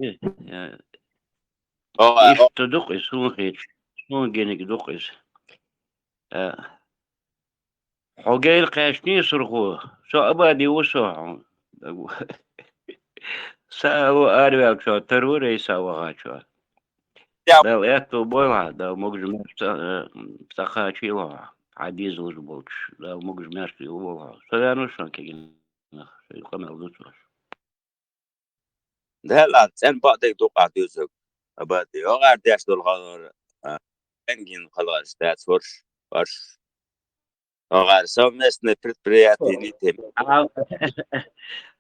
إيش تدقس هو هيك هو جينك دقس حقيل قاشني سرخو شو أبادي وسو ساو أربعة شو تروري ساو غاشوا ده وقته بولا ده مجمع بتاخاشي لا عديز وجبوش ده مجمع في ولا سلانو شو كين يقام الدكتور ده لا sen بعدك دوقع دوزك أبادي أغار داش دول غار engin خلاص ده فرش أغار سومس نفرت برياتي نيتم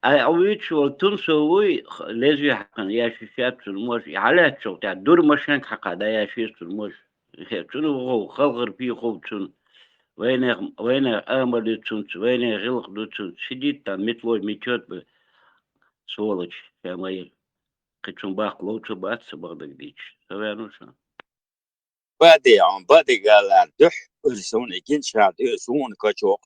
أويت شو تنسوي لازم حقا يا شيشات الموش على شو تاع دور مشان حقا ده يا شيش الموش شنو هو خلغر فيه خو تون وين أمر تون وين غلق تون شديد تا مثلو ميتوت سولش كما قتشون باق لو تبات سبغدك ديش سوي شو بادي عم بادي قال دح سون يكين شاد سون كشوق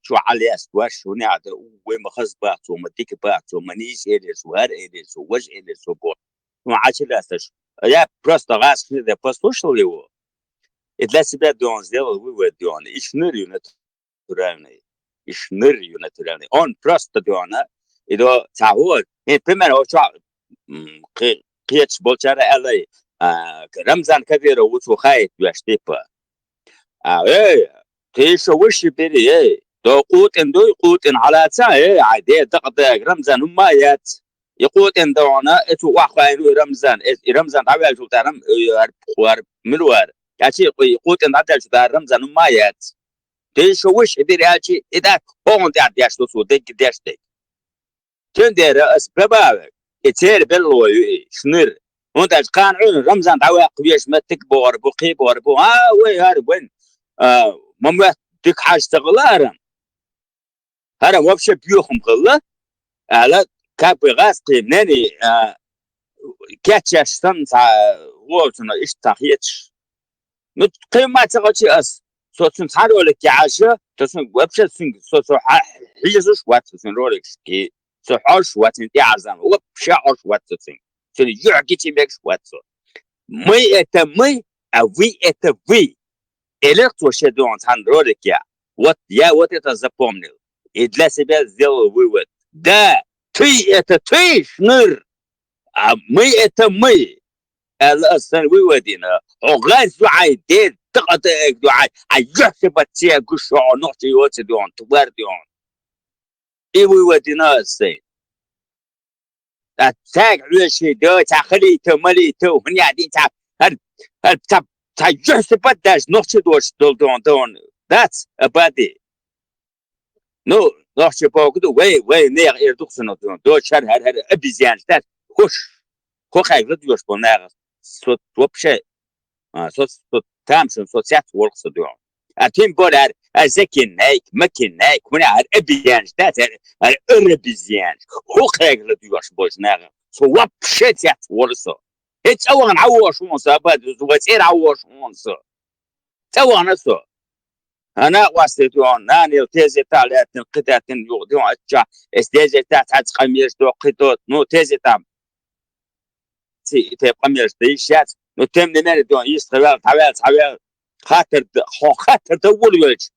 شو علي أسواش شو نعد وين مخز بات وما ديك بات وما نيس إليس وهر إليس ووش إليس وبور ما عاش لاستش يا просто раз ты послушал его и для себя он сделал вывод он и шнырью натуральный и шнырью натуральный он просто он и до того и примерно вот قيتش بولشارة علي رمزان كبير وتو خايت بيشتيبا ايه تيشو وش بيري ايه دو قوت ان على تا ايه عادي دقدق رمزان همايات يقوت ان دونا اتو واخاين رمزان تعال شو تعرم خوار ملوار كاشي قوت ان عدل شو رمزان همايات تيشو وش بيري هاشي اذا بون تاع دياش تو ديك ديشتك تندير اسباب كتير باللوي شنر وانت كان عون رمزان تعواق بيش ما تكبر بقيبر بو وين هارب وين مم تك حاج تغلارم هرم وبش بيوخم غلا على كاب غاس قيمناني كاتش سنت ووتنا ايش تاخيتش نت قيمة تغطي اس صوت نتحرو لك يا عاشا تصن وبش سن صوت حيزش وات سن رولكس كي so harsh what in the azam what harsh what the thing so you are getting back what so мы это мы а вы это вы электрошеду он хандролик я вот это запомнил и для себя сделал вывод да ты это ты шныр а мы это мы الأصل ويودينا وغاز عيدين تقطع دعاء أيحسب تيا قشع نقطة يوتدون تبردون إيه ويودينا السين تاج عشي دو تخلي تملي تو من يعدين تا هل تجحس بداش نقطة دوش دون that's a body no نقطة بوجود وي نير إيردوكسون دو شر هر أبيزيان تاج خو خايف لديوش بناغ صوت وبشة صوت تامشن صوت سيات ورقص دون أتين بولار أزكين نايك مكين نايك من هر أبيزيان تاج هر أربيزيان خو خايف لديوش بناغ so وبشة سيات ورقص هيك أول عوش ونص أبد وبتصير عوش ونص سوى نص أنا واسطون ناني التيزي تاع القطعة يقدون أتشا استيزي تاع قميص دو قطوط نو تيزي تاع تي قميص ديشات نو تم نمر دو يستغل تعال خاطر دول وجه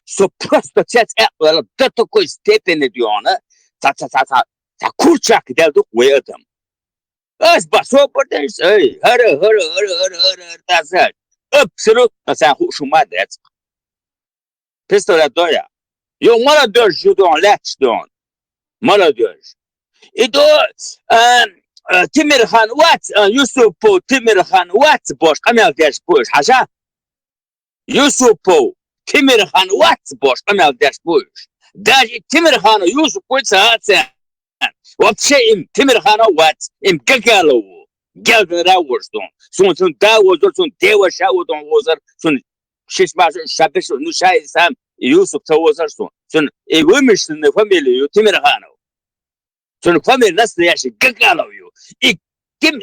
سو بروستو تشات ولا دتو ستيبن ديونا تا كوتشاك دالدو ويدم أس بسوا بدرس أي هر تاسات absolut تاسع شو ما دات بيستولا دويا يو مالا دوش جودون لاتش دون مالا دوش إدو تمر خان وات يوسفو تمر خان وات بوش قميل داش بوش حاجة يوسفو تمر خان وات بوش قميل داش بوش داش تمر خان يوسف بوش هاتسان وبشيء تمر خان وات إم كقالو قال راوش دون سون داوز سون داوش شاو دون وزر سون شش ما شابش نشاي سام يوسف توزر سون إيومش سن فاميليو تمر خانو سون فاميل ناس ياشي قالو يو إي تم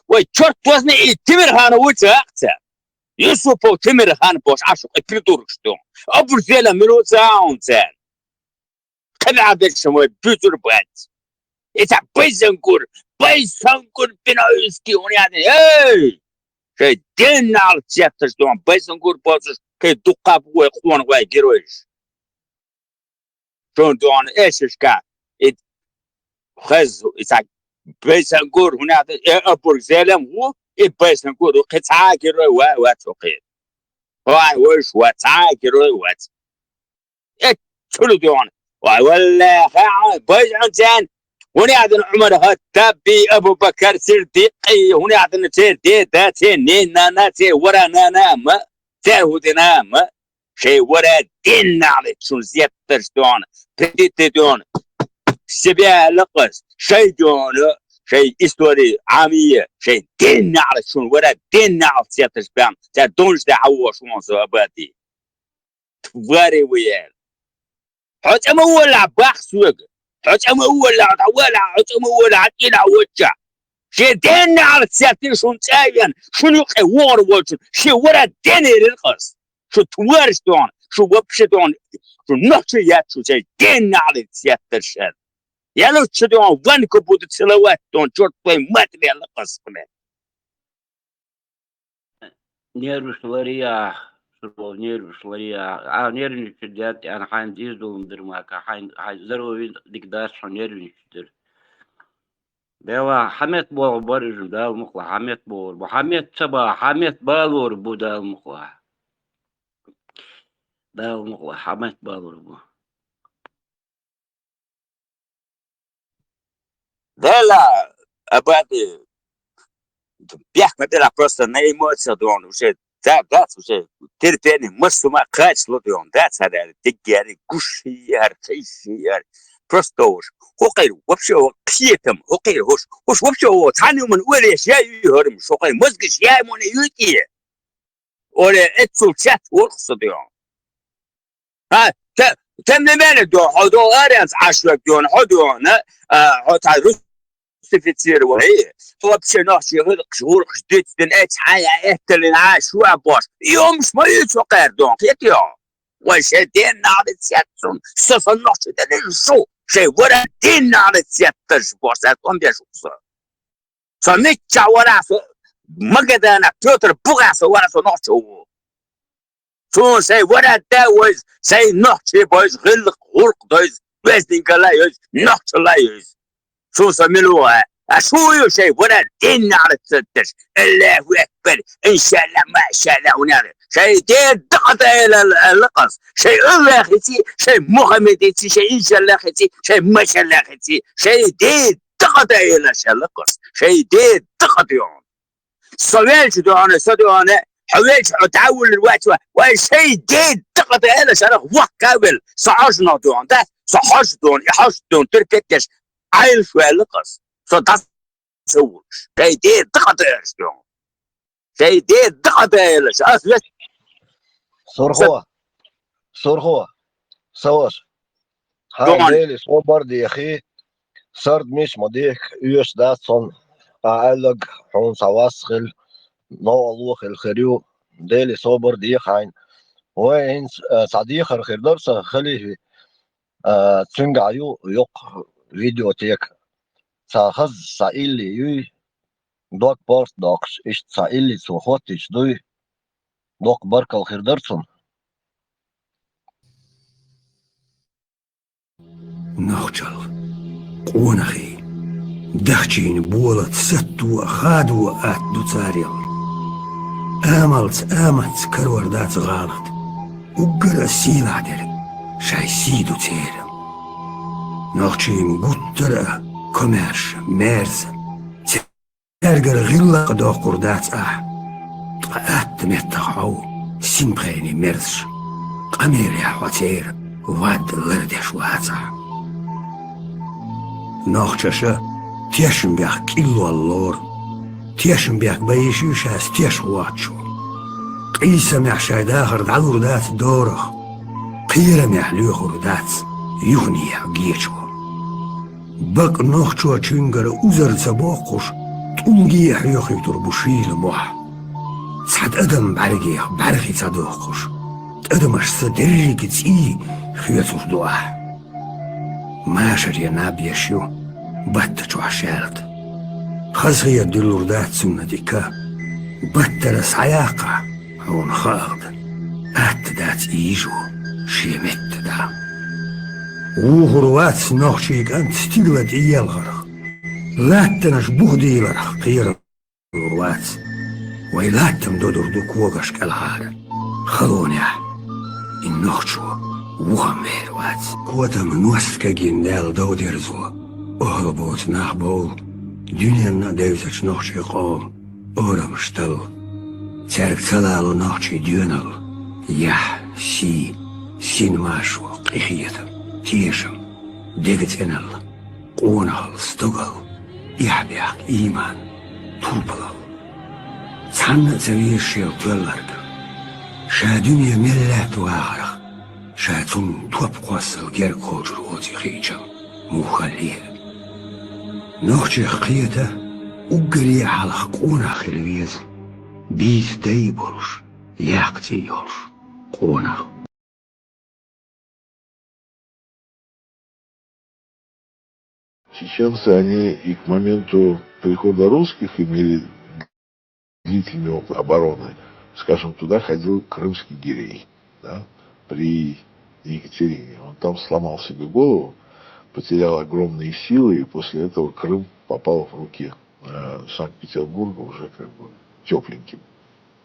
وشرط وزن إي تمر خانو وتاعته يوسف تمر خان بوش عاشق إبريدورش دون أبو زيلا ملو ساون تان قبل عبد الشموي بيتر بات إذا بيسنكور بنايسكي ونيادي إيه شيء دين على تياتر دون بيسنكور بوسش كي دقاب ويقوان ويجروش شون دون إيش كا خز إذا بيسنكور هنا أبور زلم هو بيسنكور قطعة كيرو واتوقيت واي وش واتعا كيرو وات إيه شلو دون ولا خا بيسنكور هنا عندنا عمر هتابي أبو بكر صديقي هنا عندنا تي داتي نينا ناتي ورا نام تاهود نام شيء ورا دين على شو زيادة دون بديت دون سبيع لقص شيء دون شيء إستوري عامية شيء دين على شو ورا دين على زيادة بان تدونش دعوة شو مصاباتي تباري ويال حتى ما ولا بخسوق حتى ما ولا عتينا وجه شي دين على سياتين شو نتاين شنو قوار وجه شي ورا دين القص شو توارش دون شو وبش دون شو نحشيات شو شي دين على سياتين شاد يالو تشدون وان كبوت سلوات دون شورت بي ماتري القص كمان نيرش لريا نيرش لريا نيرش جات أنا حين ديزدو مدر معك حين زرو ديك داس نيرش در بوا حميت بول برج دال مخلا حميت بول وحميت سبا حميت بالور بو دال مخلا حميت بالور بو لا أبادي بيحكي دلا просто на эмоциях دون وشي that's وشي ترتاني مسلمة قاش لديون that's هذا تجاري كوشيار كيشيار просто وش وقير وبشو قيتم وقير وش وبشو تاني من أول شيء يهرم شو قير مسك شيء من يوتي ولا اتسو شات ورخص ديون ها تم من دون حدو أريانس عشرة دون حدون حتى سفيتير وهي هو بشي نحشي غلق شهور جديد دن ايش حاجة اهتل العاش وعباش يوم مش ما يتوقع دون كيتيو وشدين على سياتون صفر نحشي دن شو شي ورا دين على سياتر شباش اتوم بيا شو فمتشع ورا مقدانا بيوتر بغاس ورا نحشي شو شي ورا داوز شي نحشي بايز غلق غرق دايز بيزدين كلايز نحشي لايز شو سملوها شو شيء ولا دين على التدش الله اكبر ان شاء الله ما شاء الله ونار شيء دين دقت الى اللقص شيء الله اخيتي شيء محمدتي شيء ان شاء الله اخيتي شيء ما شاء الله اخيتي شيء دين دقت الى اللقص شيء دين دقت يوم صويت دون صدون حويت تعول الوقت وشيء دين دقت الى شرخ وقابل صعجنا دون ده صحج دون يحج دون تركتش عيل شوية لقص صدق سوش شيء دي دقتير شلون شيء دي دقتير أسلس صرخوه سواش هاي ديلي صوبر دي أخي صرد مش مديك يوش داتسون قاعلق حون سواسخل نوالوخ الخريو ديلي صوبر دي خاين وين صديق الخير درسه خليه تنقعيو يق فيديو تيك ساخذ سائلي يوي دوك بارت دوكس إيش سائلي سوخوتيش دوي دوك بركة الخير درسون نخجل قونخي دخجين بولت ستو خادو أتدو تاريل آملت كرور دات غالط وقرا سيلا دير شاي سيدو تيرم نخجين قطرة كوميرش ميرز ترقر غلا قدو قردات طقات متخو سيمبغيني ميرزش قمير يا حواتير واد لردش واتح نخجش تيشن بيخ كيلو اللور تيشن بيخ بيشيش هاس تيش واتشو قيسة محشا داخر دعو ردات دورخ قيرة محلوخ ردات يغني جيشو بق نخجو چنگر اوزر زباقش تونجي حيوخي تربوشيل موح سعد ادم برغي صدوقش ادمش صدريك تي خيوتوش دوح ماشر يا نابيشو بات وعشالت خزغية دلوردات سنتك بات سعياقة هون خاغد أتدات إيجو شيمت دا وهروات نوخشيك أنت ستيلوات إيال غرق لا تنشبوه دي لرق قير الهروات ويلاتم دودر دوكوغش كالهار خلوني النوخشو وغمير وات كوتم نوسكا جندال دوديرزو أهربوت ناخبول دنيا ديوزش نوخشي قوم أورم شتل تارك تلالو نوخشي ديونل يح سين ماشو قيخيتم تيشم ديجت انل قونهل ستوغل يحبيق إيمان طوبلل تحنى زوير شيل تولرك شا دنيا ملات واغرق شا تون توب قوصل جير كوجر وزي خيجم مخليه نوخشي خيته وقري على قونا خلويز بيت ديبرش ياقتي يورش قونا Чеченцы, они и к моменту прихода русских имели длительный опыт обороны. Скажем, туда ходил крымский гирей, да, при Екатерине. Он там сломал себе голову, потерял огромные силы, и после этого Крым попал в руки Санкт-Петербурга уже как бы тепленьким.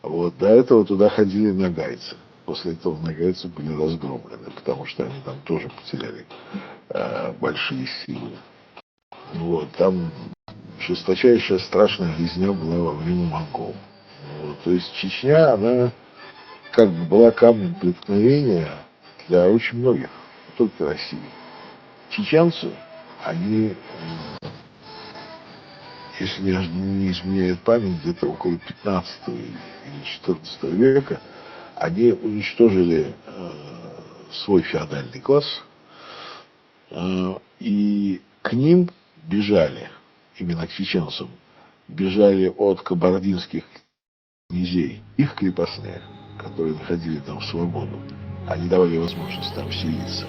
Вот, до этого туда ходили нагайцы. После этого нагайцы были разгромлены, потому что они там тоже потеряли большие силы. Вот, там жесточайшая страшная резня была во время монгол. Вот, то есть Чечня, она как бы была камнем преткновения для очень многих, не только России. Чеченцы, они, если не изменяет память, где-то около 15 или 14 века, они уничтожили свой феодальный класс, и к ним бежали, именно к чеченцам, бежали от кабардинских князей, их крепостные, которые находили там свободу. Они давали возможность там селиться.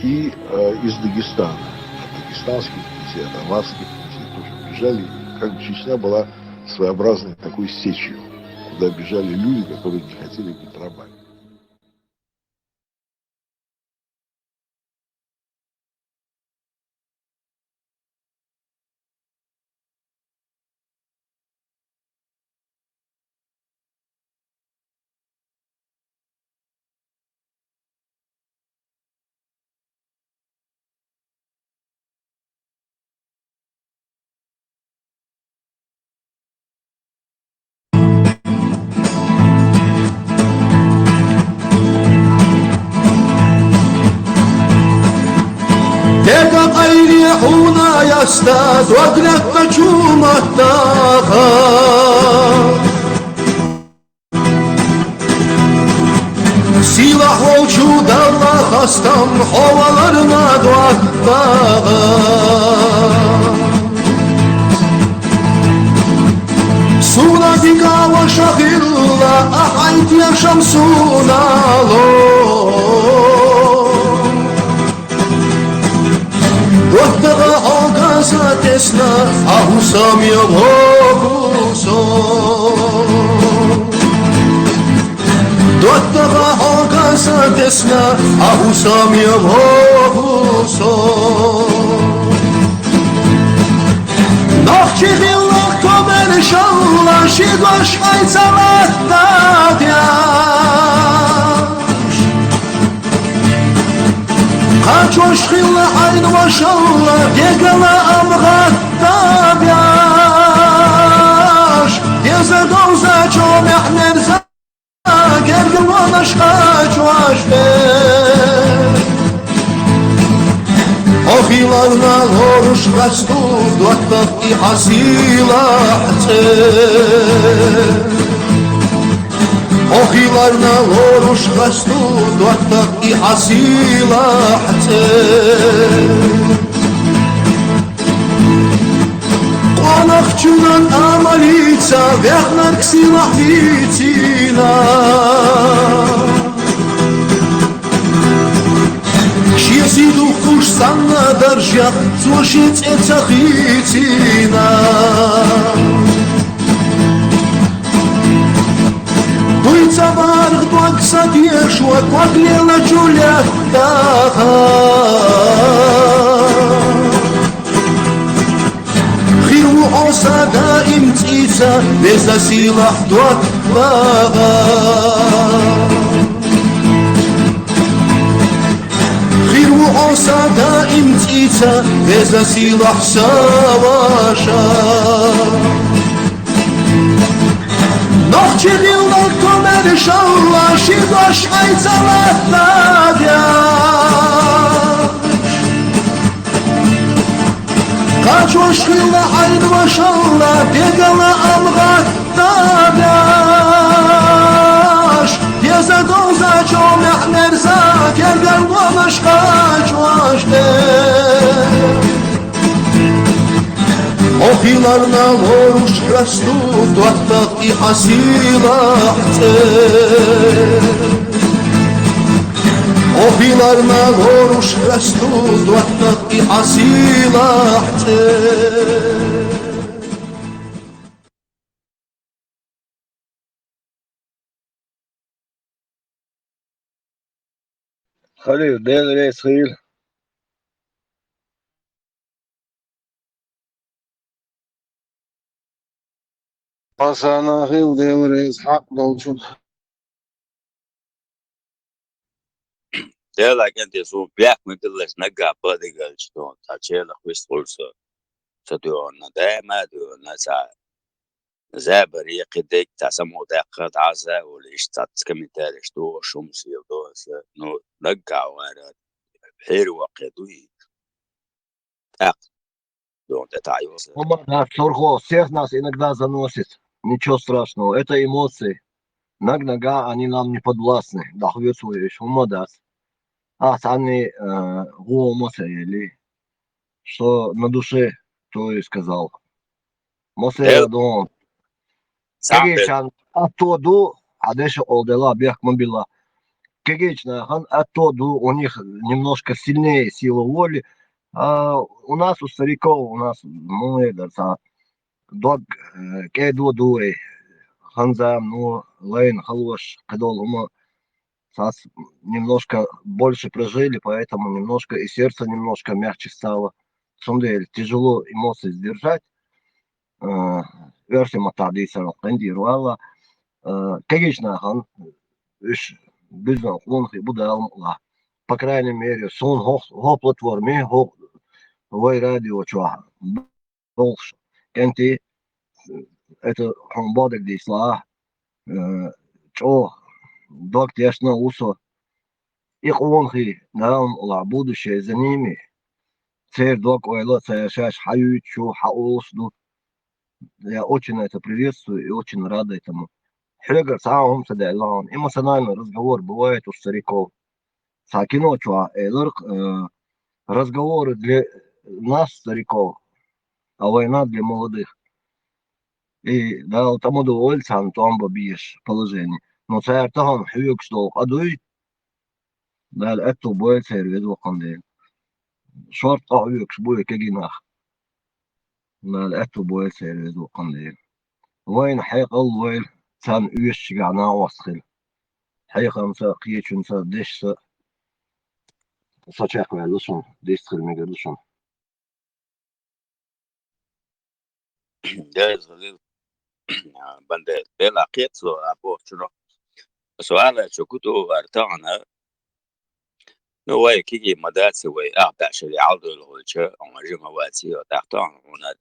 И из Дагестана, от дагестанских князей, от аварских князей тоже бежали. Как бы Чечня была своеобразной такой сечью, куда бежали люди, которые не хотели быть рабами. يريحونا يا استاذ واقلب نجوم الداخل Silah olcu darla hastam havalarına duakta Suna dikava şahilla ahayt yaşam sunalo Dohtaga olgaza tesna ahusam yomoguso Dohtaga olgaza tesna ahusam yomoguso Nochci chilach tomer shalla shigosh ayzalat dadyash Kachosh chilach ayn vashalla gegala amgat dadyash Deza doza chomeh nerza gergwana shkachosh Ohilarna loruş rastuz duattak i hasilahte Ohilarna loruş rastuz duattak i hasilahte Qonaqchunan amalitsa vehnar ksilah vitina Шиес Sidu kursana darja Złożyc ecachicina Ույца варх дуак садешуа Кваклела джуля Хиру осада им цица Веза сила дуак вага Хиру осада им цица Веза сила саваша Nochchiril al komer shalla shidosh ayzalat nadya Kaçosh khila ayn wa shalla begala amgat nadash Yeza doza jomah merza kergan wa mashkash washte Охиларна воруш растут, дуаттак и хасилахте Охиларна воруш растут, дуаттак и хасилахте خليل ديل ريس خيل Пасана хил деврез хак долчун. Dela gente so black miglas naga padigal chton tachela khwistulso sadio na dama do na sa زابر يقدك تسمو دقة عزا والإشتات كمثال إشتو شمس يدوس نو نقع وارد بحير وقدوي так دون تتعيوس Да, Шурхо, всех нас иногда заносит. Ничего страшного. Это эмоции. Наг-нага, они нам не подвластны. Да, хвёцуешь, умодас. А сами гуомосе, что на душе, то и сказал. Мосе, дон. Кегечан, оттоду, а дальше олдела, бег мобила. Кегечна, оттоду, у них немножко сильнее сила воли. А у нас, у стариков, у нас, ну, это, дог, кеду дуэ, ханзам, ну, лейн, халош, кадол, ума, немножко больше прожили, поэтому немножко и сердце немножко мягче стало. В самом деле, тяжело эмоции сдержать. Версия матадисара, кандирвала. Конечно, хан, иш, бизнес, он и будал, по крайней мере, сон платформе, вой радио, чуа, больше. Кенти, это он бодек дисла, чо, док тяжно усо. Их онхи, нам, ла, будущее за ними. Церь док ойло, церь хают, чу, хаосду. Я очень это приветствую и очень рад этому. Хрегар саум садайлан. Эмоциональный разговор бывает у стариков. Сакино чуа, разговоры для нас, стариков, а война для молодых. И да, тому довольцам там бабьешь положение. Но царь там хюк что адуй, да, это будет царь веду кандел. Шорт хюк шбуй кегинах. Да, это будет царь веду кандел. وين حيق الويل تان ايش قعنا وصخل حيق امسا قيش امسا ديش صاچاق ويلوشون ديش تخل ميقلوشون داز بند دلا قيت سو ابو شنو سؤال شو كنتو ارتعنا نو واي كيكي مدات واي اعطى شري عوض الغلشه او جمع واتي تحتان هنا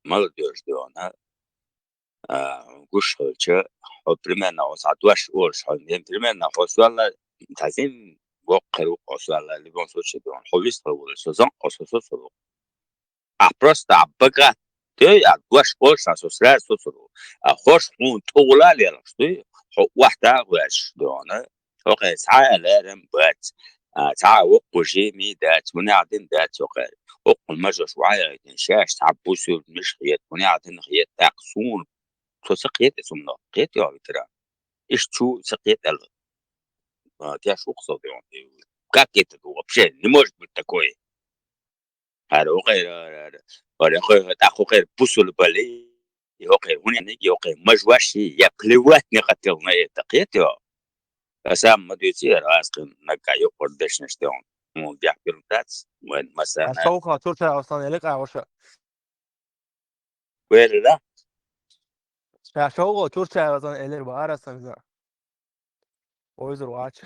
مال ديوش دونا قش غلشه او بريمنا وسعدواش اولش حين بريمنا وسؤال تازين وقرو وسؤال اللي بنسوش دون حويس طول سوزان قصصو أبرست عبقى تي أدواش قولش أسوسلا سوسرو أخوش خون طولا ليرشتي واحدة واش دونا أوكي ساعة لارم بات ساعة وقو جيمي دات منعدن دات وقال وقو المجرش وعايا شاش تعبوسو مش خيات منعدن خيات تاقسون تو سقيت اسمنا قيت يا ترى إيش شو سقيت تياش وقصو ديون Как это вообще? Не может быть такое. Пусул бали. Мажваши, я плевать не хотел на это. Сам мадуцер, аскин на каю пордешный, что он бяхбирдац, мэн масана. Шоуха Турция Осtan Elek Ağaçı. Böyle la. Ya şovu Turция Ostan Elek var arasında. O yüzden o aç.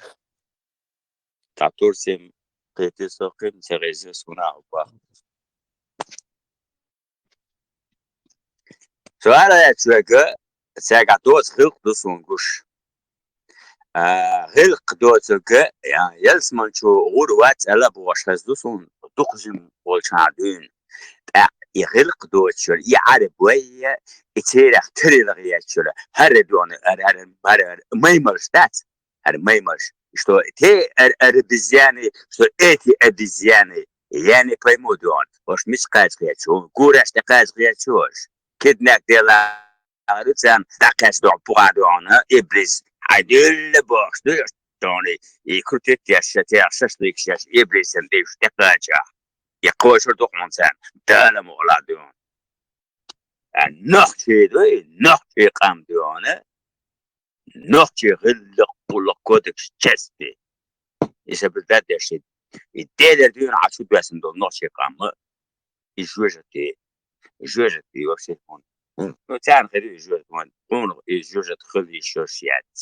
Tatursim, kıtı sokim, çerezi suna upa. Suara ya çünkü, sega doz hılk dusun kuş. Hılk doz çünkü, yani yelsman şu uğurvat ala bu aşkaz dusun, dokuzum olçadın. يغلق دوتشر يعرف ويا يتيرخ تريلغ ياتشر هر دون هر ما يمرشتات هر ما يمرش что те обезьяны что эти обезьяны я не пойму дон ваш мискать хочу гураш такая хочешь киднак дела арцан такая дон пуадон иблис адил баш дон и крутит я шашлык сейчас иблисен диш такая يقوش دوقمنسان دالم أولادون نحكي دوي نحكي قام ديونه نحكي غلق بلق كودكس تشستي إذا بالذات يا شيء الدالة ديون عشود باسم دون نحكي قام يجوجتي وبشي هون نتعرف خلي يجوجت هون يجوجت خلي شوشيات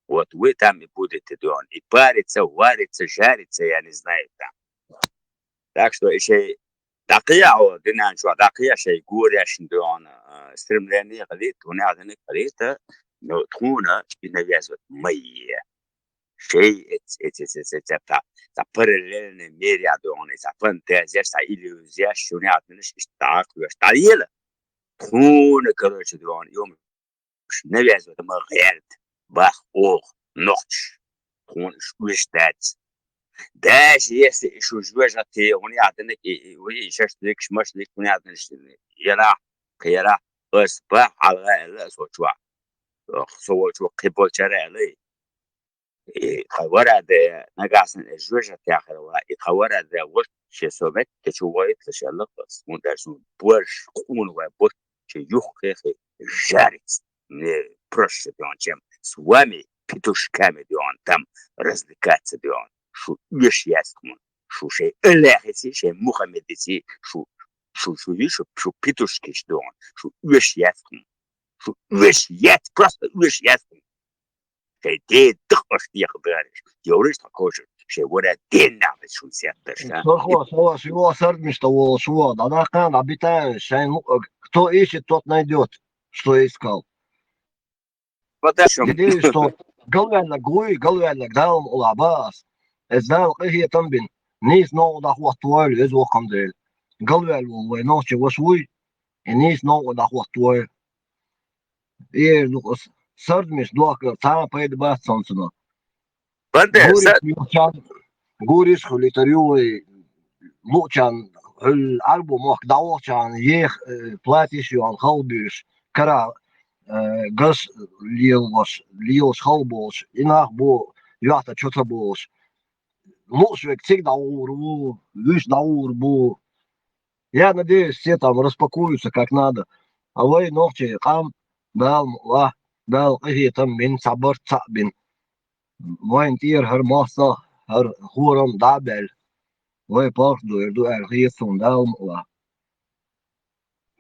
وتوي تام يبودت دون يبارتسا وارتسا جارتسا يعني знаете. Так что еще такие вот динамики, что такие еще горящие дон стремление говорит, у нас не говорит, но трудно и навязывать мои шеи это параллельные мире дон, это фантазия, это иллюзия, что у нас не так, что есть. Трудно, короче, дон, يوم навязывать мораль, бах, ох, ночь, трудно, что Даже если еще живешь от унятных и шашлык, шмашлык, унятных, يرى أصبح على الأسوأ سووا قبول شرعي خبر ده نقاسن الجوجة تأخر خبر ده وقت شسوبت تشوفه تشلق بس مدرسون برش خون وبرش يخخ جارت من برش ديون جم سوامي بتوش كام ديون تام رزقات ديون شو يشياسكم شو شيء إلهي شيء محمدي شو بيتوشكيش دون شو يشياسكم شو يشيات просто يشياسكم شيء دي دخش دي خبرش يوريش تكوش شيء ولا دين نعمل شو سيادتش Его сардмиш того шо, да кан обитаешь, кто ищет, тот найдет, что искал. Надеюсь, что galvenlik dağım olabas. Ezdal qıhiye tambin. Nis no da huatual ez wakam del. Galvel wo no che wasui. Nis no da huatual. Duk sardmis duak ta paid bas sansuna. Guris khulitariu luchan الالبوم وقت دعوتان يخ بلاتيش يون خالبيش كرا قص ليوش خالبوش إنها بو يعطى شطبوش لوشوك تيك даур бу, виш даур бу. Я надеюсь, все там распакуются как надо. А вы ночи кам дал قهي там من صبر صعبين. وين تير هر ماسا هر خورم دابل. وين برضو يردو ارغيثون دال لا.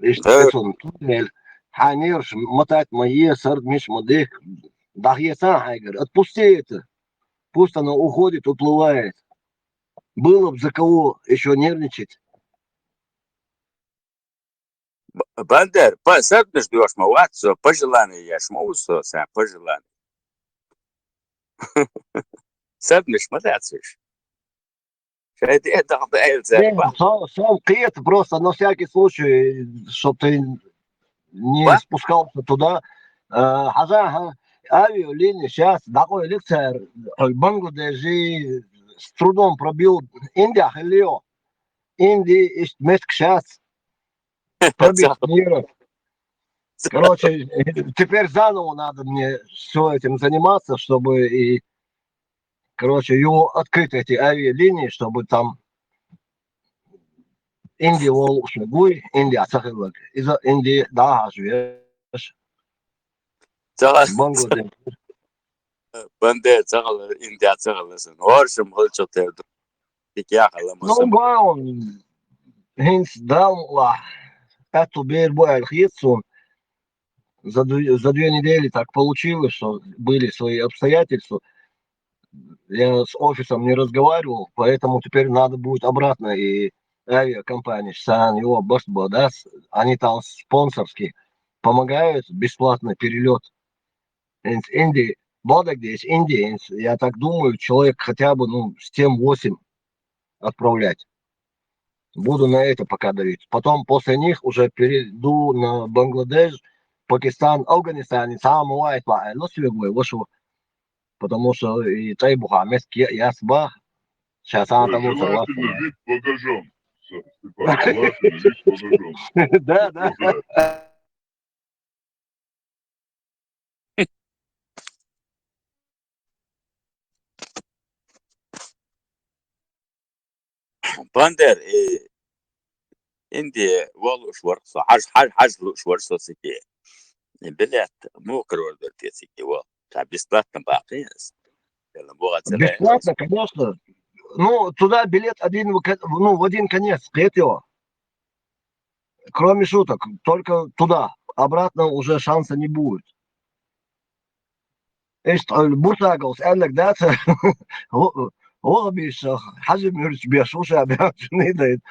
إيش تحسون تونل حانيرش متات ما يسرد مش مديك. Да я сам говорю, отпусти это. Пусть оно уходит, уплывает. Было бы за кого еще нервничать. Бандер, садно ждешь моваться, пожелание я шмоусу, сам пожелание. Садно шмотацишь. Это Сам клиент просто на всякий случай, чтобы ты не спускался туда. Хазаха, авиалинии сейчас такой электр, Бангладеши с трудом пробил Индия, Хелио. Индия ist метк сейчас. Пробил мира. теперь заново надо мне все этим заниматься, чтобы и Короче, его открыть эти авиалинии, чтобы там Индия волшебный буй, Индия цахилок. Из-за Индии да, живешь. Бангладеш. Бандер цагал Индия цагалсан. Оршим холчотерд. Тикя Ну, халамасан. главное, Хинс дал эту бербу аль-Хитсун. За 2 недели так получилось, что были свои обстоятельства. Я с офисом не разговаривал, поэтому теперь надо будет обратно. И авиакомпания Сан его Басбодас, они там спонсорски помогают, бесплатный перелет. Из Индии, Бода, где есть Индия, я так думаю, человек хотя бы 7-8 отправлять. Буду на это пока давить. Потом после них уже перейду на Бангладеш, Пакистан, Афганистан, и сам бывает, потому что и Тайбуха, я сба, сейчас там согласен. Желательно вид с багажом. Степан, желательно вид с багажом. Да, да. Бандер Индия والله شورصة حاج شورصة سكي بلاد مو كرول بلتي سكي والله بيسплатно باقيس يلا بوغا تلاقي Бесплатно, конечно. Туда билет в один конец, его. Кроме шуток, только туда. Обратно уже шанса не будет. Буртагос, Элек, да, Лобиш, Хажим Юрич Бешуша, Бешунидает.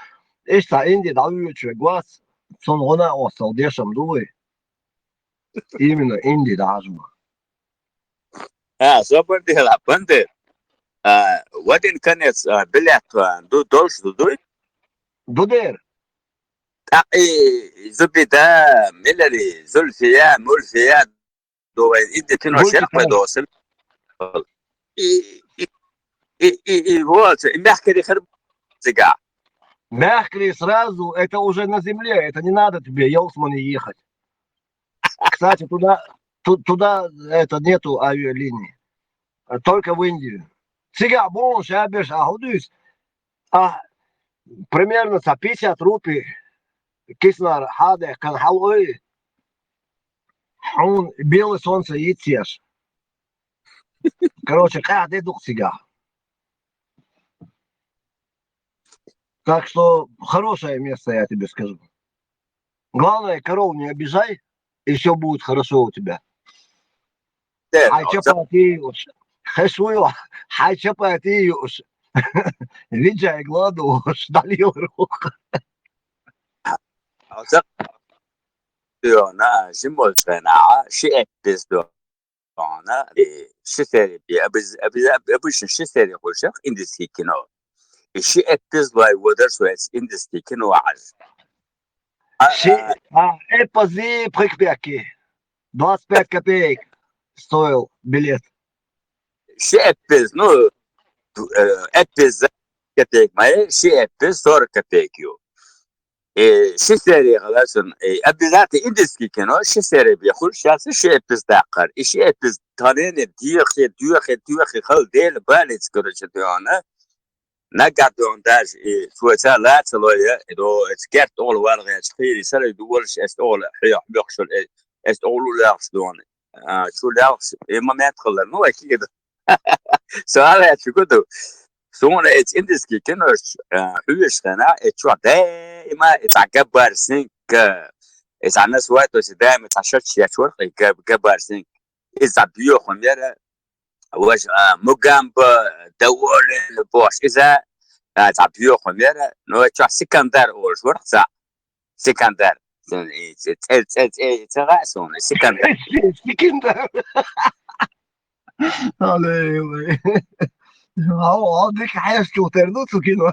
Эшта Инди, Давич, Гуас, Сон Рона, Осал, Дешам, Дуй. Именно Инди, Дажма. سو بندر ودين كانت بلاد دولش دوي Дудер. تاقي زبدا ملري زلفيا مولفيا دو إدي كنو شرق بدوسل هو محكري خرب زقا Мягкий сразу, это уже на земле, это не надо тебе, Елсмане, ехать. Кстати, туда нету авиалинии, только в Индию. Сега, бон, шабеш, ахудусь, примерно за 50 рупий, киснар, хаде, канхалой, он белое солнце идешь. Короче, как дух сега. Так что хорошее место, я тебе скажу. Главное, коров не обижай, и все будет хорошо у тебя. Хайчапатиюш. Хэшуйла. Хайчапатиюш. Виджай гладуш. Далил рух. أنا جمول صناعة شيء أنا شتري أبوش شتري وشق إندستري كنو الشيء لاي ودر سويس إندستري كنو عز Эпази прикпяки. 25 копеек стоил билет. شيء أبز كتيك ما شيء 40 كتيك يو شتري خلاص أبزات إندستري كنو شتري بيخل شاس شيء داقر شيء تانين ديوخ خل ديل باليس كرش تيانا نقدر نداج سويتا لا تلوية إذا تكرت أول ورقة تخيل سر دولش أول حياة بيخشل أول لاش دون شو لاش ما يدخل مو أكيد سؤال شو كده سونا إندستري كنوش حوش خنا شو دائما يتعجبر سينك إذا الناس وقت دائما تعشرش يا شو يتعجبر سينك إذا بيوخم يرى واش مقام دول بوش إذا تعبيوخم يرى نو تشوف سكندر أول شو رحت سكندر تغاسون سكندر سكندر. علي هذيك حياة شو تردو سكين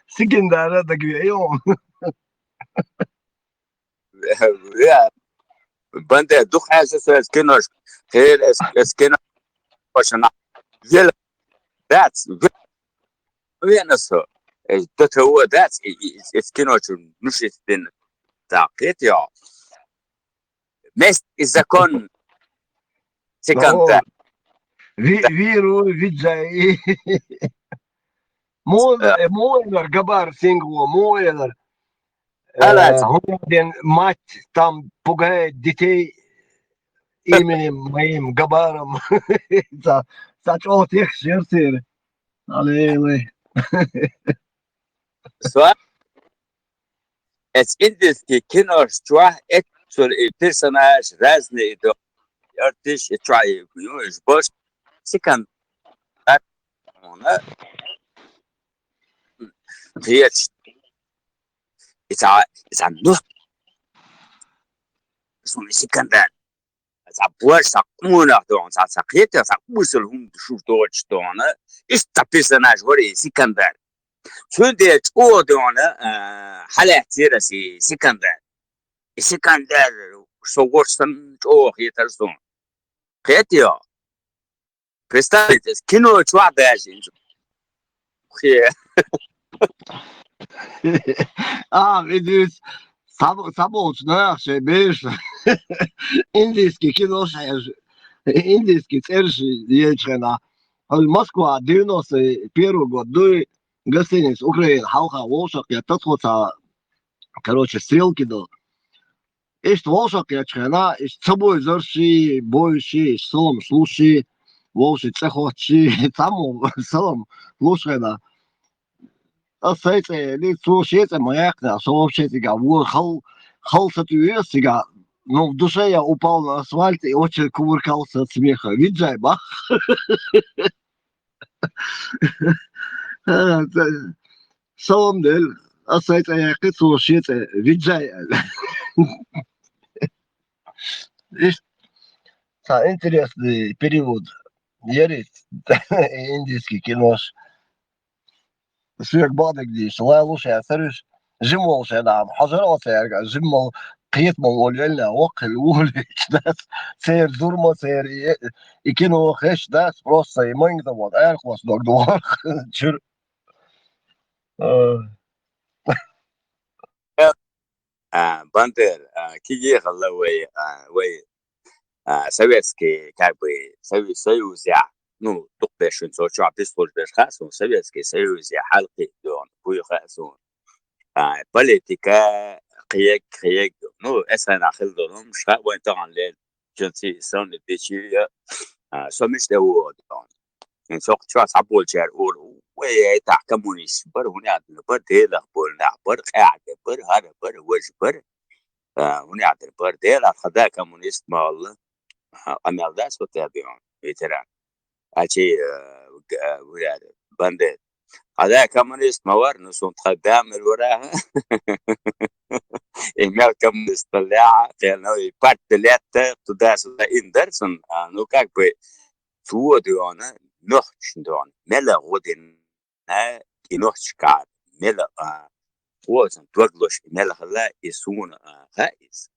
سكندر هذا يوم. بنده دو حاسس سكينوش خير سكينوش عشان يلا that's وين الصو ده هو that's سكينوش مش الدين تعقيد يا مست إذا كان سكندر Viru, Vijay. Moeller, Gabar, Singo, Moeller. هلا هم مات tam pugay ditey imenim mayim gabaram. Saç tek şertir. Alele. سؤال es indis que kinor stua et sur el personage razne do artist try you is boss second ona create it's a no son second sa bois sa mona don sa create sa musul hum شوف دوتش دون ist der personage wurde second شوندي تقودون حلا تيرسي سكندر صورسن او يترسون قيتيو كريستاليتس كينو تشوا باجين خي Vidus. Sabots nākšai bieži. Indiski kinošai, indiski cerši iečenā. Moskvā 91 году гостиница Украина, Халха, Волшак, я тот вот, короче, стрелки до. Ишт Волшак, я чхена, ишт собой зорши, бойши, солом слуши, Волши цехочи, там солом слушена. Сейте, лицо шеце маякна, вообще тига, халса тюрестига, но в душе я упал на асфальт и очень кувыркался от смеха. Виджай, бах. Салам дель, сейте я кицу шеце, виджай. Интересный перевод. Есть индийский кинош. سوق بعض قديش الله يلوش ثرش جمول شدام حجرات يرجع جمول قيت مول إلا وقل وول ناس سير زرمة سير يكينو خش ناس بروس ما ينضبط أرخص دوك دوار شر باندر كيجي خلا وي советский как бы союз я ну тупешин соцо бисфол бешхас советский союз я حلقي دون بوي خاسون политика قيق ну اسنا خل دون مش وين طبعا لين جنسي سون ديشي سومش دو دون ان سوق تشوا صابول شار اور وي تاع كومونيست بر هنا بر ديلا بولنا بر قاعد بر هذا بر وج بر هنا بر ديلا خدا كومونيست ما والله أمال داس وتابعون بيتران أشي ولاد بندت هذا كومونيست موار نسون خدام الوراها إيميل كومونيست طلع كانوا يبات ثلاثة تداس إندرسون نو كاك بي تو ديونا نوحش دون ملا غودين نوحش كار ملا وزن توغلوش ملا خلا يسون خايس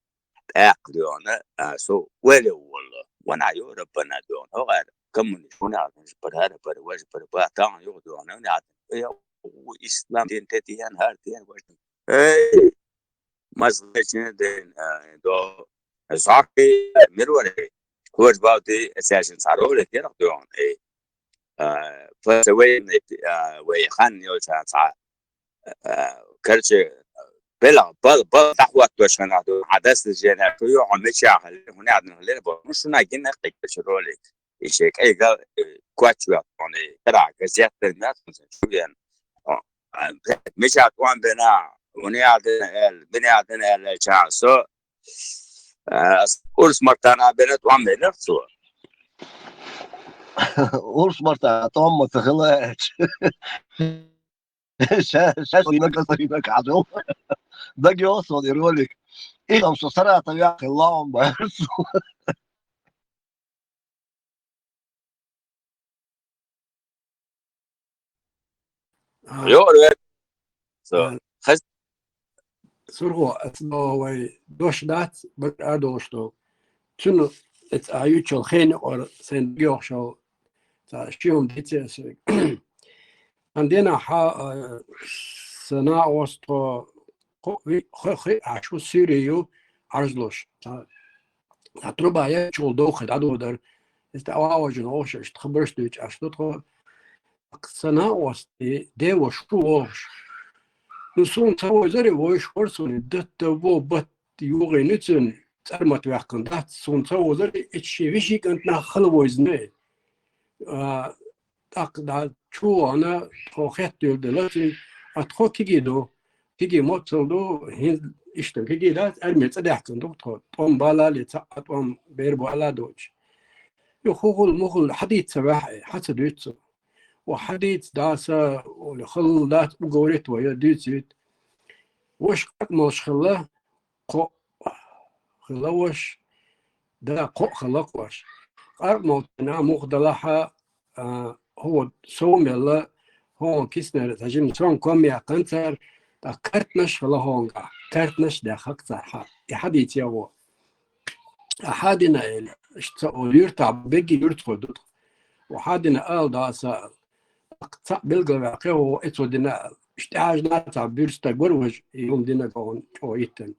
أقليونا سو ولا والله وانا يورب بنا دون هو غير كم هنا بر بر وجه بر باتان يودون هنا وإسلام دين تدين هارتين وجه مزلشين دين دو زاكي مروره هو باوتي أساسا صاروا كده دون فسوي ويخان يوشان صار كرشة بلا بل تحوت وشنا دو حدث الجنة كيو عمشة هنا عندنا هلا مش ناقين نقيك بشرولي إيش كي قال كواتشوا يعني ترى كزيادة الناس شو يعني مش عطوان بنا هنا عندنا الشانسو أورس مرتنا بنا توان بنفسه أورس مرتا توم تخلاش شاشينك عدو ده يوصل يقولك إيه مش سرعة يا أخي اللهم بيرسو يور so خز Surgo asno way dosh dat but adoshto chuno it's ayuchol khen or sen gyorsho ta shium ditses عندنا صناعة وسط عشو سيريو عرضلوش تروبا يا شغل دوخد عدو در استعواجن أوش تخبرش دوش أشتوتو سنة وستي دي وشوش نسون توا زري وش فرسون دت وو بت يوغي نتن ترمت ويحكن دات سون توا زري اتشي ويشي كنت نخلو وزني تاق دا شو أنا تخوخت دول دلتي أتخو كيجي موتل دو هين إشتن كيجي دات أرمي تدحكن دو تقوم بالا لتقوم بيربو على دوش يخوغل مغل حديد سباحي حتى دوتسو وحديد داسا ولخل دات بقوريت ويا دوتسيت وش قد موش خلا قو خلاوش دا قو خلاقوش قرب موتنا مغدلها هو سوم يلا هو كيسنر تجيم سوم كم يا قنتر دا كرتنش خلا هونغا كرتنش دا خقتر حديد يا أحدنا يرتع بيجي يرتقد وحدنا قال داسا قطع بلغ واقع وإتودنا اشتعاجنا تعبير استقبروج يوم دينا كون ويتن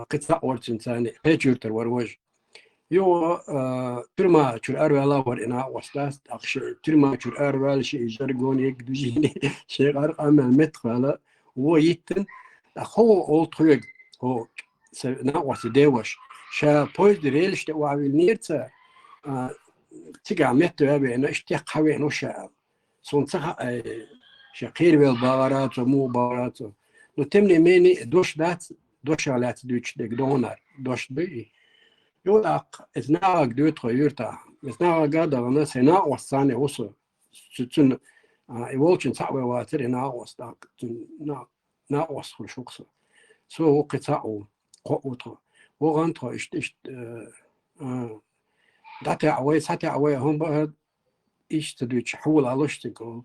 قطع ورتن ثاني هيك يرتر وروج يو ترما شر أرولا ورنا وستاس أخش ترما شر أرولا شيء جرجون يقدجيني شيء أرقام المدخل ويتن أخو أول طريق هو ناقص ديوش شا بوز دريلش وعمل نيرتا تيجا متى أبي أنا اشتاق حوي نوشا صنصح شقير بالبارات ومو بارات نتمنى مني دوش على دوش دك دونر دوش بي يولاق إثناء دوت غيرتا إثناء قادة أنا سنا وصاني وصل تن يولشن صعب واتر إنا وصدق نا وصل شخص سو قطعوا قوته وغنتو اشت داتي عوي ساتي عوي هم بعد اشت دوتش حول علشتكو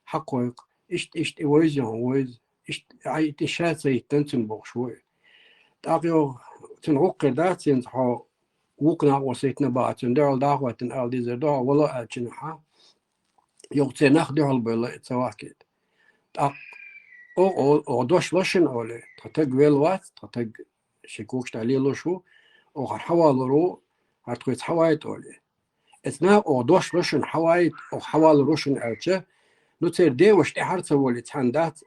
حقوق اشت ويز عي تشات زي تنتن بوشوي تاقيو تنوقع داتين حو وقنا وسيتنا باتن دول دعوتن ال دي زدو ولا اتشنها يوقتي ناخدو البلا تواكد تاق او دوش لشن اولي تتق ويلوات تتق شكوكش تعليلو شو او حوالرو هتقيت حوايت اولي اثناء او دوش لشن حوايت او حوالروشن الچه نوتر دي وش احرت ولي تحندات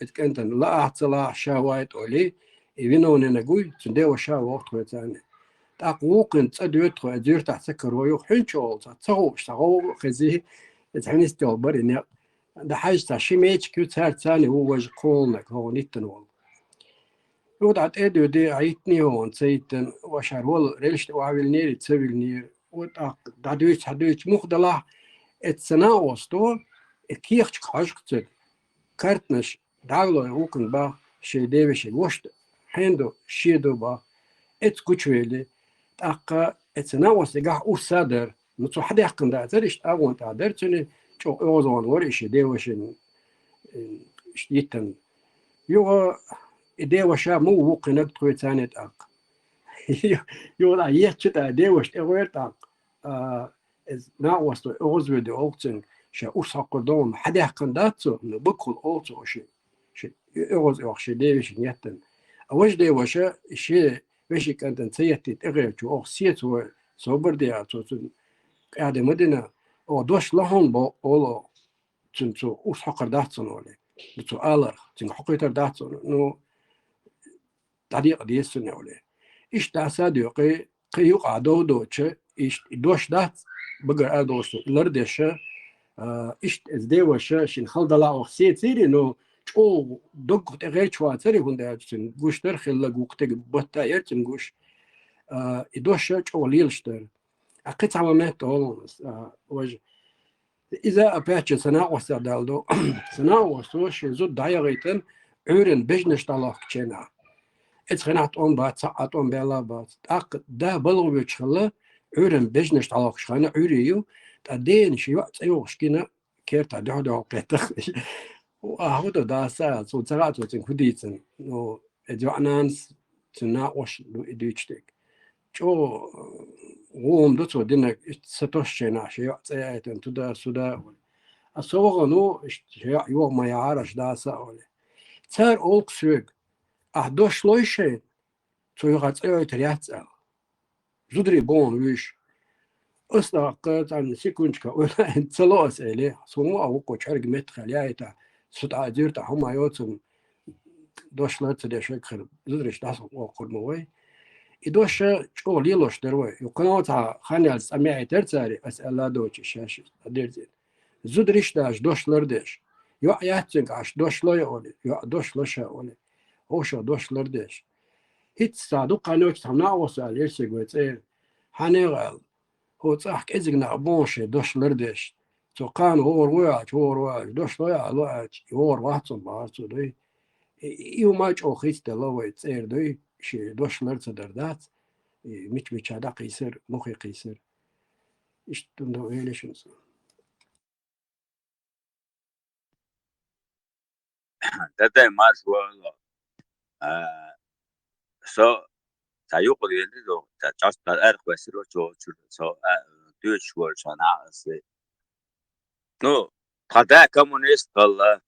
اتكنتن لا احتلا شوايت اولي يبينون نقول تندي وشا وقت وتاني تاقوقن تصدوت خو ادير تحسكر ويو حنشول تصو اشتغو خزي تحنيس توبر ان ده حاجه تشي ميتش كيو ثاني هو وجه قولك هو نيتنول وضعت ادو دي عيتني هون سيتن وشار ول ريلش وعامل نير تسويل نير وتاق دادويت مخدلا اتسناوستو كيخش خاشكت كارتنش داغلو وكن با شي ديبشي وشت هندو شيدو با اتكوچويلي تاق اتسناوست جا وسادر نتو حد يحكم دا تريش اغون تا درتني شو اوزون وريش ديوشن يتن يو ديوشا مو وقنك توي ثاني تاق يو لا يتشتا ديوش اغير تاق از ناوست اوزو دي اوكتن شا اوساقدون حد يحكم داتو بكل اوتو شي اوز اوخشي ديوش يتن اوش ديوشا شي وشي كانت سيتي اغير جو او سيتو صبر دي اتو قاعد مدينه او دوش لهم بو اولو تنتو اوساقر داتو نولي تو الر تن حقيتر داتو نو طريق ديسن نولي ايش تاسا ديقي قيو قادو دوتش ايش دوش دات بقر ادوسو لردش ايش ازديوش شين خلدلا او سيتيري نو او دوغ تغير شواتري هوندا تن غوشتر خلا غوقتك بوتا يرتن غوش ادوش او ليلشتر اقيت عمامات اولونس وجه إذا أبيتش سنة وسادالدو سنة وسوش زود دايريتن عورن بجنش طلاق كنا اتخنات أم بات ساعات أم بلا بات أق ده بلغ بيتشخلا عورن بجنش طلاق شخنا عوريو تدين شيء وقت أيوش كنا كيرتا ده قتخ وأهود ده سال صوت سرعة تنكديتن نو إدوانانس تناقش لو إديتشتك شو وهم دوتو دينك ستوشينا شيء سيأتن تدا سودا الصوغ نو شيء يوم ما يعرش دا سأولي تار أولك سوغ أحدوش لويشين تو يغات أيو تريات سأل زودري بون ويش أصدقائي عن سيكونشكا ولا انتلاس إليه سمو أو كوشارج متخلياتا ستعذير هم يوتم دوش لا تدي شكل زدرش داس وقول موي إدوش شغل يلوش دروي يقنعتها خاني السماعي ترتاري أسأل دوش الشاشة أديرزين زدرش داش دوش لردش يو ياتنك عش دوش لا يقولي يو دوش لا شاولي هوش دوش لردش هيت صادو قانوش تمنا وسأل يرسيقوت إيه حنيغال هو تصحك إزق نعبونش دوش لردش تو قان هور واج دوش لا يعلواج هور واحد بارتو دي يو ماج أو خيت دلوي تصير دي شي دوش لرد دردات مش هذا قيسر مخي قيسر إيش تندو إيه ليش ده ما شو so ta yuqul yelido ta just ta erq basiro so Deutsch word sana asli no qada communist qalla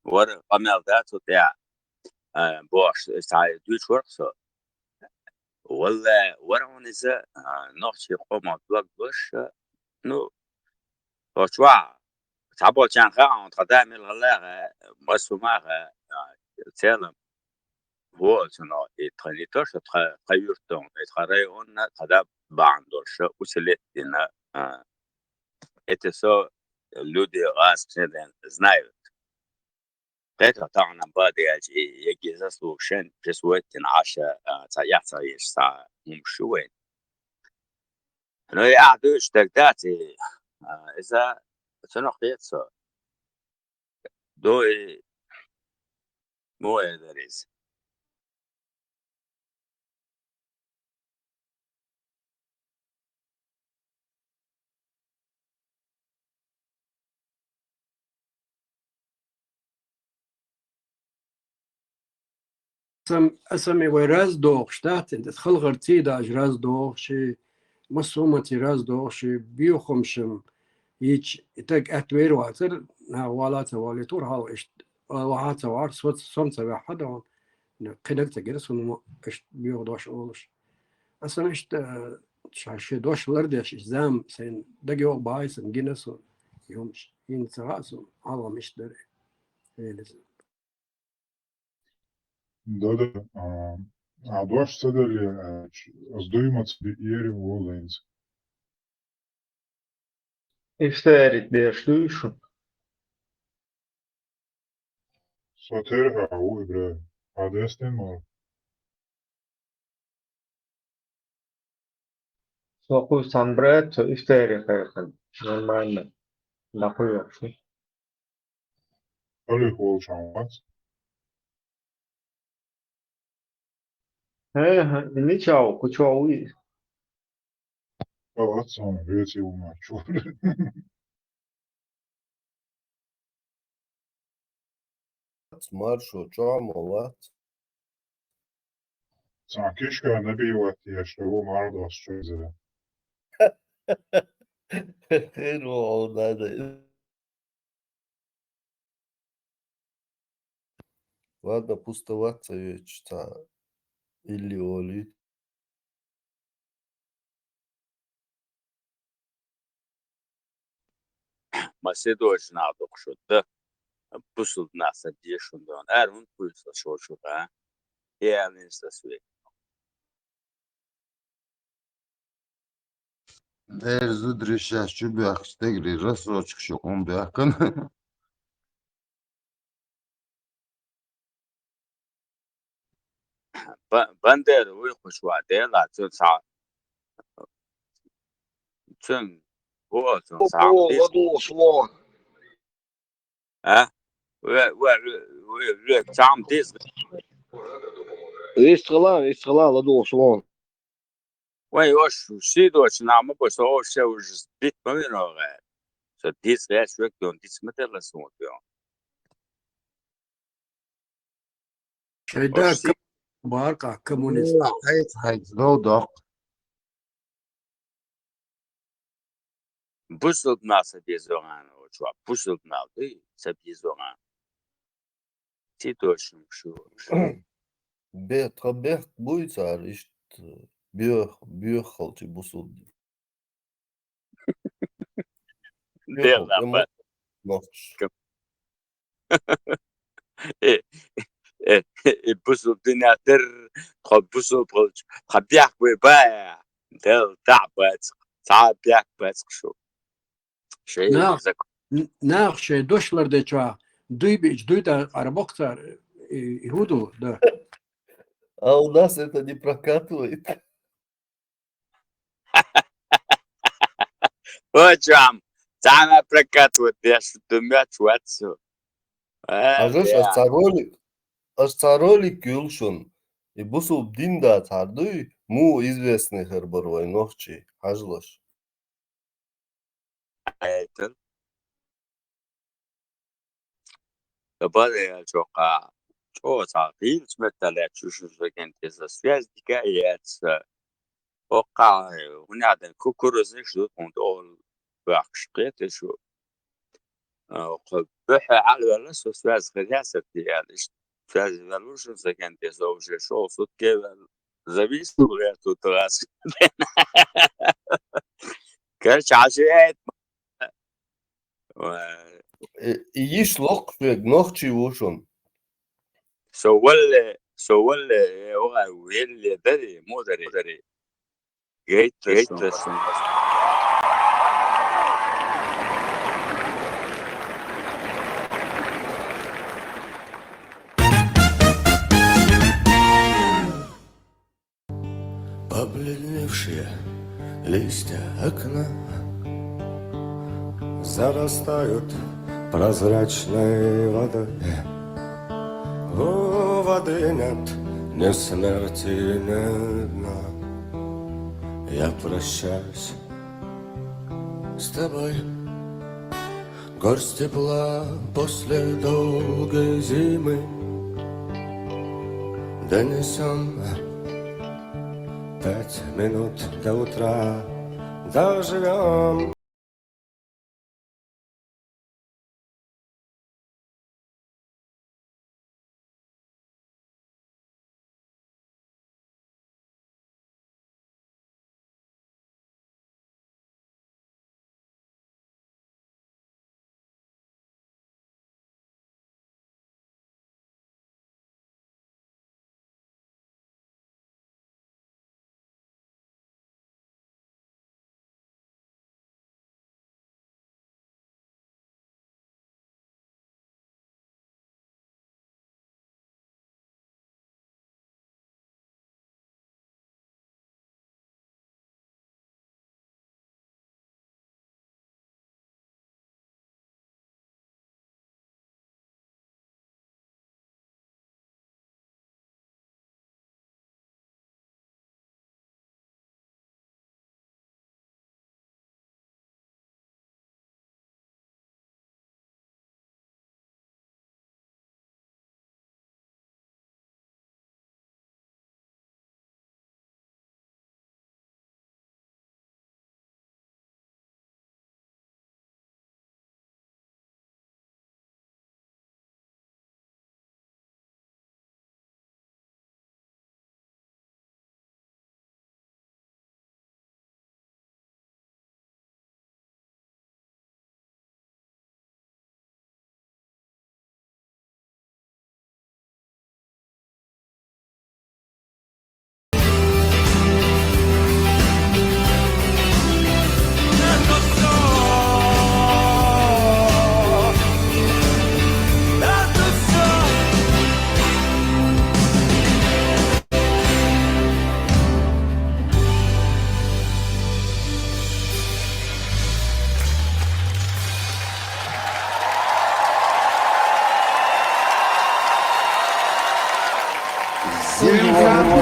war qamel that ta bosh sa Deutsch word so wala waron iza noqshi qoma blog bosh no tochwa tabo chan kha on qada mil ghala masuma tselam هو صناعة الترانيتاش تغيرتون يتغيرون قد باندوش وصلت لنا اتسو لودي غاس سيدن زنايد قيتا طعنا بادي يجي زاسلو شن جسوت عشا تايحتا يشتا ممشوين انو يعدوش تقداتي اذا سنقيتسو دوي مو ادريز اسمي وراز دوغ شتات انت تخلغر تيداج راز دوغ شي مسومتي راز دوغ شي بيوخمشم يج تك اتوير واتر نا ولا توالي تور هاو اشت وهات وار صوت صمت بحد قدك تجلس ونو اشت بيوغدوش اولش اصلا اشت شاشي دوش لردش زام سين دقيق بايسن جنس يومش ينتغاسو الله مش دري Да, a doš sadalje zdojmac bi ierim volens. Ifterit bierslušun. Så terha ui bre. A destin mor. Soqu sanbret ifterit kaykan. Normalno. Nakuyorsun. Ali volšan vat. Ni čau, kučau. Pa vat sam reci uma čur. maršu čomu, Sam kiškā nebija tieši uma ardos čuizē. حلو هذا ладно пустоваться вечно или оли Macedosh nağdık şurada. Pusul nasa diye şundan. Erun pulsa şoşuğa. Yani istesui. Değer zıdrışa şu bir akstegri rasroçk şu on bir akın. Bander uykuş var değil atın sağ. Tüm bu atın sağ. لدو أسوان Ha? Ve tam diz. يستغلان لدو أسوان Ve yoş şidoş namı bu so şey ucuz bitmiyor o. So diz ve şu gün diz meteller sonuyor. شيدا بارقة كومونيست Hayt doğduk. Pusul nasa dizogan o şu. Pusul naldı. Se dizogan. Şidoş şu. بيت بويتار إشت بيخ خلتي بوصل Dela Nokç. يبصوا الدنيا خبصوا خبيح وبايع دل تعبت تعب بس شو شيء زك ناخش دوشلر دچا دوی да арабокта Иуду, да. А у нас это не прокатывает. وجام تعال بركات وديش دميات واتسو Ағаш астаролик гюлшун. И бусу динда тарды му известный херборвай нохчи ажлаш. ايتل بدأ اتوقع شو تعقيد مثلا شو كانت السياسة حكايات وقع ونعدن كوكوروز شو كنت اول بحشقيت شو قبح على الناس سياسة رئاسة يعني سياسة فلوش كانت زوج شو صوت كذا زبيس وغيرته تراس كانش عشيات Иш лок фег нохчи вушун. سوال هو ويل دري مو دري جيت Побледневшие листья окна зарастают прозрачной водой. У воды нет ни смерти, ни дна. Я прощаюсь с тобой. Горсть тепла после долгой зимы. Донесем 5 минут до утра. Доживем.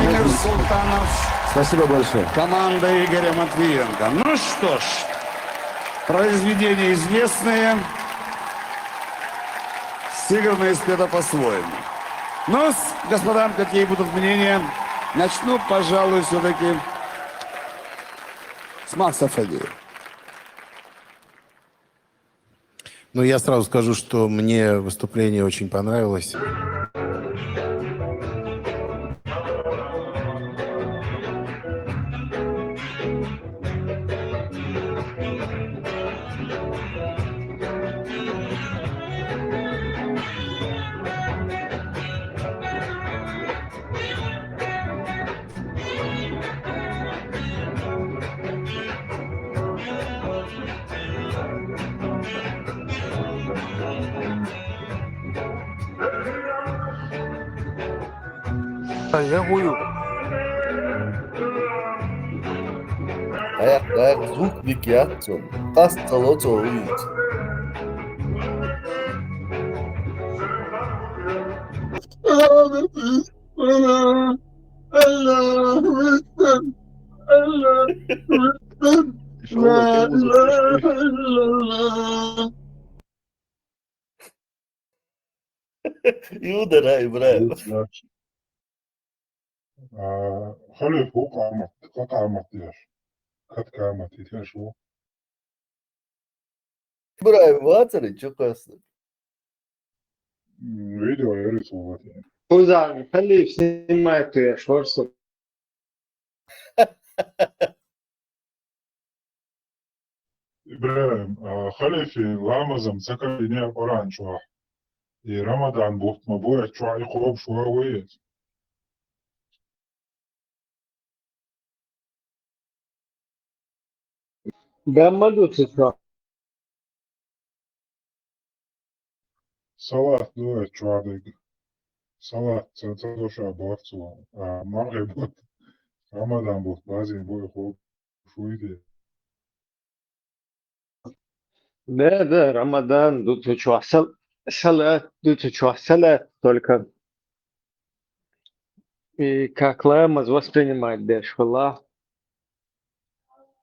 Игорь Султанов. Спасибо большое. Команда Игоря Матвиенко. Ну что ж, произведения известные, сыграно и спето по-своему. Ну, господа, какие будут мнения? Начну, пожалуй, все-таки с Макса Фадеева. Ну, я сразу скажу, что мне выступление очень понравилось. Я хую. Dayak звук викиатсон. Касталото уит. İnşallah Temmuz'da seçti. Юда ра Ибраев. خلف هو قطع مطير قد قامت يتشو Ибраев ватари, чё касса? فيديو يا صوتي Узан, خليه سمعت يا شورسو. إبراهيم خلف لامزم سكر لنا قرآن شو رمضان بوقت مبوع شو يقوب شو ويت Gamma tutsa. صلاة دوت شو عدق صلاة تدوشا بوقتو مغرب رمضان بوقت لازم بوي يقوب شو يدي Да, Рамадан, тут что, салат, тут что, салат только. И как Ламаз воспринимает Дешвала,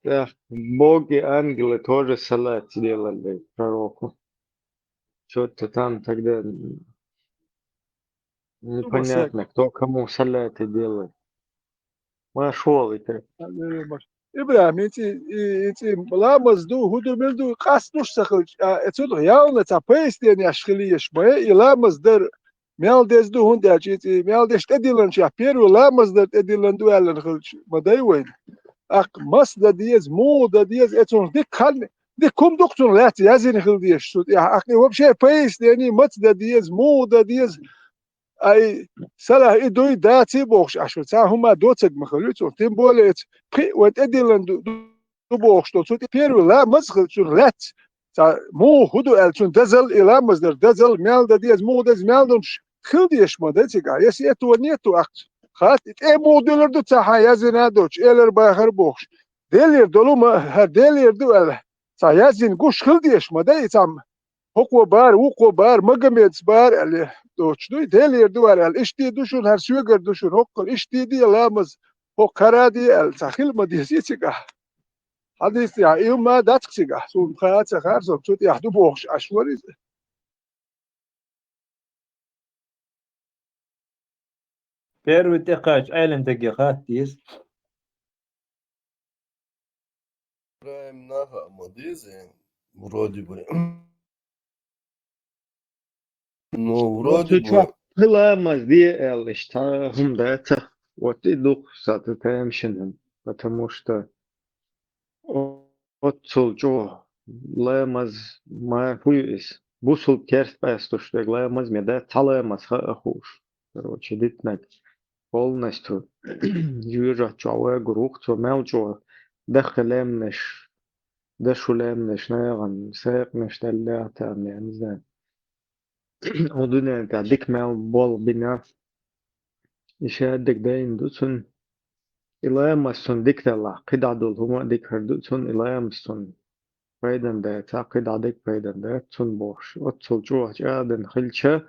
так, боги, ангелы тоже салат делали пророку. Что-то там тогда непонятно, кто кому салаты делает. Машол это. إبراهيم أنت لا مزدو هدو ملدو قصدوش سخل أتودو ياونا تابيس ديني أشخليش ما إلا مصدر ميال ديز دو هون داجي ميال ديش تديلن شا بيرو لا مصدر تديلن دو ألن خلش ما داي وين أق مصدر ديز مو ديز أتون دي كان دي كم دكتور لا تيازين خل ديش سود أق هو بشيء بيس ديني مصدر ديز مو ديز أي سلا إدوي داتي بوخش عشان هما دوتك مخلوتون تيم بولت بخي وتأديلن دو بوخش تو بيرو لا مسخل شون لات مو هدو ألشون دزل إلى مصدر دزل ميل ديز مو دز ميل دونش خل ديش ما دتيجا يسي أتو نيتو أقت خات إيه مو دولار دو تاها يزين دوتش إلر باخر بوخش ديلير دولو ما ديلير دو أله يزين قوش خل ديش ما داي تام هو بار وقو بار مجمع بار اللي دوش دوي ديلير دوار الاشتي دوشون هر سوغر دوشون هو الاشتي دي لامز هو كرادي الساخيل ما ديسيتيكا حديث يا ايو ما داتكسيكا سو خيات سخار سو توت يحدو بوخش اشوري Первый текач айлен тегехат тиз. Ибраев наха мадизе, вроде бы. Ну, Вот вроде бы. Ламаз дي الاشتا هم дата вот и дух сататаемшинен, потому что отцул чо Ламаз ما хуис бусул керст пасту что Ламаз мне да талемаз хуш. Короче, дитнак полностью южа чауэ грух чо мелчо دخلمنش دشولمنش ناغن ساقنش تلاتا يعني زين ودنا تعديك مع بول بنا يشادك داين دوتون إلا مستون ديك تلا قطع دول هما ديك هردوتون إلا مستون بايدن دا تا قطع ديك بايدن دا تون بوش أتصل جوه جادن خلشة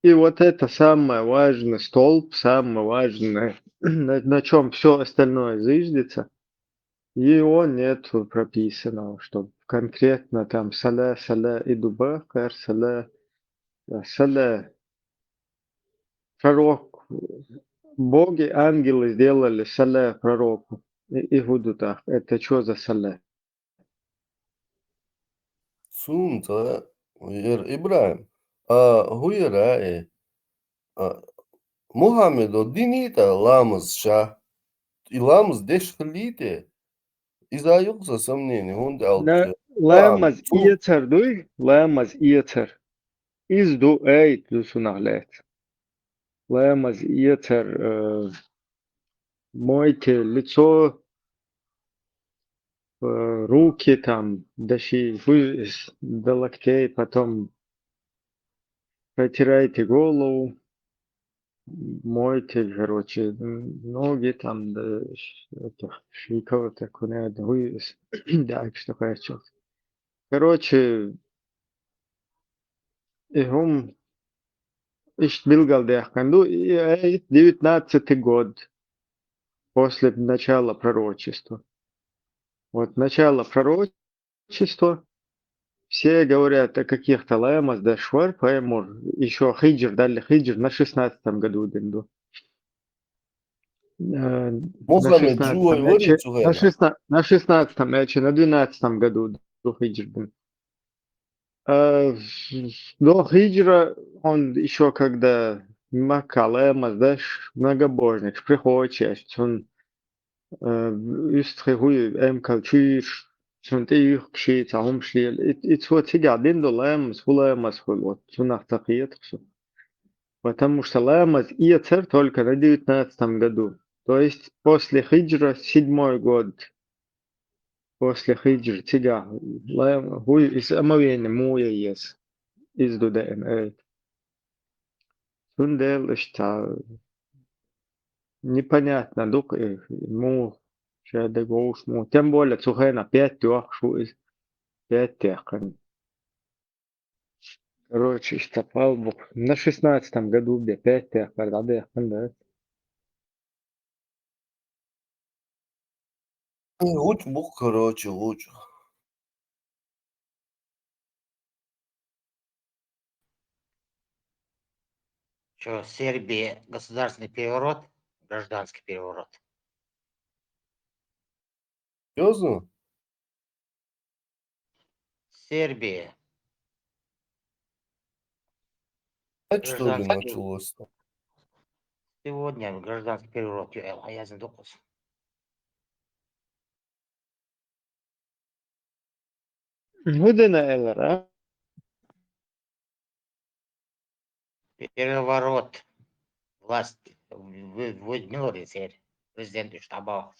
И вот это самое важное, столб, самое важное, на чем все остальное зиждется, его нету прописано, что конкретно там саля и дуба, кар саля пророк, боги, ангелы сделали сале пророку и Гудутах. Это что за сале? Сунца, Ибраев. Хуера Мухаммед одинита ламыз ша. И ламыз деш хлите. Из-за юкса сомнений, он дал. Ламаз иетер дуй, ламаз иетер. Изду эйт дусунаглет. Ламаз иетер мойте лицо, руки там, даши до локтей, потом протирайте голову, Мойте, короче, ноги там, да, этих шейков, так у меня, да, да, что хочу. Короче, игром, ищ билгал дехканду, 19-й год после начала пророчества. Вот начало пророчества, все говорят о каких-то лаймас, да швар, поэмур, еще хиджр, дали хиджр на 16-м году динду. На Мухаммед 16-м, Джуой вори цугайна. на 16-м, на 12-м году до хиджр. До хиджра он еще когда Макка лаймас, да, многобожник, приходит, он Üstgehuy em cultuur sunt eu geschieht am schliel it вот сидя один долаем с хулаем вот сунах такиет потому что ламаз и царь только на 19-м году, то есть после хиджра 7-й год после хиджра сидя лам хуй из амавене муя ес из дудаем сундел что непонятно дук му шеда гоуш му тем более цухена 5 тёх шу из 5 техан. Короче, штопал бог. На 16-м году, где 5 техан, да. Луч бух, короче, луч. Что, Сербия государственный переворот, гражданский переворот? Серьезно? Сербия. А что ли Гражданский переворот. началось-то? Сегодня гражданский переворот. Я задумался. Гудена элер, а? Переворот. Власть вводили теперь президент штаба,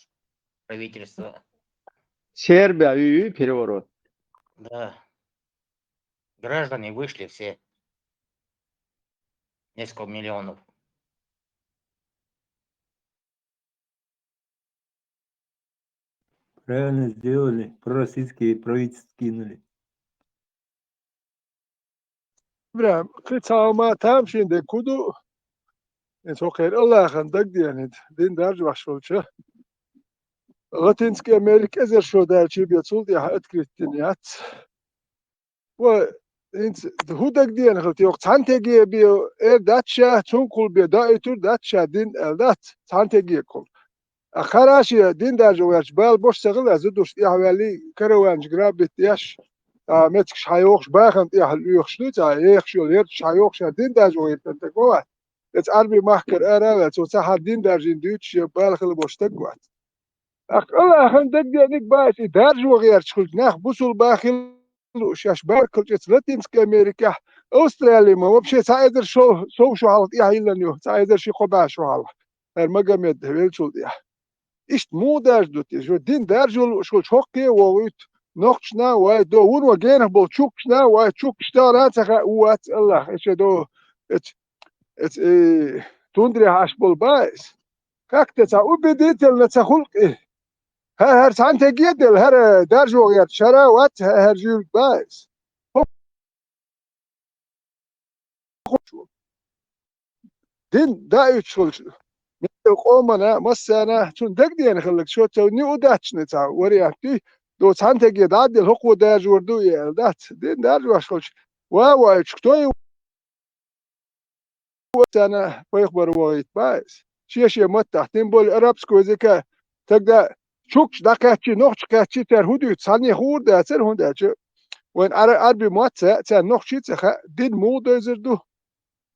правительство. Сербия, переворот. Да. Граждане вышли все. Несколько миллионов. Правильно сделали. Пророссийские правительства кинули. برام قطعة ما تامشين دي كودو انتو خير الله خندق ديانيد دين دارج وحشولشة لاتينسكي أمريكا إزر شو دارجي بيتصول دي حقت كريستينيات و انت هودك ديان خلتي وقت تانتيجي بيو إير داتشا تنقل بيو دائتور داتشا دين الدات تانتيجي كل أخراشي دين دارج ويرش بال بوش سغل أزدوش إحوالي كروانج جرابت ياش متك شايوخش باخن يحل يخشلوت يخشل يرش شايوخش دين دارج ويرتنتقوات ات عربي محكر أرى تو صح دين دارجين دوتش بالخ البوشتقوات الله خن دق دينك باش دارج وغير شكل ناخ بوصل باخل وشاش باركل جت لاتينسك أمريكا أستراليا ما بشي سايدر شو حالت إيه إلا نيو سايدر شي خدا شو حالة المجمع دهيل شو ديه إشت مو دارج دوتي شو دين دارج شو شوكي وويت نقشنا ودو ون وجينا بوشوكشنا وشوكشتا راتخا وات الله إيش دو ات توندري هاش بالبايس كاكتتا وبديت لتخلق إيه هر سان تجيدل هر دارجو غير شرا وات هر جيل بايس دين دايت شول قومنا مسانا تون دق دي خلك شو توني وداتش نتا ورياتي دو سان تجيد عدل حقوق دارجو وردو يلدات دين دارجو اشخلش واو شكتوي أنا بيخبر وايد بايس شيء مت تحتين بول أرابس كوزيكا تقدر شوكش دكاتشي نوخش كاتشي تر هودو تصني خور ده تر هوندا شو وين أربي مات تر نوخشي تخ دين مود يزردو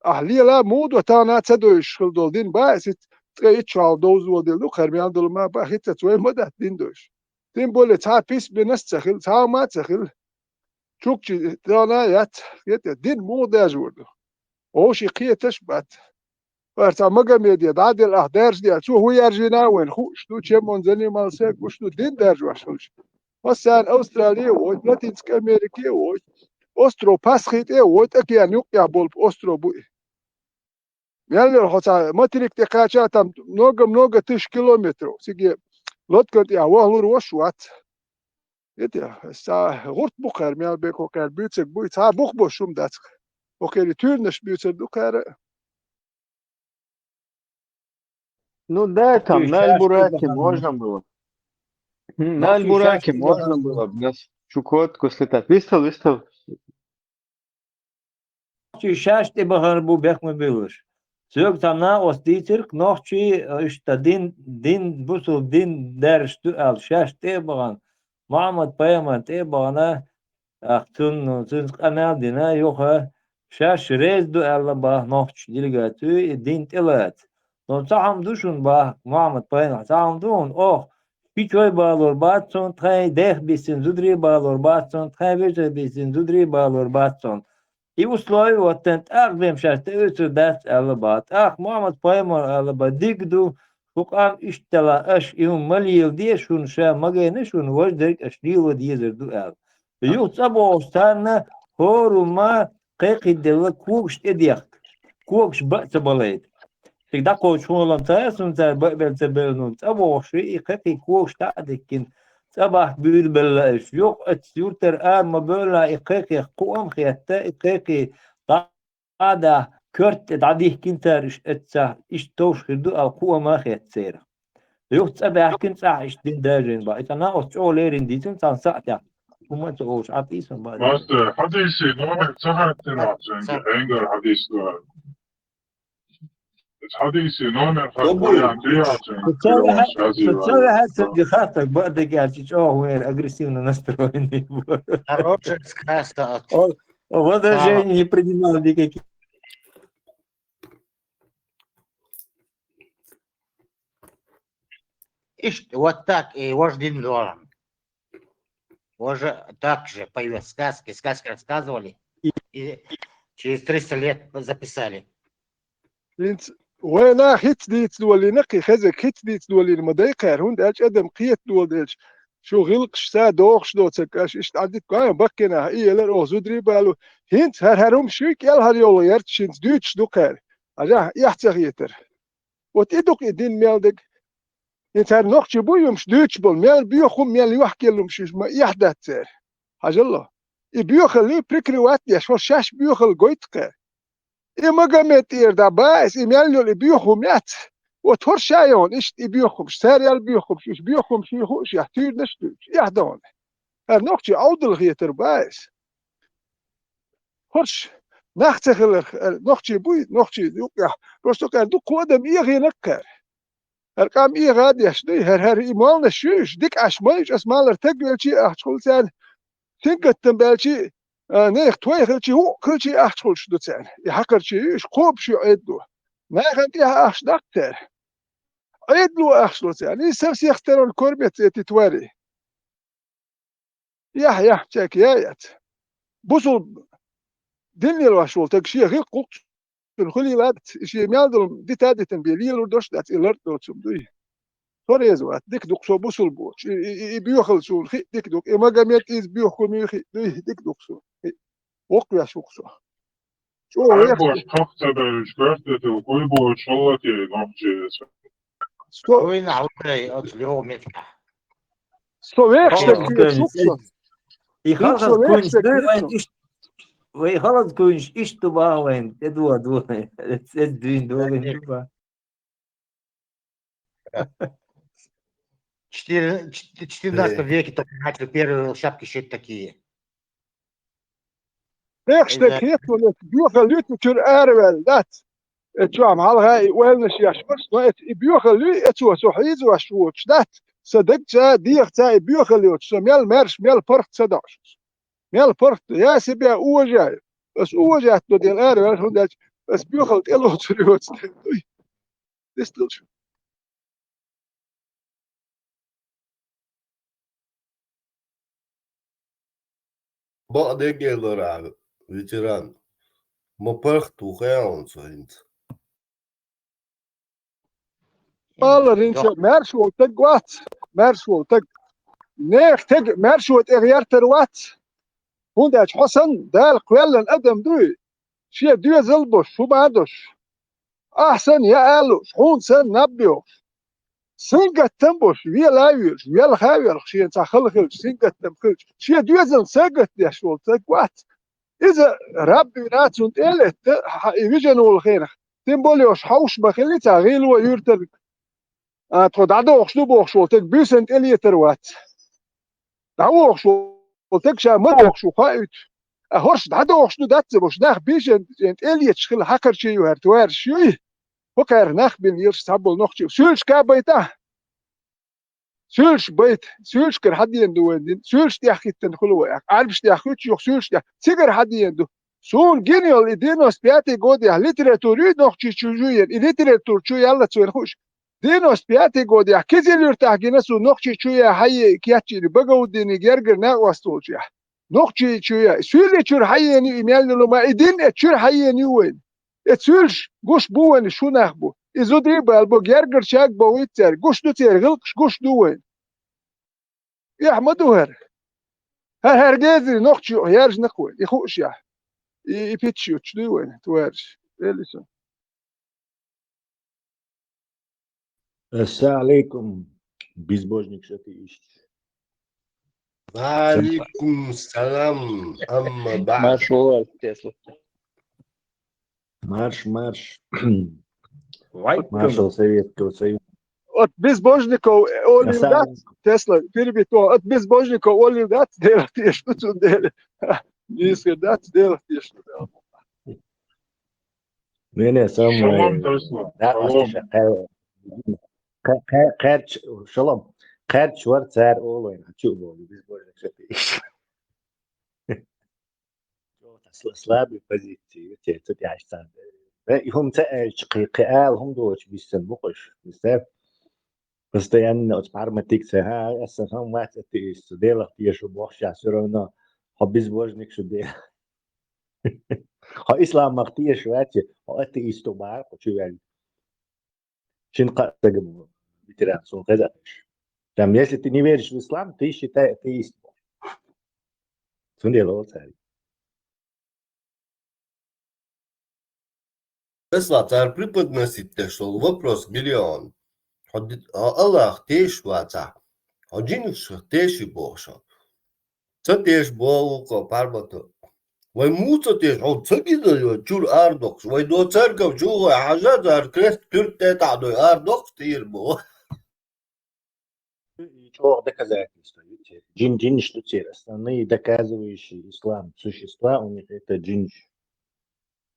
أهلي لا مود وتانا تدو يشغل دول دين بايس تقي يتشال دوز ودل دو خربيان دول ما بحيت تسوي مدة دين دوش دين بول تار بيس بنس تخيل تار ما تخيل شوكشي تانا يت دين مود يزردو وشي قيتش بات فرتا مقام يدي دعدي الأحدارج دي شو هو يرجينا وين خوش دو تشي منزني مالسيك وش دو دين دارج وشوش وسان أستراليا ويت لاتينسك أمريكا ويت أسترو باسخيت إيه ويت أكي أن يقيا بول أسترو بوي Мяллер хотя материк те кача там много тысяч километров. Сиги лодка я вахлур вошват. Это са гурт бухар мял беко кар бюцек буй са бух бошум дат. Окей, тюрнеш бюцек дукар. Ну да, там Ты на шашки Альбураке бахал. можно было. На Нахуй Альбураке шашки можно бахал. было в нас Чукотку слетать. Вистал. Нахуй шашки бахал бу бехме билыш. Sög sana ostitürk nohçi işte din busul din derstü al şaşte bağan Muhammed Peygamber te bağana aktun kanal dina yok ha şaş rezdu Allah bah nohçi dilgatü din telat. Non saham duşun bah Muhammed Peygamber saham dun oh Piçoy bağlor batson tray deh bisin zudri bağlor batson tray verse bisin zudri bağlor batson И условия вот этот арбем сейчас ты даст алабат. Ах, Мухаммад Паймар алабат дигду, шукам иштала аш им малил де шун ша магайны шун вождерик ашлила дизер ду ал. Юх цабо станна хорума кайкидела кукш эдиях. Кукш бацабалайт. Всегда коуч холам таясун та бабел табелнун. Цабо ши и кайки кукш таадикин. صباح بيقول بلاش يوق اتسيورتر ما بلا إقاقي قوام خياتا إقاقي قاعدة كرت تعديه كنتارش اتسا إش توش خدو أو قوة ما خيات سيرا يوق صباح كنت ساعة إش دين داجين با إتنا أسعو ليرين ديتن سان ساعتا وما تقوش عطيسن با Master, hadisi normal sahatten atınca engel hadis var. Hadisi normal yani diye atınca تصور هسه دي خاطرك بقدر قاعد تشوه وين أجريسيفنا настроенный Хорошая сказка. возражение не принимал никаких. Вот так и вождь Динлоран. Уже так же появились сказки рассказывали, и через 300 лет записали. وانا هيت ديت دولي نقي خزك هيت ديت دولي المضايقة هون دالش ادم قيت دول دالش شو غلقش سا دوخش دو تسكاش اشت عدت قايم بكنا ايه لر اوزو دريبالو هنت هرهم شوك يال هر يولو يرتشنت دوتش دوكار اجا يحتغيتر وتيدوك ادين ميلدك هنت هر نقش بويمش دوتش بول ميل بيوخم ميل يوحكي لهم شوش ما يحدث سير حاج الله يبيوخل لي بريكري واتيا شو شاش بيوخل قويتقى إما قامت إيردا بايس إميالو اللي بيوخم يات وتهر شايون إيش بيوخم ساريال بيوخم شوش بيوخم شيخوش يحتير نشتوش يحدون نوكتي عود الغيتر بايس هرش نختخل نوكتي بوي نوكتي يوكا بروستو كان دو قوادم إيغي نكر هرقام إيغاد يشدي هر إيمال نشوش ديك عشمايش أسمال ارتقلشي أحتقل سان تنقتن بالشي نيخ تويخلشي هو كلشي أحتقلش دو سان يحقرشي إيش قوبشي عيدلو ناخن إيها أحش دكتر عيدلو أحش دو سان يسمسي يختارون كوربيت تتواري يح تاك يايات بوصل دنيا الواشول تكشي غير قلت الخلي لاد شي ميالدل دي تادتن بيليل ودوش دات إلرت دوتسم دوي فريزوات ديك دوك سو بوصل بوش بيوخل سول خي ديك دوك إما قاميت إز بيوخل ميخي دوي ديك دوك سو وقيا شوكسو شو boş kapsada şkörtete koy boş şallati nokçesi. Война уже от любого метка. И خلص كونش وي خلص كونش إيش تبغى وين دوا الدين دولين تبغى 14 веке только начали первые шапки шить такие. Nächste Kirche Bücher Literatur Erwel dat. Et jam halga wellness yashmars no et Bücher lu et so hiz was watch dat. Sadak ja diegta Bücher lu so mel mers mel port sadak. Mel port ja sibia uja. Bas uja to del Erwel hon dat bas Bücher elo tsrut. Dis tot. بعد gelir abi. Veteran. Mapart tuğayan soyint. Aller inse mershol tag wat. Mershol tag. Neex tag mershol eryarter wat. Hon dat Hasan dal qwellen adam doy. Shia duy zalbosh shu baadosh. أحسن يا ألو شحون سن نبيو سنقت تنبوش ويا لاويش ويا الخاوير شيء تخل خلش سنقت تنبوش شيء دوزن سنقت يا شغل تقوات إذا ربي ناتون إلت يجن والخير تنبوليوش حوش بخلي تغيل ويرتر تقعد عدو أخشلو بوخشو تكبيسنت إلي تروات دعو أخشو تكشا مر أخشو خايت هورش دعو أخشلو دات بوش ناخ بيشنت إلي تشخل حكر شيء وهرتوار شيء وكار ناخ بين يرش تابل نخشي سولش كابيتا سولش بيت سولش كر حد يندو وين سولش تياخي تنخلو عارفش تياخيش يخ سولش سيجر حد يندو سون جينيال إدينوس بياتي جودي ليتراتوري نخشي شوجوين ليتراتور شو يلا تسوي خوش دينوس بياتي جودي كذي يرتاح جنسو نخشي شوية هاي كياتشي بقو ديني جرجر ناقوستوش يا نخشي شوية سولي شور حيني إيميل لما إدين اتشور حيني وين اتسولش قوش بوين شو نخبو إذا دريبا البو جرجر شاك بويتر قوش دو تير غلقش قوش دوين يحمدو هر هرجازي نخشي يارج نقوي يخوش يا يبيتشيو تشدوين توارش إليسون السلام عليكم безбожник что ты ищешь وعليكم السلام أما بعد Марш, Тесла. марш маршал Советского Союза от безбожников оливдат Тесла перебито от безбожников оливдат делать и что тут делать не сказать делать и что делать не самое قرش شلون قرش ورتار اولوين شوفوا безбожник что ты ищешь слабые позиции тут я считаю هم قال هم دوش بيسموش بس постоянно от парматикса ها اصلا هم وقت اتيست делать я что бог сейчас все равно безбожник что делать ислам махтия швати اتيست بار почему شن قصدك ветеранцу когда там если ты не веришь в ислам ты считай атеист сундело царь Тесла царь преподносит что вопрос миллион. Аллах теш ваца. Одинуш теш бошо. Ца теш боуко парбато. Вай муца теш он цагидо чур ардокс. Вай до церковь чуга хажазар крест пюрте тадой ардокс тирбо. Ничего доказательства. Джин что те основные доказывающие ислам существа у них это джин.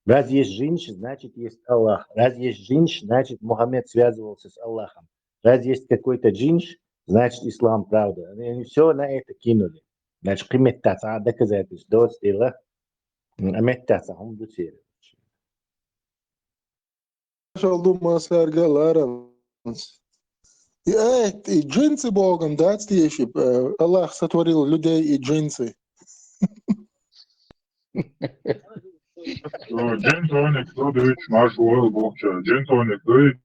Раз есть женщина, значит есть Аллах. Раз есть женщина, значит Мухаммед связывался с Аллахом. Раз есть какой-то джинш, значит ислам правда. Они все на это кинули. Значит, киметтаца доказательств до стила. Аметтаца он дутери. Шалду масарга ларанс. И джинсы Богом, да, стиши. Аллах сотворил людей и джинсы. Джинтоник, кто дает наш ойл бокча. Джинтоник, дает.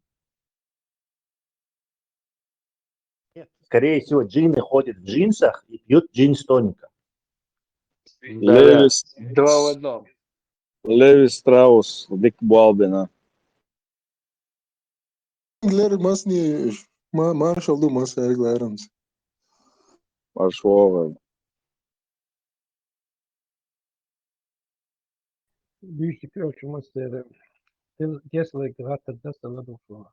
Скорее всего, джинны ходят в джинсах и пьют джин с тоником. Левис, Два в одном. Леви Страус, Дик Балбина. Глэр масни маршал ду масарга ларанс. Маршова. Büyük ölçümüzde kesinlikle hatta da doğru.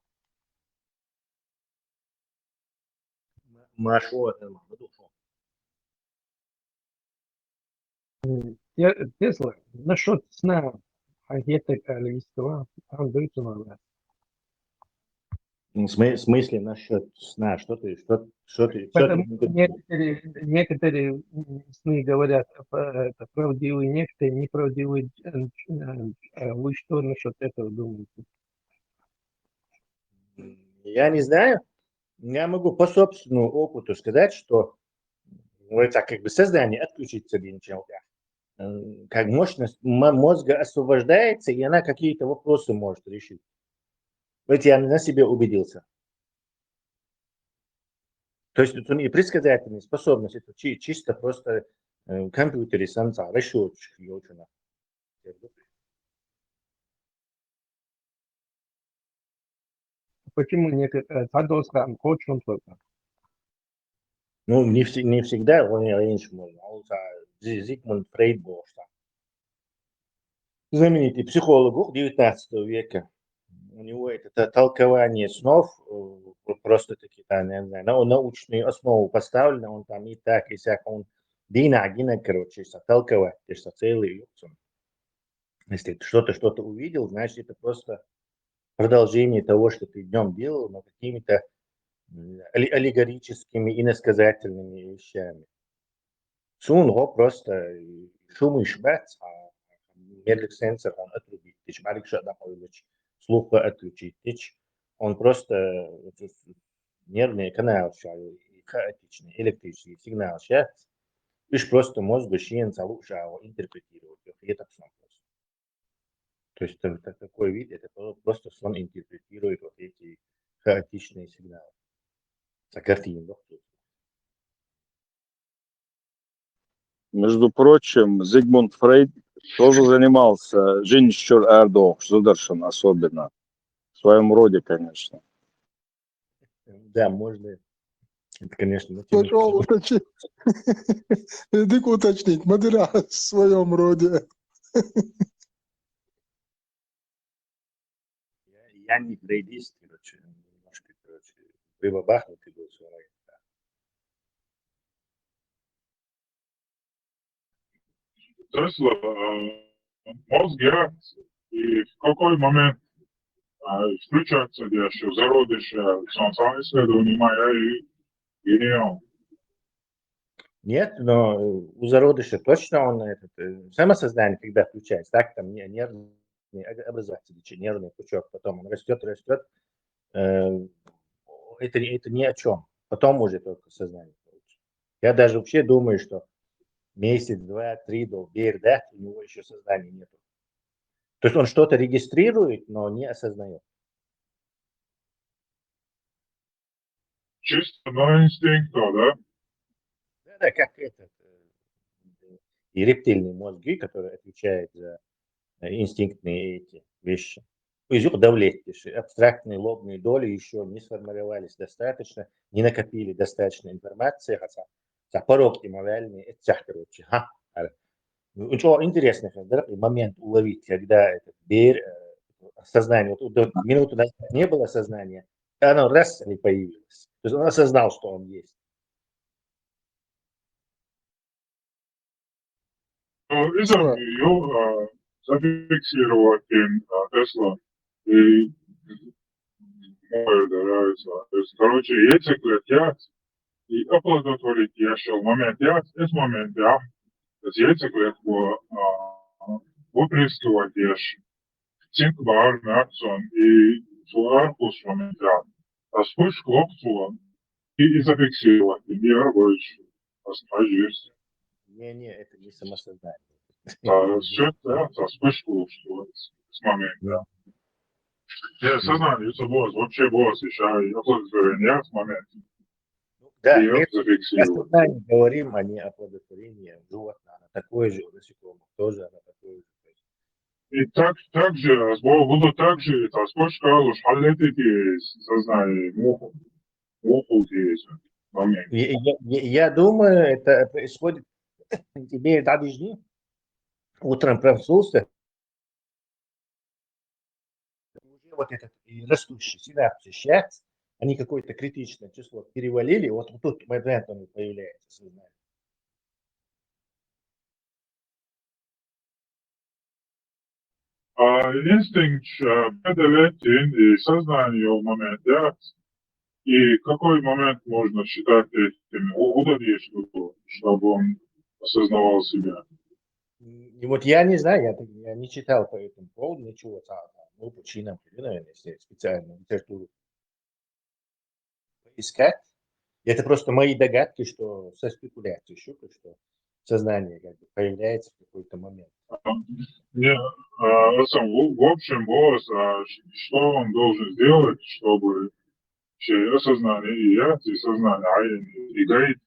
Маршова это Тесла, насчет сна, где-то количество, он дается на вас. В смысле насчет сна? Что ты? Потому некоторые сны говорят это правдивые, некоторые неправдивые. Вы что насчет этого думаете? Я не знаю. Я могу по собственному опыту сказать, что это как бы сознание отключится один человек. Как мощность мозга освобождается, и она какие-то вопросы может решить. Вот я на себе убедился. То есть и предсказательная способность, это чисто просто компьютере самца, расчетчик. Почему нет? Тадоска, очень только. Ну, не всегда он раньше можно. Зигмунд Фрейд был знаменитый психолог 19 века. У него это толкование снов просто таки, не знаю, на научную основу поставлено, он там и так, и сяк, он дина, короче, толковать, целый юксон. Если ты что-то увидел, значит, это просто продолжение того, что ты днем делал, но какими-то аллегорическими, иносказательными вещами. Сун его просто шум и шбац, а медлик сенсор он отрубить. Ты шмарик шада повеличь, слух отключить. Он просто нервные каналы шаю, хаотичный электрический сигнал сейчас. Лишь просто мозг шиен залушал интерпретировать. Это сон просто. То есть такой вид, это просто сон интерпретирует вот эти хаотичные сигналы. За картину. Между прочим, Зигмунд Фрейд тоже занимался Женщур Эрдох, Зудершин особенно. В своем роде, конечно. Да, можно. Это, конечно, Хотел уточнить. Дик уточнить. Мадыра в своем роде. Я не фрейдист, короче, немножко, прибабахнутый был все равно. Тесла, мозг реакции. И в какой момент включаться еще в зародыше солнца исследований моя и гениал. Нет, но у зародыша точно он самосознание, когда включается, так, там нервный образователь, нервный пучок, потом он растет, это ни о чем. Потом уже только сознание получится. Я даже вообще думаю, что месяц, 2, 3 до берда у него еще сознания нет. То есть он что-то регистрирует, но не осознает. Чисто на инстинктах, да? Да, как этот. И рептильные мозги, которые отвечают за инстинктные эти вещи. Абстрактные лобные доли еще не сформировались достаточно, не накопили достаточно информации, хотя порог имморальный, это короче. Очень интересный момент уловить, когда этот сознание, вот минуту назад не было сознания, оно раз не появилось. То есть он осознал, что он есть. Изом ее зафиксировал Тесла и нравится. То есть, короче, ietekmēt jāts, и оплодотворить еще момент jāts, es момент jā. Tas ietekmēt, ko выплескивать ешь. Цинк бар, мяксон и фуаркус момент jā. Tas puš klopco и зафиксировать. И не рабочий. Остановись. Не, это не самосознание. Счет, да, вспышку, что с момента. Я сознание, это босс, вообще босс, еще и оплодотворение с момента. Да, и мы зафиксировать. говорим, а не оплодотворение животного. Она такое же, у насекомых тоже она такое же. И так же, буду так же, это вспышка, уж халетите сознание, муху есть момент. Я думаю, это происходит, тебе дни, утром проснулся, уже вот этот растущий синапсы сейчас, они какое-то критичное число перевалили, вот тут момент он появляется сознание. Инстинкт преодолеть и сознание в момент, да? И какой момент можно считать этим удобнее, чтобы он осознавал себя? И вот я не знаю, я не читал по этому поводу ничего, ну, по чинам, наверное, если специальную литературу искать. Это просто мои догадки, что со спекуляцией щупать, что сознание как бы появляется в какой-то момент. Не, в общем, босс, что он должен сделать, чтобы осознание и я, и сознание, и говорит,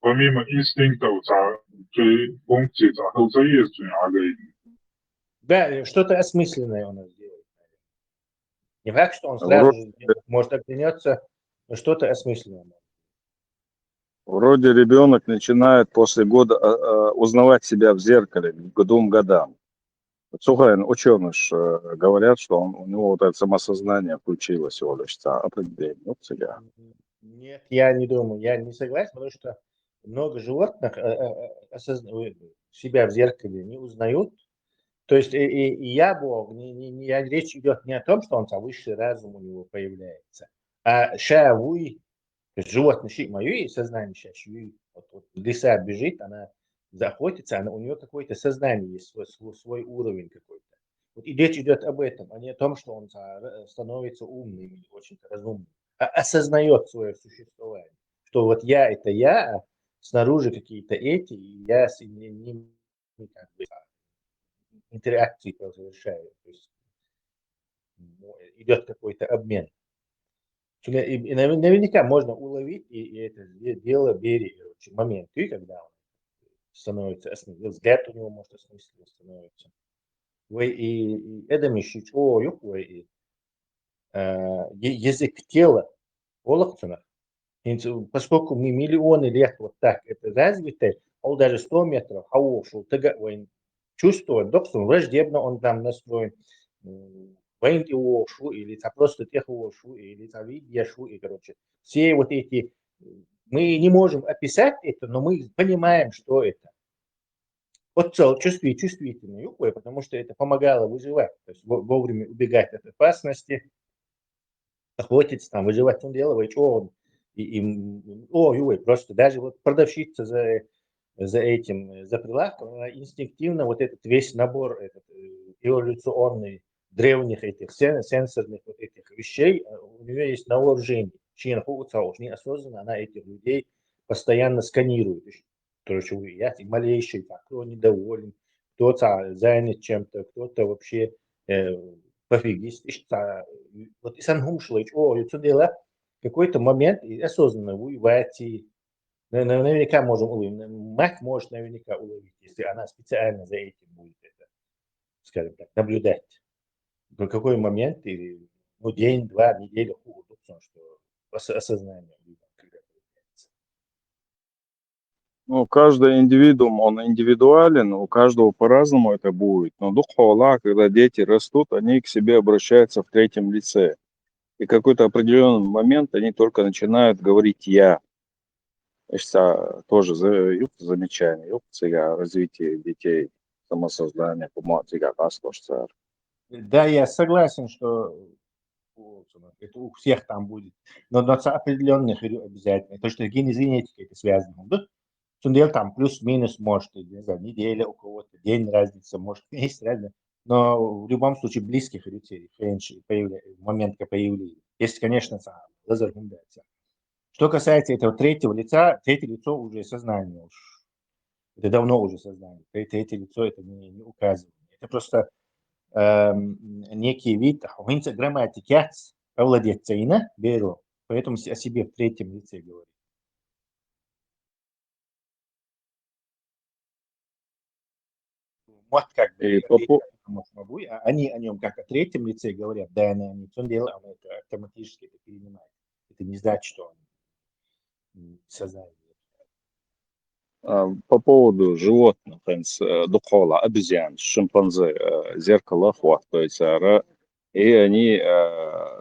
помимо инстинктов, функции, есть, Да, что-то осмысленное у нас делает. Не факт, что он сразу Вроде, же может оглянется, но что-то осмысленное. вроде ребенок начинает после года узнавать себя в зеркале к 2 годам. Слухай, ученые говорят, что у него вот это самосознание включилось всего лишь определение. Вот тебя. Нет, я не думаю, я не согласен, потому что много животных себя в зеркале не узнают. То есть и я Бог, речь идет не о том, что он высший разум у него появляется, а шавуй, то есть животное мое сознание сейчас, вот лиса бежит, она заохотится, у нее какое-то сознание есть, свой уровень какой-то. Вот и речь идет об этом, а не о том, что он становится умным или очень разумным, а осознает свое существование, что вот я это я, а снаружи какие-то эти, и я с ними как бы интеракции совершаю, то есть идет какой-то обмен. И наверняка можно уловить и это дело бери моменты, когда он становится осмыслен, взгляд у него может осмысленно становиться. И это мешить, язык тела, поскольку мы миллионы лет вот так это развито, он даже 100 метров, чувствует, что враждебно он там настроен, или просто тех или видяшу, и короче, все вот эти, мы не можем описать это, но мы понимаем, что это. Вот чувствительный, потому что это помогало выживать, то есть вовремя убегать от опасности, охотиться, там, выживать, он делает, просто даже вот продавщица за этим, за прилавком, она инстинктивно вот этот весь набор эволюционный древних этих сенсорных вот этих вещей, у нее есть на вооружении. Неосознанно она этих людей постоянно сканирует. Короче, малейший, кто недоволен, кто-то занят чем-то, кто-то вообще пофигист. Вот и сам шло, дело какой-то момент и осознанно воевать. Наверняка можем уловить. Мать может наверняка уловить, если она специально за этим будет это, скажем так, наблюдать. В какой момент, или день, 2, неделю, что осознание. Ну, каждый индивидуум, он индивидуален, у каждого по-разному это будет. Но духовла, когда дети растут, они к себе обращаются в третьем лице. И какой-то определенный момент они только начинают говорить «я». Это тоже замечание, развитие детей, самосоздание, Да, я согласен, что это у всех там будет, но с определенных обязательно. То, что генетика это связано. Да? Там плюс-минус, может, неделя у кого-то, день разница, может, есть разница. Но в любом случае близких людей, момент появления. Если, конечно, разоргундается. Что касается этого третьего лица, третье лицо уже сознание. Это давно уже сознание. Третье лицо это не указывание. Это просто некий вид, грамматики, овладеться беру, поэтому о себе в третьем лице говорит. Вот как бы, они о нем как о третьем лице говорят, да, они в том деле, он это автоматически это перенимает. Это не значит, что он сознание. По поводу животных, духовла, обезьян, шимпанзе, зеркало, то есть, и они,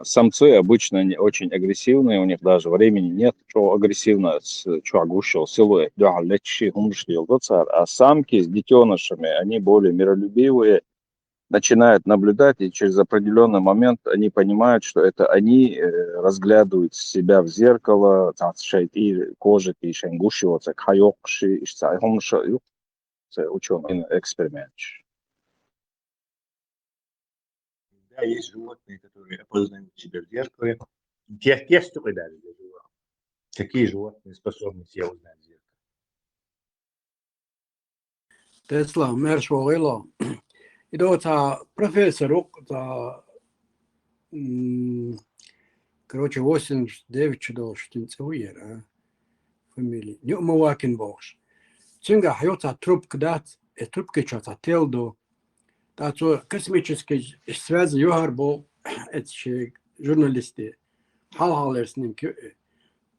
самцы обычно очень агрессивные, у них даже времени нет, что агрессивно, что огущил силуэт, а самки с детенышами, они более миролюбивые, начинают наблюдать, и через определенный момент они понимают, что это они разглядывают себя в зеркало, кожи, ученый эксперимент. Да, есть животные, которые опознают себя в зеркале. Тесты даже для животных. Какие животные способны себя узнать в зеркале? Тесла, мерш вогело. И до профессор, короче, 89 чудо, что уера фамилии. Не умывакин богш. Цинга хайота трубка дат, трубка чата телдо. Тацо космические связи юхар был اتش جورناليستي حال ارسنين كي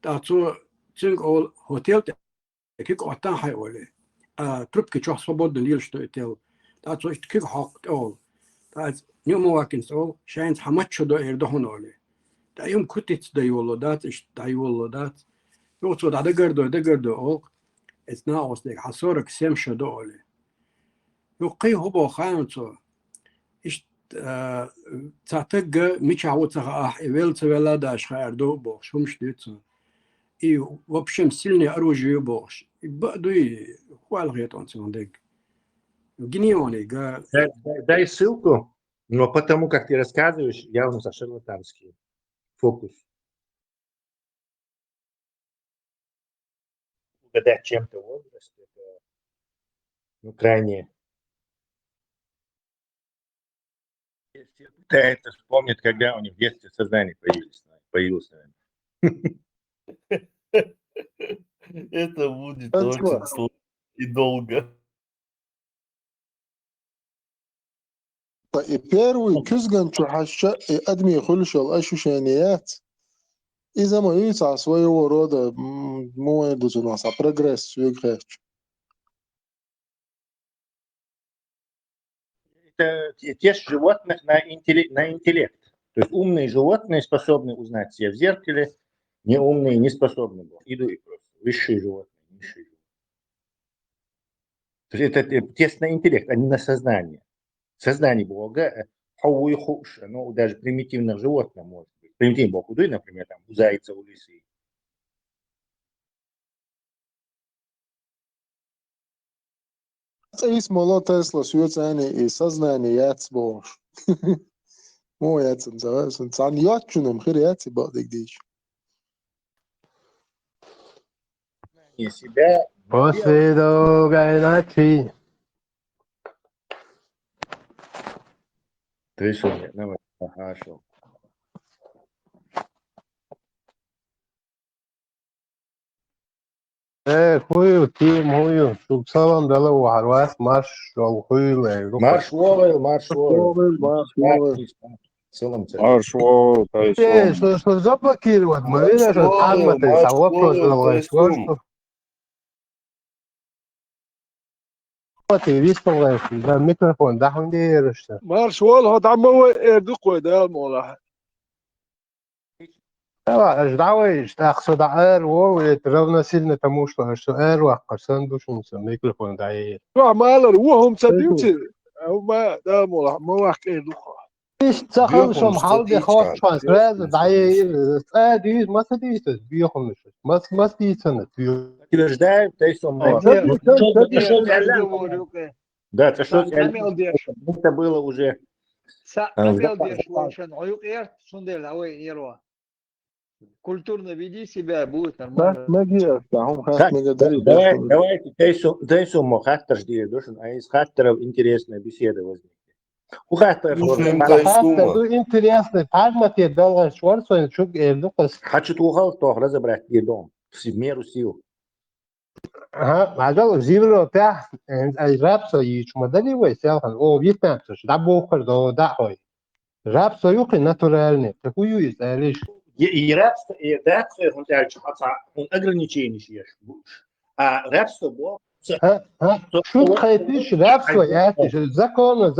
تاعو تشنك اول هوتيل كيك اوتان هاي ولا تربكي تشوف صبود نيل شتو تيل تاعو كيك حق اول تاعو نيوم واكنس اول شاينز حماتشو دو ايردهون ولا تا يوم كنت دايولو دات ايش دايولو دات يوتو دا دغردو اول اتنا اوسلك حصورك سيمشو دو ولا يقي هو خانتو ايش تعتق مش عاوتها ايفيل تبلا داش خيردو بوش همش ديتو и в общем сильный оружие бож баду хвал гетон цондек генионы га Дай ссылку, но потому как ты рассказываешь, явно за шарлатанский фокус. Угадать чем-то возраст, это крайне... Это вспомнит, когда у них в детстве сознание появилось, наверное. Это будет очень сложно и долго. بيرو كزغن شو حشا أدمي خلش الأشو شانيات إذا ما يسعى سوي ورادا مو يدوز ناسا прогресс يغرش Это тест животных на интеллект. То есть умные животные способны узнать себя в зеркале, неумные не способны. Иду и просто. Высшие животные, низшие животные. То есть это тест на интеллект, а не на сознание. Сознание Бога, ну, даже примитивных животных может быть. Примитивный Бог, например, там, у зайца, у лисы. اسمه لا تسلا سويت يعني сознание ياتبوش مو ياتم زواج انسان ياتشنم خير ياتي بعد قديش себя. После долгой ночи. Ты что, давай, хорошо. خوی تیم هویو شوک سلام دل و حرواس مارش و خوی له Марш вовел. Марш вовел, что заблокировать мы видишь арматы а вопрос что вот и виспал да микрофон да он держит مارش والله دعمو اردقوا ده الموضوع لا دعوة أقصد عار ويترون سيلنا تموش له السؤال وقصان دوش ميكروفون دعية شو عمال وهم سبيوتي هما ده الموضوع ما واحد اردقوا إيش تخلص شو محل بخاط شانس راز دعية دي ما تديت بيخون ما تديتنا Утверждаю, то есть он... Да, это что это было уже... Культурно веди себя, будет нормально. Давайте, Тейсу Мохаттер ждет, а из Хаттеров интересная беседа возникнет. У Хаттеров... интересный, пальмати дала шварцу, чук Хочу тухал, то разобрать дом в меру сил. Ага, мажал зимро та рапсо ич модели весел о витнамс да бохер да хой рапсо юки натуральный такую из лишь И рабство, и рабство, он ограничений есть. А рабство было... شو تخيلتيش رابسو ياتي закон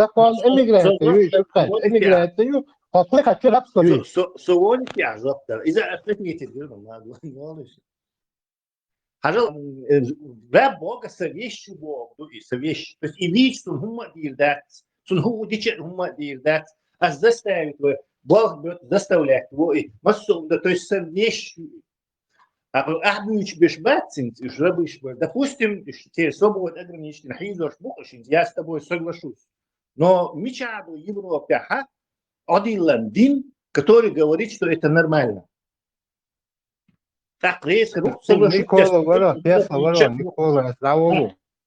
эмигрантию شو تخيل эмигрантию فطلقة كي رابسو ليه سوون يا زبطة إذا أخذتني تديرهم ما أقولش раб Бога совещу Богу и совещу. То есть и видишь, что он дирдат, что он дичет, он дирдат, а заставит его, Бог будет заставлять его и массом, то есть совещу. А ахбуч бешбатцин, допустим, те особо ограничены, хизош бухашин, я с тобой соглашусь. Но мечаду Европе один дин, который говорит, что это нормально. Так,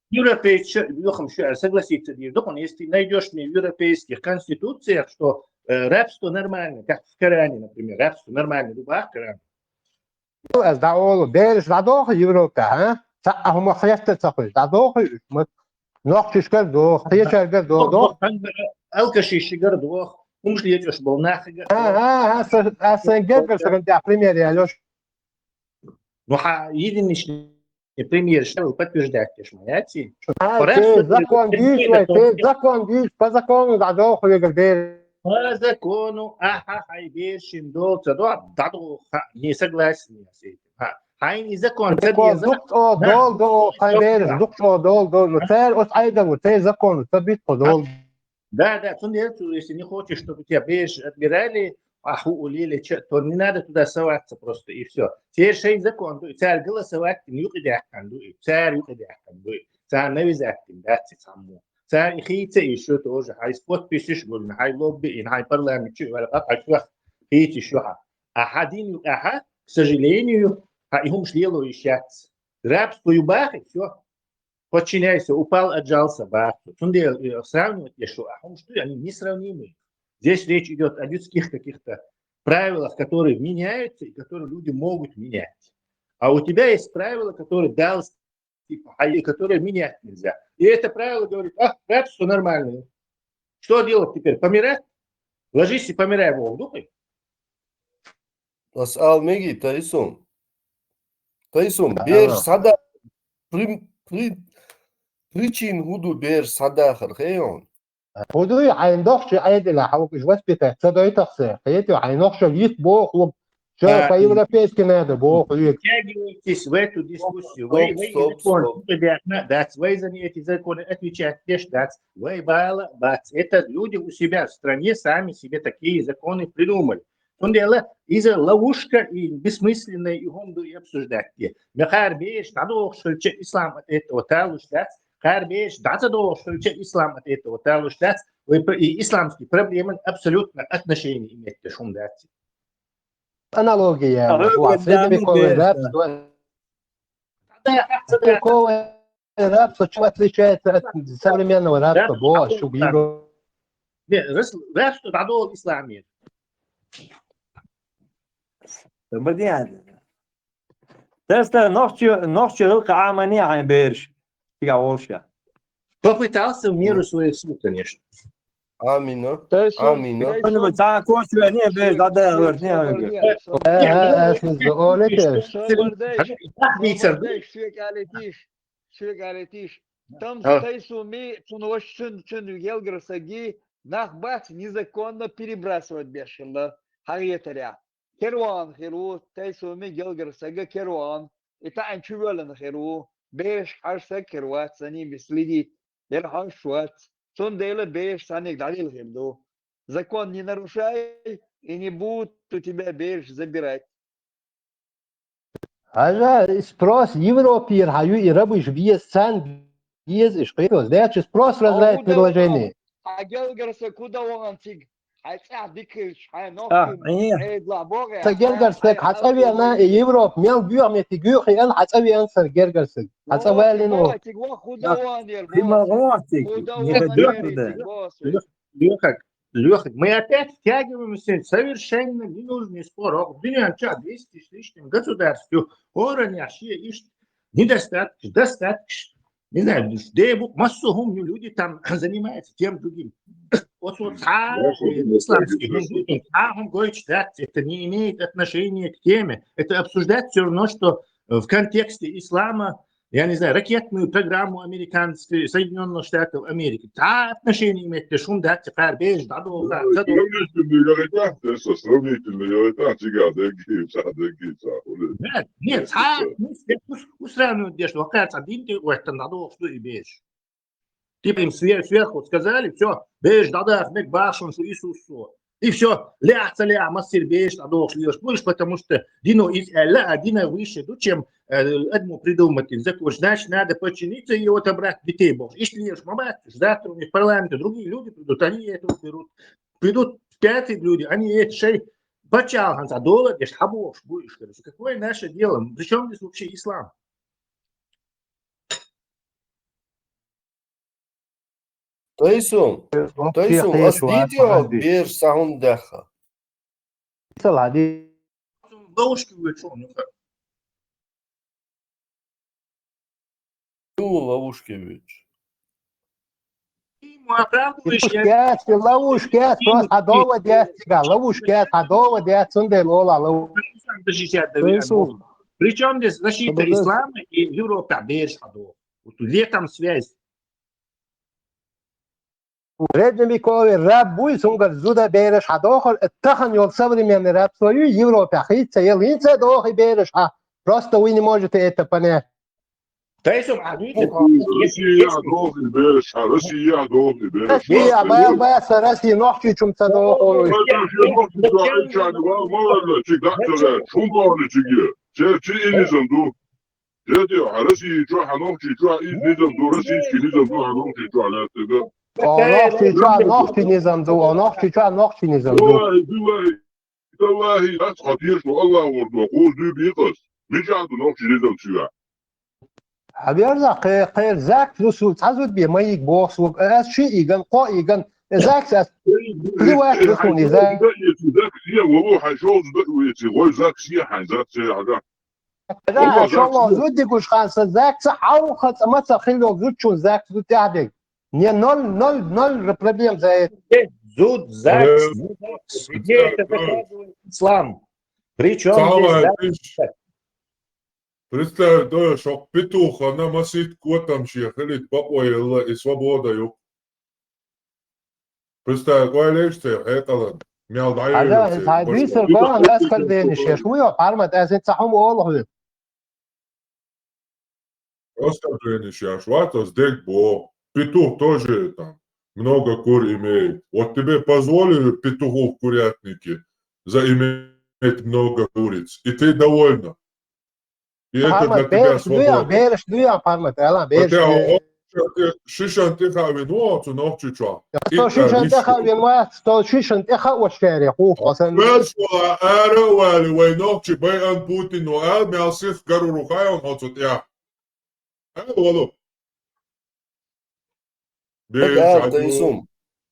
европейцы, согласиться, если найдешь мне в европейских конституциях, что рабство нормально, как в Коране, например, рабство нормально, в Коране. از دعوة بيرش دعوة يوروبا ها هم خيفت تقول دعوة نقطش كردو خيش كردو الكشيش كردو Умшли идешь был нахуй. Гергерсег, да, пример, Алёш. Ну, единичный пример, что вы подтверждаете, понимаете? Ты закон бьешь, ты закон бьешь, по закону дадо, хули по закону, хайбешин, даду, не согласен с этим. Хай не закон, дук дол, хайберс, дук дол, царь от айдаву, ты закон, табит подол. Да, если не хочешь, чтобы тебя беш отбирали, улили, то не надо туда соваться просто, и все. Теперь шей закон, царь голосовать, не юкидяхкан, царь юкидяхкан, царь навязахкан, да, саму. Царь хейте еще тоже, хай подписишь, хай лобби, хай парламент, хейте еще. Один, к сожалению, им шлело еще. Рабство и бах, и все. Подчиняйся, упал, отжался, бах. Сравнивать я что? Они несравнимы. Здесь речь идет о людских каких-то правилах, которые меняются и которые люди могут менять. А у тебя есть правила, которые дал, и которые менять нельзя. И это правило говорит, рабство нормальное. Что делать теперь? Помирать? Ложись и помирай, духой. Алмеги, Тайсун, бер сада причин худу бер сада хархеон. خدوی عینداخت عیدلا حوقش واسه بیت صدای تخسه خیلی عینداخت لیت بو خلوب شو فایولا پیش کنه بو خلوب Втягивайтесь в эту дискуссию. Вы закон, вы заняты законы, отвечаете, вы бала, это люди у себя в стране сами себе такие законы придумали. Он делает из-за ловушка и бессмысленной и гонду и обсуждать. Мехар беш, надо что ислам от этого талушдать. Харбеш, датадо, что ислам от этого талушдать. И исламские проблемы абсолютно отношения имеют к шум дать. Аналогия. Средневековый рабство. Средневековый рабство чем отличается от современного рабства? Рабство дадо исламе. بدي تستا نوخش القى عمانية عن بيرش في عوشة. Попытался в меру своих сил, конечно. Амина. أنا بتاع كوش يعني بيرش هذا غيرني. Там Тайсуми, Цуношин, Елгарсаги, Нахбат незаконно перебрасывать бешено. Харьетаря. Керуан херу, Тайсуми, Елгарсага, Керуан. Это анчувелен херу. Беш харса керуат, за ними следить. Ерхашуат. Сундела беш, саник далил херду. Закон не нарушай, и не будут у тебя беш забирать. هذا спрос Европеер, хаю и рабыш вес цен, вес и что? Значит, спрос разрывает предложение. А Гелгарса куда он тиг? Гелгарсек, حتى أنا يوروب ميل بيوم يتجوخ يان حتى أنسر جلجرسك حتى والينو. Леха, мы опять втягиваемся в совершенно ненужный спор. Днем 200 с лишним государств, недостаточно, достаточно. Не знаю, массу люди там занимаются тем другим. Вот исламский, это не имеет отношения к теме. Это обсуждать все равно, что в контексте ислама, я не знаю, ракетную программу американской, Соединенных Штатов Америки. Да, отношения имеет к шум, да, теперь бежь, да, Нет, усравнивают, что оказывается, один ты, это надо, что и бежь. Типа им сверху сказали, все, бежь, да, башен, что Иисусу. И все, массир бежь, больше, потому что Дино из Алла, Дина выше, чем одну придумать закон. Значит, надо подчиниться и отобрать детей Божьих. Если лишь мамать, завтра у них в парламенте другие люди придут, они это берут. Придут 5 люди, они это шей, бачал, за доллар, ешь, хабош, будешь. Какое наше дело? Причем здесь вообще ислам? Тайсун, асдидио бер саундаха. Салади. Ловушки вышел, Ну, ловушки ведь. Ловушкет, ловушкет, просто адова детига, ловушкет, адова детсунде лола лов. Причем здесь защита Обладает. ислама и Европа без ходов. Вот где там связь? Реднеми кови раб буй сунга зуда береш хадохор аттахан йол современный раб свою Европа хитца елинца дохи береш а просто вы не можете это понять. То есть, видите, Россия долго берешь, а Россия долго берешь. Россия бая Россия нохчи чумца дохор. ناختی نظام دو ناختی نظام دو والله لا تخطيش والله والنقوص دي بيقص مش عنده نقش نظام شو حبيرزا قير زاك فلوسو تعزود بيه ما يكبوس وقاس شيء يجن قا يجن زاك أس كل واحد فلوسو نظام ذاك شيء والله حشوز غير ذاك شيء ذاك شيء هذا لا إن شاء الله زود ديكوش خانسة زاك صحاو خط ما تخيلوا زود شو زاك زود تعدي не ноль проблем за это. Зуд, ЗАГС, где это доказывает ислам? Причем здесь Представь, да, что петух, она масит котом шехалит, попоила и свобода ю. Представь, какая лекция, это ладно. Мял هذا هذا سرقان ناس كلبين الشيخ ويا حرمت أزين صحهم والله. Оскорбление сейчас, что здесь бо. Петух тоже там много кур имеет. Вот тебе позволили петуху в курятнике заиметь много куриц, и ты довольна. И это для тебя свобода. Шишан тиха вино, то ночью что? شيشان تخا بينوات تو شيشان تخا والشارع قصن Весело, аэровали, войнокчи, бэйан Путин, но эл мясих гару рухай, он хочет я. Волу.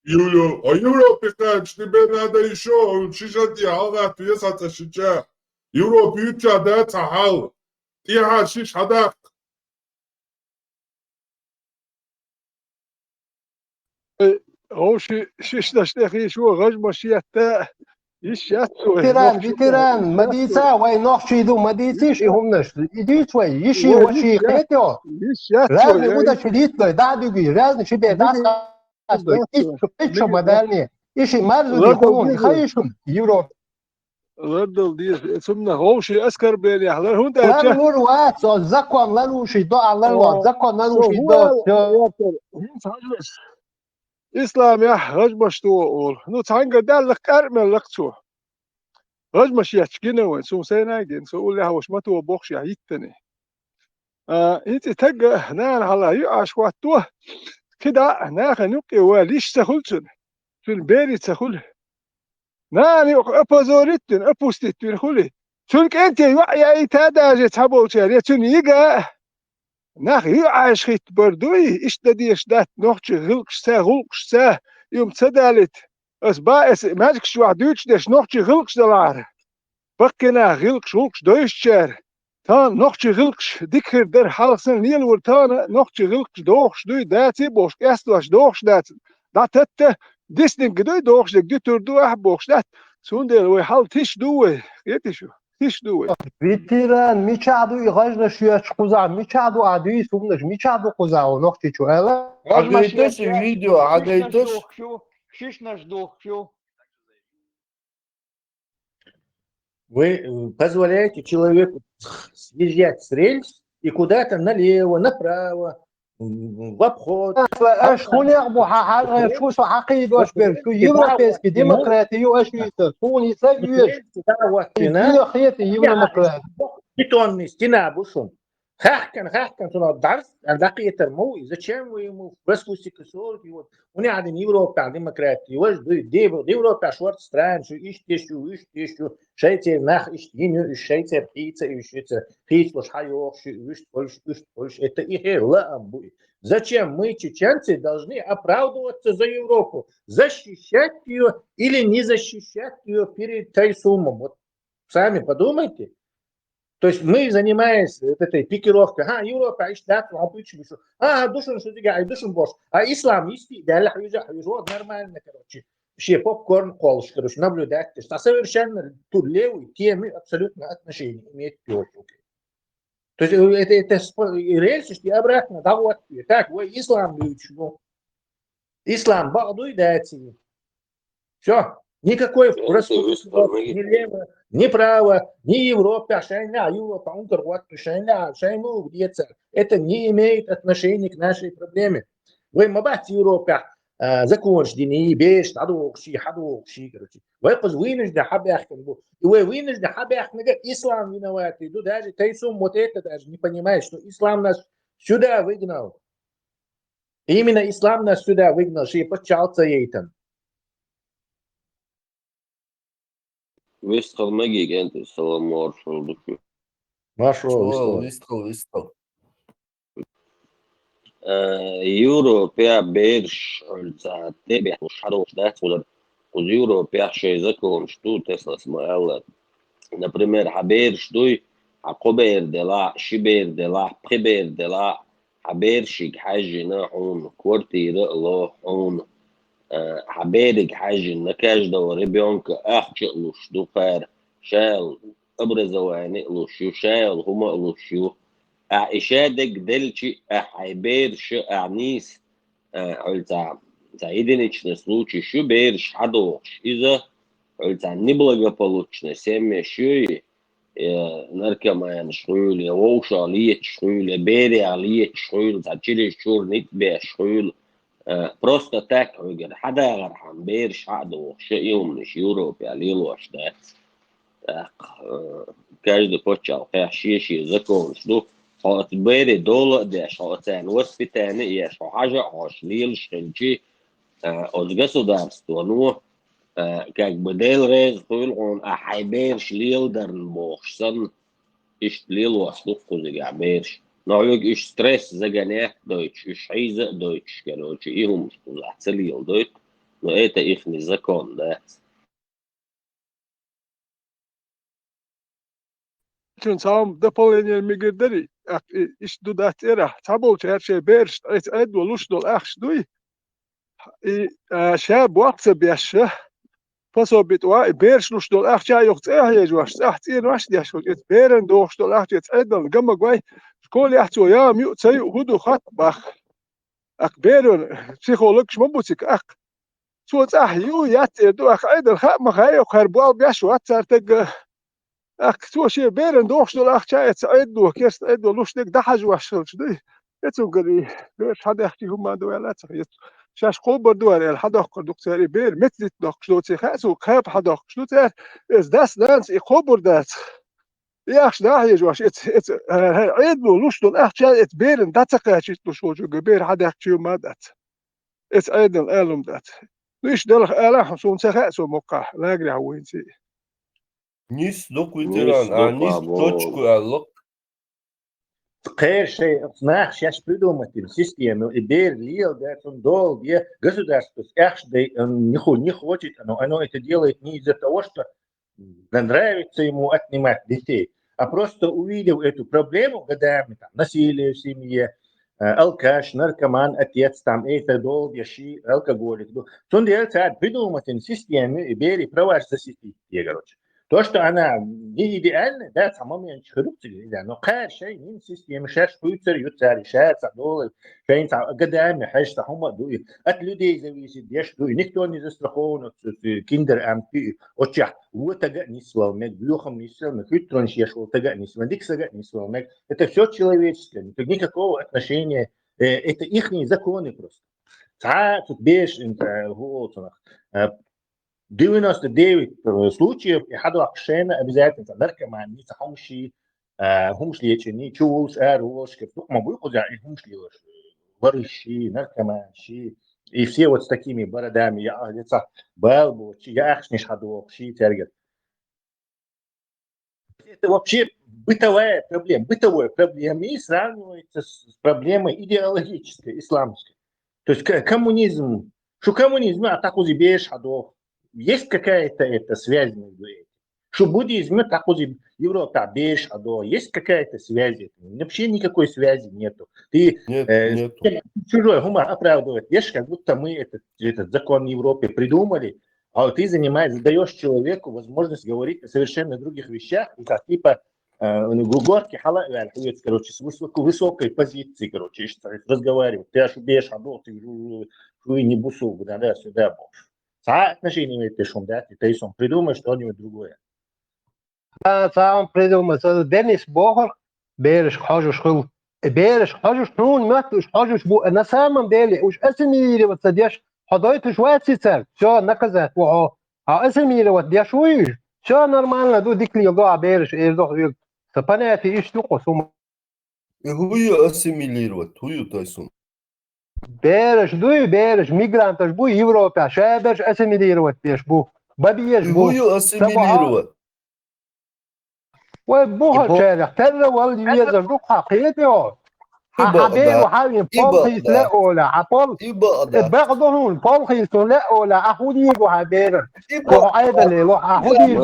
Юлю, а Европе, конечно, тебе надо еще, шишати алга, твесаться шича. Европе юча да цахал. Тиха шиш хадак. هو شيش تشتخي شو غج مشيتا فيتران مديسا وين نحشي دو مديسيش يهمنش يديت وي يشي وشي خيتو رازني ودا شديد له دادو بي رازني شبه داس ايش بدلني ايشي مرزو يكون خيشم يورو ردل دي ثم هو شي اسكر بين يحضر هون لا نور وات زكوان لا نوشي دو على الوات زكوان لا نوشي دو إسلام يا رجمش تو نو تانجا دالك كارمل لقتو رجمش يحكينا وين سو سيناجين سو اللي هوش ما تو بوخش يحيتني انت تجا نان هلا يعش واتو كده ناخ نقي وليش تخلتن في البيت تخل ناني أبوزوريتن أبوستيتن خلي تلك أنت يا إتادا جتابو تياري تنيجا ناخ يعيش خيت بردوي إيش تديش دات نوحش غلقش سا يوم تدالت أس باس ماجك شو عدوش داش نوحش غلقش دلار بقنا غلقش دويش شار تان نوحش غلقش ديكر در حالسن ليل ورتان نوحش غلقش دوخش دوي داتي بوش كاستواش دوخش دات داتت ديسنين قدوي دوخش دي تردو أحبوش دات سون دير ويحال تيش دوي يتشو تيش دوي فيتران ميشادو يغاجنا شياش قوزا ميشادو عدوي سومنش ميشادو قوزا ونوختي شو هلا Агайтос видео, агайтос. Шиш наш дохчу. Вы позволяете человеку съезжать с рельс и куда-то налево, направо, в обход. شكون يغبو شو سو حقيقي واش بير شو يوروبيسكي ديمقراطي واش يصير شكون يسوي Стена, خيتي يوروبيسكي бетонная стена, бушон. Хахкан, туда дарс, ардакия термои. Зачем вы ему в Вестусике солки? Вот у него один Европа, демократия, ваш Европа, шорт стран, что ищешь, шейте нах, шейте птица, птица, шайох, Польш, это их ламбуй. Зачем мы, чеченцы, должны оправдываться за Европу, защищать ее или не защищать ее перед Тайсумом? Вот сами подумайте. То есть мы занимаемся этой пикировкой. Европа ищет обычно, душен что дига, душен бош. А ислам есть, да, вот нормально, короче. Все попкорн, колш, короче, наблюдать. А совершенно тут левые темы абсолютно отношения имеют к тётке. То есть это рельсы, что обратно, да вот. Так, вы ислам учу. Ислам, баду и дайте. Все. Никакой распутства, ни лево, ни право, ни Европа, Шайна, Европа, Ункарват, Шайна, Шайну, где-то. Это не имеет отношения к нашей проблеме. Вы мабать Европа, закончили, беш, хадокши, короче. Вы вынуждены хабяхтан. Вы вынуждены хабяхтан, ислам виноват. Ну даже Тайсум вот это даже не понимает, что ислам нас сюда выгнал. Именно ислам нас сюда выгнал, что и почался ейтан. Вистхал мегигенти саламор шулдуку. Маршал, вистхал. Европа бирш за тебе шаров датулар. У Европа шей закон, что Тесла смаэлла. Например, хабер штуй, عقبير دلا شبير دلا قبير دلا حبير شيك حاجنا حون كورتي رألو حون حبيرك حاجة نكاش دوري بيونك أخشقلوش دوفار شال أبرزواني لوشيو شال هما لوشيو إشادك دلشي أحبير شو أعنيس قلتا تعيدنيش نسلوشي شو بيرش حدوش إذا قلتا نبلغ بلوشنا سيمي شوي наркоман шхуйл, воуша лиет шхуйл, бери алиет шхуйл, за через шур нит бе шхуйл. Просто так, говорит, хада гархам берш хаду, что юмниш Европе алилуаш, да. Так, каждый почал, шиши закон, что хат бери дола, да, шатан воспитание, я что хажа, хаш лил, шхинчи, от государства, ну, как бы делрез он ахайберш лил дернбохсан иш лил вастуфку зигаберш но иш стресс загонять дойч иш айза дойч короче им лил дойч но это их не закон, да. Çünkü sam depolenir migderi iş dudat era tabol her şey berş et doluş dol axduy şab waqt beş فصوبت بيرش نوش دول أخ جاي يخت يجواش أحتين واش ديش قلت بيرن دوش دول أخ جت عدل جمع قوي كل يحتو يا ميو تسي هدو خط بخ أك بيرن بسيخولوجش مبوتك أك سو تأح يو يات دو أخ عدل خط مخايو خربوال بيش واتر تج أك سو شيء بيرن دوش دول أخ جاي تعدو كيست عدو لوش ديك دحج واشلش دي يتوقري بيرش هذا يحكي هم دوالات شاش قوبر دوار الحدق دكتور بير مثل دكتور خاصو خاب حدق شلوتر از داس دانس قوبر دات ياخش ده يجواش ات عيد لوش دون اخ ات بيرن داتقاش تو شوجو بير حدق شو ما دات ات عيد الالم دات ليش دلخ اله سون خاصو موقع لاغري هوينتي نيس دوكويتران نيس точку алло خير شيء ناخ شاش придумать систему и бер лил да он дол где государство каждый не хочет оно это делает не из-за того что нравится ему отнимать детей а просто увидел эту проблему годами там насилие в семье алкаш наркоман отец там это дол ящи алкоголик он делает придумать систему и бери права защитить короче. То, что она не идеальна, да, самому не коррупция, да, но каждый шей не система, шаш пуйцер, ютцар, шаш доллар, шейн годами, хаш тахума дуй, от людей зависит, деш дуй, никто не застрахован, киндер ампи, очах, вот тага не славмек, блюхом не славмек, хитрон шешел тага не славмек, сага не славмек, это все человеческое, никакого отношения, это их законы просто. Тут беш, вот, 99 случаев и хаду акшена обязательно наркоман не сахумши хумшли лечение чулс арушки мы выходя и хумшли ворыщи наркоманши и все вот с такими бородами я лица балбу я ахшниш хаду ши тергет это вообще бытовая проблема и сравнивается с проблемой идеологической исламской то есть коммунизм что коммунизм а так уже беш хадов есть какая-то связь между этим? что буддизм это Европа беш, есть какая-то связь? Вообще никакой связи нету. Ты Нету. чужой гумор оправдывает. Видишь, как будто мы этот закон Европы придумали, а ты задаешь человеку возможность говорить о совершенно других вещах, и как типа горки короче, с высокой позиции, короче, разговаривать. Ты аж беш, ты не бусу, да, сюда бошь. Отношения имеет шум, да, ты сам придумаешь что-нибудь другое. ساعم بريدو مثلا دنيس بوخر بيرش حاجوش خل بيرش حاجوش نون ماتوش حاجوش بو انا سامم ديلي وش اسمي لي وتصديش حضايتش واتسي سال شو نكزات وها اسمي لي وديش ويش شو نورمال دو ديك لي ضاع بيرش دو سباناتي ايش تو قسم هو اسيميليروت هو تايسون بيرش ميغرانتش بو يوروبا شابرش اسمي لي وديش بو بابيش بو هو اسيميليروت وبوها شارع ترى والدي يزرق حقيقي حبيب وحاول بولخيس لا ولا حبول بعضهم بولخيس لا ولا أخودي وحبير وعيد اللي لو أخودي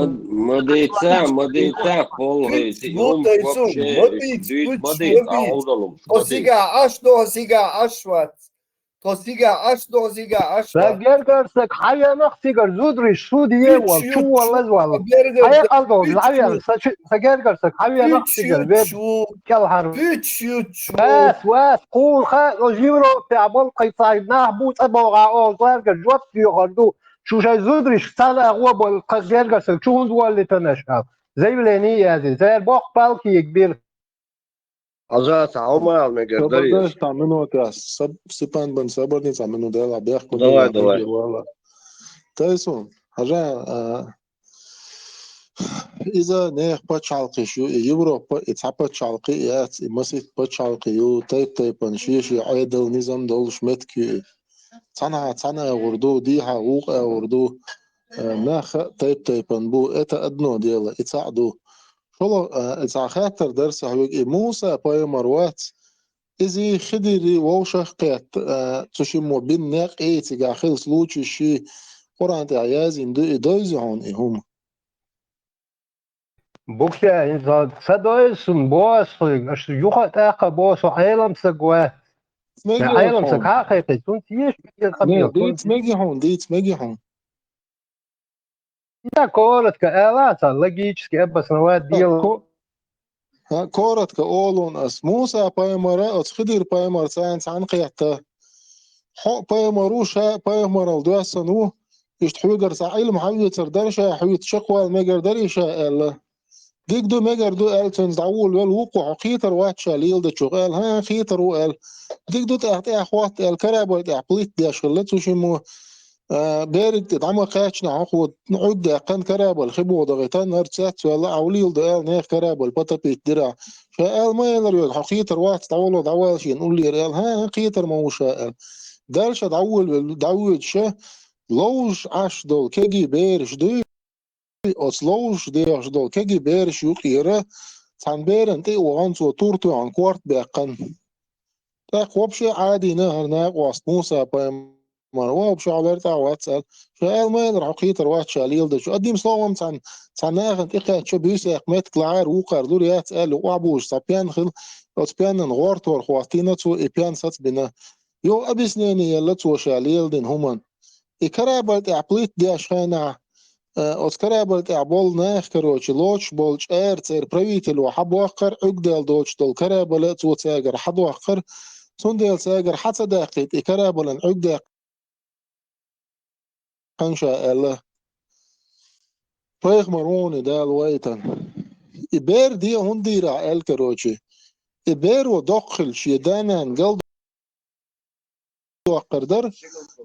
مديتها بولخيس يوم وبشي مديت أعوضهم هسيقا أشوات سجرسك حيا نخسجر زودري سودية والشو والله والله حيا قلبه العيال سجرسك حيا نخسجر كل حرب واس قول جيرو تعبل قيصايد نهبوت أبوغا أو زارجر جوت يخردو شو شاي زودري سالا هو بالقجرسك شو هو اللي تنشأ زي بلانية زي البوق بالكي كبير أجا عمر المقدريش زبردست تعملوا تاس سبان بن صبرني تعملوا ده بيحكوا دواي والله تايسون أجا إذا نيح بتشالقي شو يوروبا إتحب تشالقي يات مسيت بتشالقي يو تايب بنشيشي عيدل نظام دولش متكي تنا وردو ديها وقع وردو ناخ تايب بنبو إتا أدنو ديلا إتساعدو شلو إتسا خاطر درس حويق موسى باي مروات إذا خدري ووشخ قيت تشمو بين ناق تيجا خلص لوتشي شي قرآن تعيازين دوزهون هم بوكشا إنسان سدويسن بوس أش يوخا تاقا بوس عالم سجوا عالم سكها خيقي تونتيش ديت ميجي هون يا كورت كآلات لقيتش كأبس نواد ديال كورت كأولون أس موسى بايمرا أتخدر بايمر ساينس عن قيادته حق بايمرو شا بايمر الدواسنو يشتحوجر سعيل محاولة تردرشة حوية شقوى المجردريشة ال ديك دو مجردو ألتنز دعول والوقوع خيتر واتشا ليل ده شغال ها خيتر وقال ديك دو تأخذ أخوات الكرابة تأقليت ده شغلت وشمو بارد دعما قاتشنا عقود نعود قن كرابة الخبو ضغطان نرتسات ولا عوليل ده نيخ كرابة البطا بيتدرع فقال ما يقدر يقول خيتر وات دعوله دعوال شي نقول لي ريال ها خيتر ما هو شاء دالش دعول شا لوش عش دول كجي بيرش دو أصلوش ديش دول كجي بيرش يقيرة عن بيرن تي وعنصو تورتو عن كوارت بيقن تاق وبشي عادي نهر ناق واس موسى بايم مروا بشو عبرتا واتسال شايل ما يدر حقيقة روات شاليل ده شو قديم صوم عن ناخن إقا شو بيسا يقمت كلعار وقار دور ياتسال وعبوش سابيان خل وتبيان نغورتور خواتينا تو إبيان سات بنا يو أبسنيني يلتو شاليل دين همان إكرابلت أعبليت دي أشخانا أتكرابلت أعبول ناخ كروش لوش بولش تير براويتل وحب وقر عقدال دوش دول كرابلت وتاقر حد وقر سندل ساقر حتى داقيت إكرابلن عقدال قنشا الله طيخ مروني دال ويتن إبير دي هندي رعال كروشي إبير ودخل شيدانا قلد وقر در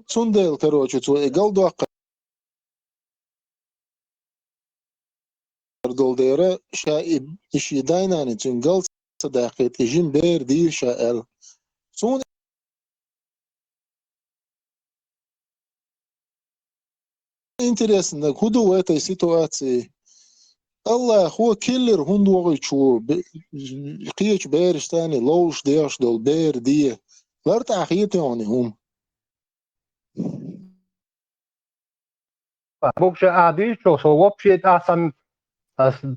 سندل كروشي تو قلد وقر دول ديرا شائب شيدانا نتنقل صداقيت إجين بير دير شائل سون интересно, куда в этой ситуации Allah هو كيلر هندوغي شو قيش بيرش تاني لوش ديش دول بير دي لارتع خيتي يعني هم بوكشا عادي شو وبشيت أحسن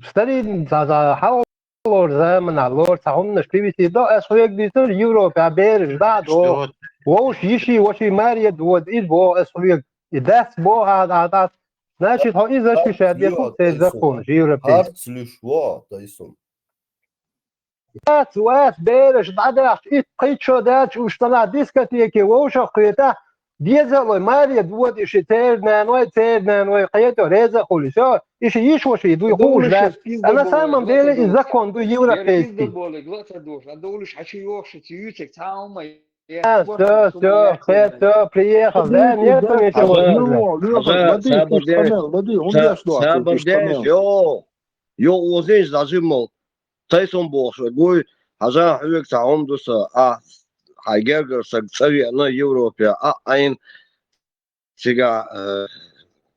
Stari za halor zaman alor sahum nashkivisi do ashoyek disur Europa ber dad o вош yishi washi mariet wod is bo ashoyek das bo adat значит ho is ashi shadiyat se zakon Европейский Herzlich wahr, da ist so. سوات بيرش بعدها قيت شو داتش وشطلع ديسكاتيكي ووشا قيتا ديزل ماريا دود إشي تيرنا نوي قيتو ريزا خولي شو إشي يشوشي دو يقوش ده أنا سامم ديلي إذا كون دو يوروبيسكي все, приехал, да, нет, يو وزيج زاجمو تايسون بوش قوي هجا حيوك تعوم دوسا هايجرجر سجسري أنا يوروبيا أين سيجا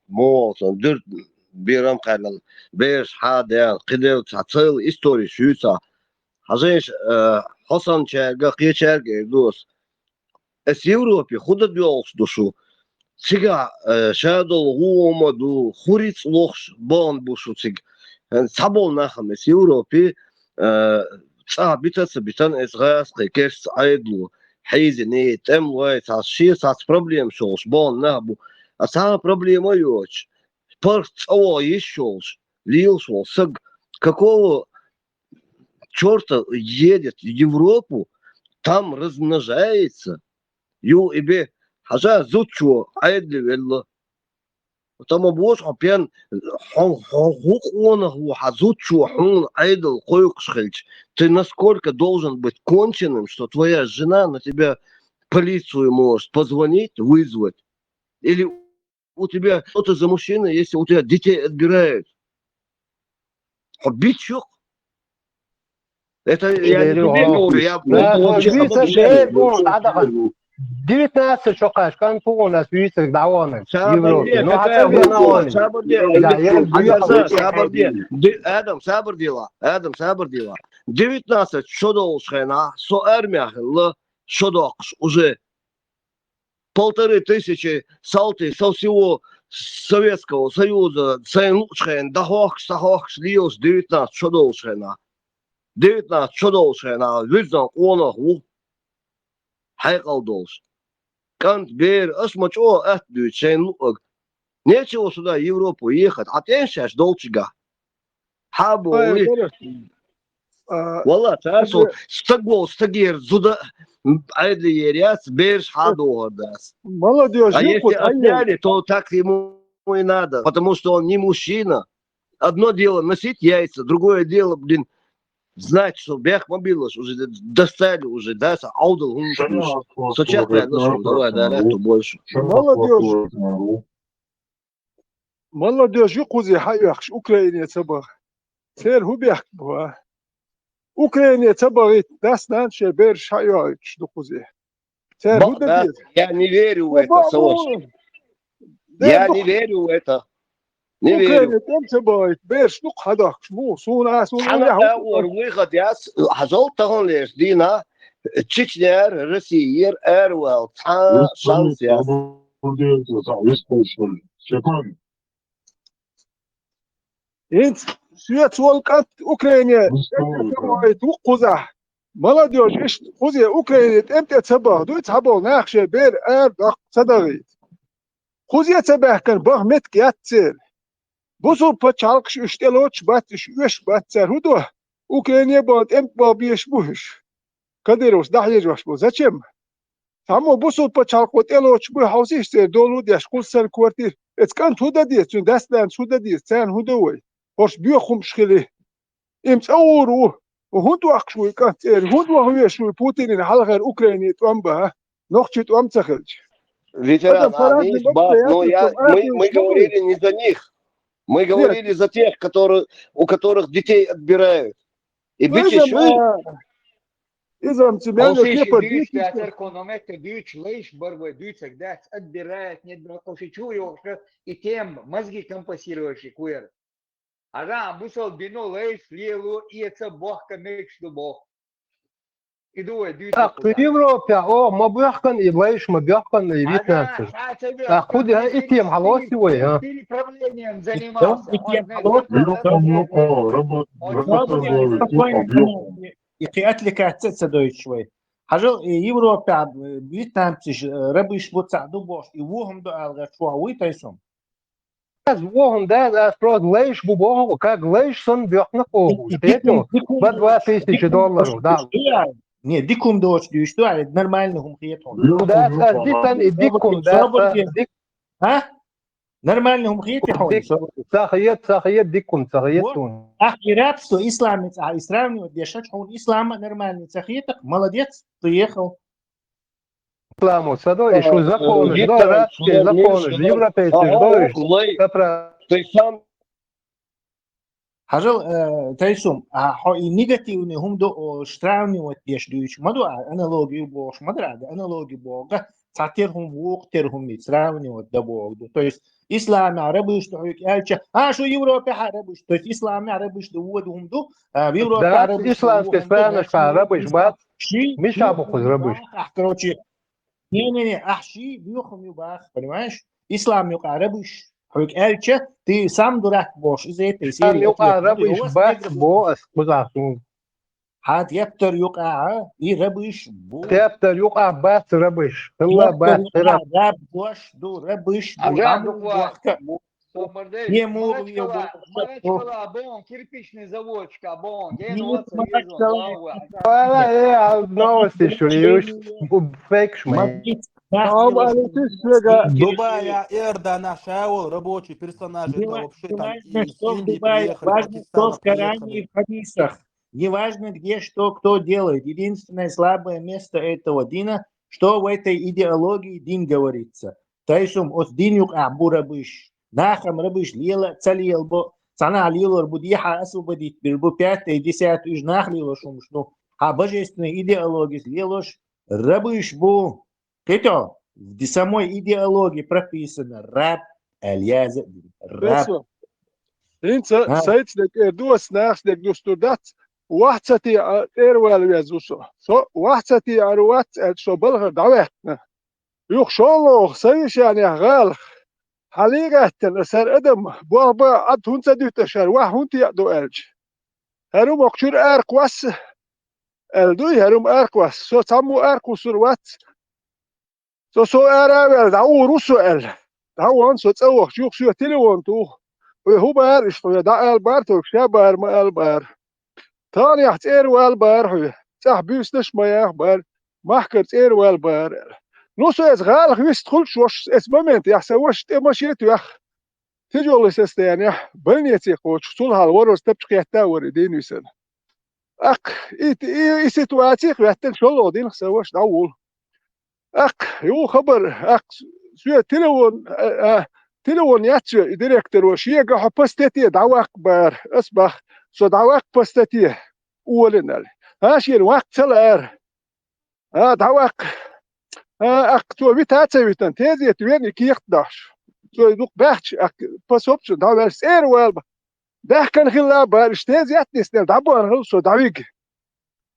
موصن درد بيرم قلن بيش حاديان قدر تعطيل إستوري شويسا هجاش حسن شارقا قيا شارقا دوس اس يوروبي خودت بيوش دوشو سيجا شادل هو مدو خوريت لوخش بان بوشو سيجا صابول ناخم اس يوروبي بيتن إسغاس قيكيش عيدلو حيزي ني تم واي تاس شي تاس بروبليم شوش بون نابو أسا بروبليم يوش парк того еще лился с какого черта едет в Европу, там размножается, ю ибе хажа зучу айдливелло, там обош опен хукуна хазучу хун айдл койкшхельч. Ты насколько должен быть конченным, что твоя жена на тебя полицию может позвонить, вызвать, или у тебя что-то за мужчина, если у тебя детей отбирают. Бичок. Это я не тебе говорю, я вообще обобщаю. 19 شقاش كان فوق ناس بيسك دعوانا Сабарди, Адам Сабардила. 19 шодолшена, со армия, шодокш уже 1500 салты со всего Советского Союза, Сейнушхен, Дахокш, Лиос, 19 шодолшена. 19 шодолшена, видно, он хайкалдолш. Кант бер, осмочо, эхдю, Сейнук. Нечего сюда в Европу ехать, а ты сейчас долчига. Хабу, والله تعرفوا استقير زودا عادي يرياس بيرش حادو هداس. Молодежь, а если отняли, то так ему и надо, потому что он не мужчина. Одно дело носить яйца, другое дело, блин, знать, что бег мобилыш уже достали уже, да, аудал гумшуш. Сочет прядошел, давай, да, эту больше. молодежь, يقوزي حيخش أوكرانيا تبغ. سير هو بيحكوا. أوكرانيا تبغى داستان شبيرش حيخش دقوزي. سير هو ده. Я не верю в это, Савош. Я не верю в это. Не верю. أوكرانيا تم تبغى بيرش نق حداخش مو صونا أنا أول ويخد ياس حصلت هون ليش دينا تشيشنير روسيير إيروال تا شانس ياس. إنت سويت والقت أوكرانيا توقظه молодежь إيش خوزي أوكرانيا أنت تبغى دو تبغى ناخش بير دق صدقي خوزي تبغى كان بغ متك ياتسير بوسو بتشالكش اشتلوش باتش إيش باتسير هدو أوكرانيا بعد أنت بابيش بوش كديروس دحيج واش بو зачем تامو بوسو بتشالكو تلوش بو هاوسيش سير دولو ديش كل سر كوارتير اتكان تودا ديس تون داستان تودا ديس تان هدوي هوش بيخم شخلي امت اورو وهدو اخشوي كاتير هدو هو شوي بوتين على غير اوكرانيا توامبا نوختي توام تخلج Ветеран, они есть баб, но мы говорили не за них. Мы говорили за тех, у которых детей отбирают. И إذا متمنى كيف ديش تأثير كونوميت ديش ليش بربع ديشك ده отбирает нет бракоши чую что и тем мозги компенсирующие куер ага бусол бино лейс лелу и это бог камеш до бог يدوي في أوروبا ما بيحكن إبلايش ما بيحكن إبيتنانسر أخذ إتيم حلوسي وي ها Переправлением Да, занимался. и Он холодно, يقي أتلك تسدوي شوي حاجة يوروبا بيتنامتش ربيش بوتساعدو باش يوهم دو ألغا شو ويتايسون وهم ده أفراد ليش بوبوه وكاك ليش صن بيحنا فوق شتيتو بدوا $1000 ده Не, дикум доч дюшту, а нормальных умхиетон. ده أديتن إديكم ده ها؟ نормальных умхиетон. ساخيت ديكم ساخيتون. أخي رابستو إسلام إسلام وديشش هون إسلام نормальный ساخيتك молодец приехал. Islamu sado i što zakon, što ratski zakon, европейский, što حاجة تايسوم هاي نيجاتيفني هم دو شتراوني وتيش دويش ما دو أنالوجي بوش ما درا أنالوجي بوغا تعتيرهم وقترهم يتراوني ودبوغ دو تايس إسلام عربيش تحويك ألشة شو يوروبي عربيش تايس إسلام عربيش دو ودهم دو بيوروبي عربيش إسلامский спanish عربيش بات مش عبوخ عربيش короче не أحشي بيوخم يباخ понимаешь إسلام يوق عربيش حوك ألشة تي سام دراك بوش إزاي تيسيري يوقع ربيش بات بو أسكوزاكون هاد يبتر يوقع ربيش بو يبتر يوقع بات ربيش الله بات رب بوش دو ربيش بو Не Марачкала, бон, кирпичный заводчик, бон, новости, что ли, фейк шмей. Дубая, Эрдана, Шаул, рабочий персонаж, это вообще там из Индии приехали, Пакистана приехали. Неважно, где что, кто делает. Единственное слабое место этого Дина, что в этой идеологии Дин говорится. Тайшум от Динюк Абурабыш. Нахам рабыш лила цалил бо цана лилор будиха освободить бирбу 5-10 уж нахлило шумшну. А божественная идеология лилош рабыш бу. Кето в самой идеологии прописано раб Альяза раб. Инца сайцдек дуас нахсдек дустурдат وحتي ايروال يزوسو سو وحتي اروات شو بلغ دعوتنا يخ شالله سيش يعني غال حليقة سر ادم بابا عد هون سديت شر واحد هون تيقدو الج هروم اكشور اركواس الدوي هروم اركواس سو تامو اركوسور وات سو اراوال دعو روسو ال دعو انسو تصوخ شوخ شو تليفون تو هو بار اشتو دا البار تو شابار ما البار تاني احتير والبار هو صح بيستش ما يخبر محكر تير والبار نوسو از غالخ ويستخل شوش اس مومنت يحسوش تمشيت يخ تجول سستاني بنيتي قوش طول هالورس تبقى تاور دين يسن اق اي سيتواتي قوتن شلو دين سوش داول اق يو خبر اق سو تليفون ياتشو ديريكتور وشيغا حبستي دعواق بار اصبح سو دعواق بستي اولنا هاشي الوقت سلار دعواق اق بيتاتي بيتن تيزي توين كيخداش سو دوق باخش اق باسوبش دعوا سير والب ده كان خلا بارش تيزي اتنس دعبو هل سو دعويق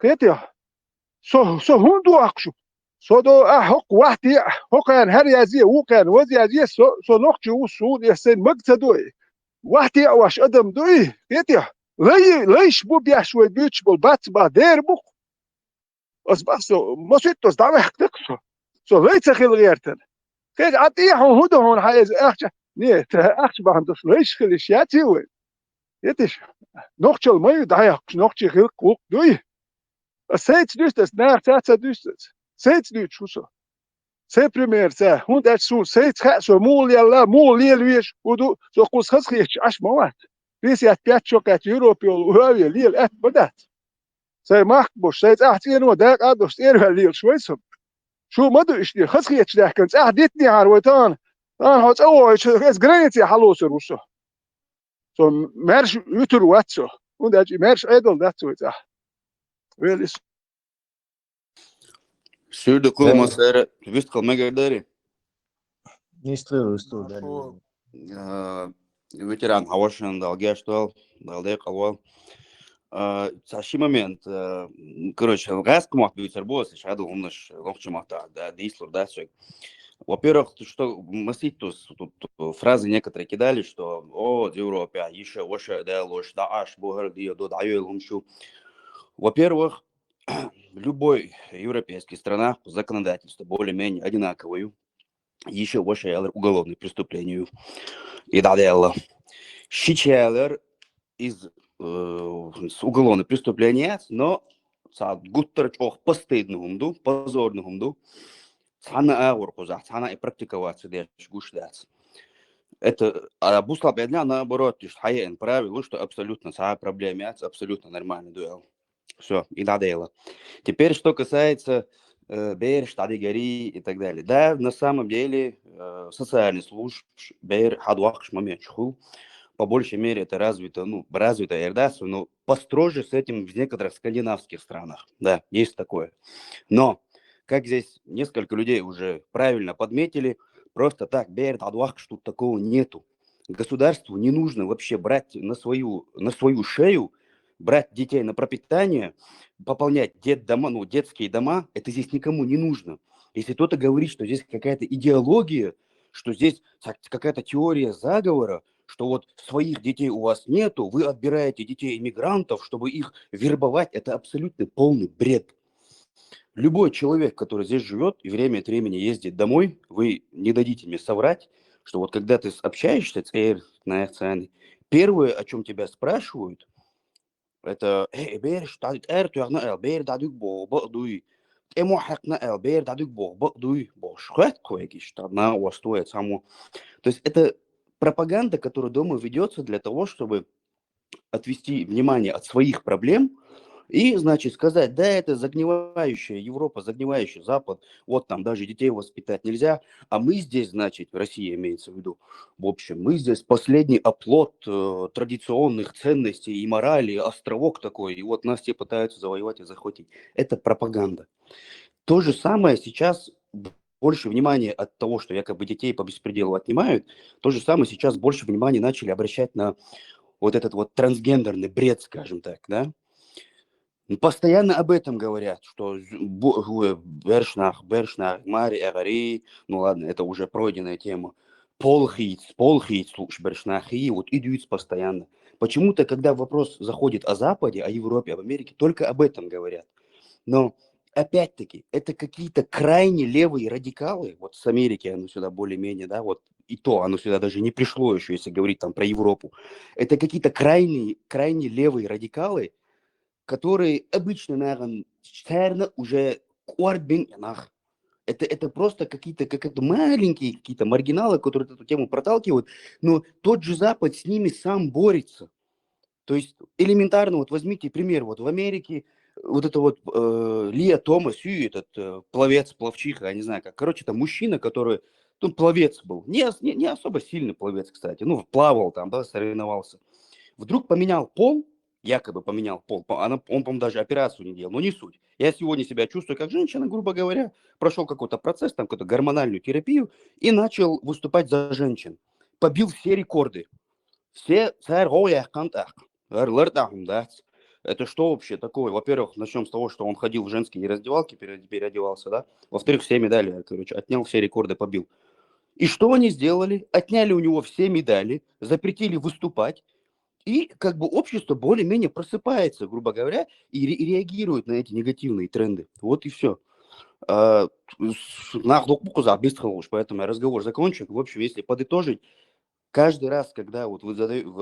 كيتي سو هوندو اقشو سو دو حق وحدي حقان هر يازي وكان وزي يازي سو نقشو وسود يسن مقصدوي وحدي واش ادم دوي كيتي ليش بو بيشوي بيتش بالبات با دير بو اسباسو مسيتوس دعوه حقتكسو سو ليش خيل غيرتن كيت عطيه هدو هون حايز اخش نيت اخش باندس ليش خليش ياتي وي يتش نقشل ما يدعي نقشي خيل كوك دوي سيت دوستس نار تاتا دوستس سيت دوت شوسو سي بريمير تا هون دات سو سيت خاسو مول يلا مول ليش ودو سو قوس خسخيش اش موات بيس يات بيات شوكات يوروبي وهاوي ليل ات بدات سي ماخ بوش سيت احتين وداك ادوس اير ليل شويسم شو مدو اشتي خسخيش داك كنت احديتني عروتان هات او اس جرينتي حلوس روسو سو مارش يوتر واتسو هون دات مارش ايدل دات سو تا ويلس Sürde kulmasları vist kalma görderi. Нистлы Ветеран Хавашин дал гештуал, дал декалвал. Саши момент, короче, газ кумах бьютербос, шаду он наш ловчимата, да, дислур, да, все. Во-первых, что мысли тут фразы некоторые кидали, что о, Европа, еще, вообще, да, ложь, да, аж, богар, да, да, лумшу. Во-первых, в любой европейской стране законодательство более-менее одинаковое, еще больше уголовное преступление. И да, дело. Щичайлер из уголовное преступление, но гуттер ох постыднугумду, позорнугумду, цана ауркуза, цана и практиковаться дальше гуштац. Это обусловлено бедня наоборот, то есть хаян правило, что абсолютно проблема, абсолютно нормальный дуэл. Все, и надоело. Теперь, что касается БР, штаты Гори и так далее. Да, на самом деле, социальный служб, БР, хадуахш, момент, по большей мере это развито, развитая Эрдасу, но построже с этим в некоторых скандинавских странах. Да, есть такое. Но, как здесь несколько людей уже правильно подметили, просто так, БР, хадуахш, тут такого нету. Государству не нужно вообще брать на свою шею, брать детей на пропитание, пополнять детские дома, это здесь никому не нужно. Если кто-то говорит, что здесь какая-то идеология, что здесь какая-то теория заговора, что вот своих детей у вас нету, вы отбираете детей иммигрантов, чтобы их вербовать, это абсолютно полный бред. Любой человек, который здесь живет и время от времени ездит домой, вы не дадите мне соврать, что вот когда ты общаешься с первое, о чем тебя спрашивают, это то есть это пропаганда, которая дома ведется для того, чтобы отвести внимание от своих проблем и, значит, сказать, да, это загнивающая Европа, загнивающий Запад, вот там даже детей воспитать нельзя, а мы здесь, значит, Россия имеется в виду, в общем, мы здесь последний оплот традиционных ценностей и морали, островок такой, и вот нас все пытаются завоевать и захватить. Это пропаганда. То же самое сейчас больше внимания от того, что якобы детей по беспределу отнимают, то же самое сейчас больше внимания начали обращать на вот этот вот трансгендерный бред, скажем так, да. Постоянно об этом говорят, что Бершнах, Мари, Эгари, ну ладно, это уже пройденная тема. Полхиц, Бершнах, и вот идут постоянно. Почему-то, когда вопрос заходит о Западе, о Европе, об Америке, только об этом говорят. Но, опять-таки, это какие-то крайне левые радикалы, вот с Америки оно сюда более-менее, да, вот и то оно сюда даже не пришло еще, если говорить там про Европу. Это какие-то крайне левые радикалы, которые обычно, наверное, уже это просто какие-то маленькие какие-то маргиналы, которые эту тему проталкивают, но тот же Запад с ними сам борется. То есть элементарно, вот возьмите пример, вот в Америке вот это вот Лия Томас, этот пловчиха, я не знаю как, короче, это мужчина, который, пловец был, не особо сильный пловец, кстати, плавал там, да, соревновался, вдруг поменял пол, якобы поменял пол, он, по-моему, даже операцию не делал, но не суть. Я сегодня себя чувствую как женщина, грубо говоря, прошел какой-то процесс, там какую-то гормональную терапию и начал выступать за женщин. Побил все рекорды. Все это что вообще такое? Во-первых, начнем с того, что он ходил в женские раздевалки, переодевался, да? Во-вторых, все медали, отнял, все рекорды побил. И что они сделали? Отняли у него все медали, запретили выступать. И как бы общество более-менее просыпается, грубо говоря, и реагирует на эти негативные тренды. Вот и все. Поэтому я разговор закончу. В общем, если подытожить, каждый раз, когда вот вы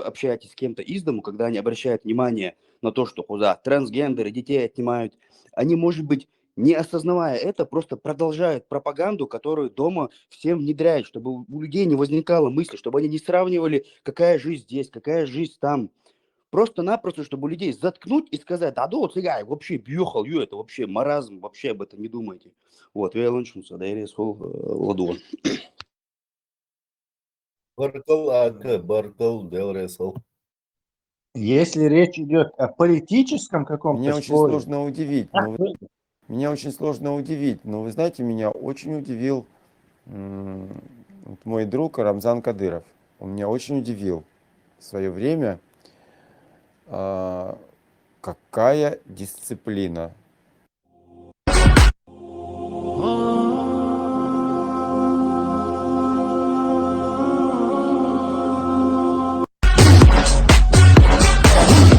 общаетесь с кем-то из дому, когда они обращают внимание на то, что трансгендеры детей отнимают, они, может быть, не осознавая это, просто продолжают пропаганду, которую дома всем внедряют, чтобы у людей не возникало мысли, чтобы они не сравнивали, какая жизнь здесь, какая жизнь там. Просто-напросто, чтобы у людей заткнуть и сказать, цыгай, вообще бьехал, это вообще маразм, вообще об этом не думайте. Вот, я лончился, да, я ладуан. Если речь идет о политическом каком-то Меня очень споре, сложно удивить, но вы знаете, меня очень удивил мой друг Рамзан Кадыров. Он меня очень удивил в свое время. Какая дисциплина?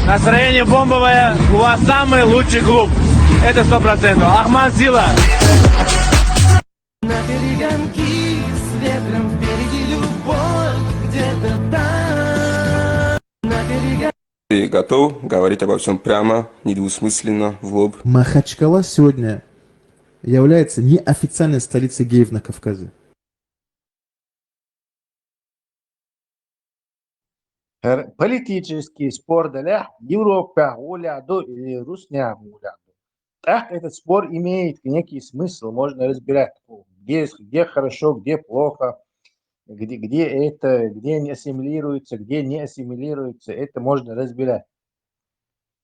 Настроение бомбовое, у вас самый лучший клуб. Это 100%. Ахмад Сила. На перегонки с ветром впереди любовь где-то там. На перегонки. Ты готов говорить обо всем прямо, недвусмысленно, в лоб? Махачкала сегодня является неофициальной столицей геев на Кавказе. Политический спор для Европа уляду или Русня уляду. Так этот спор имеет некий смысл, можно разбирать, где хорошо, где плохо, где не ассимилируется, где не ассимилируется, это можно разбирать.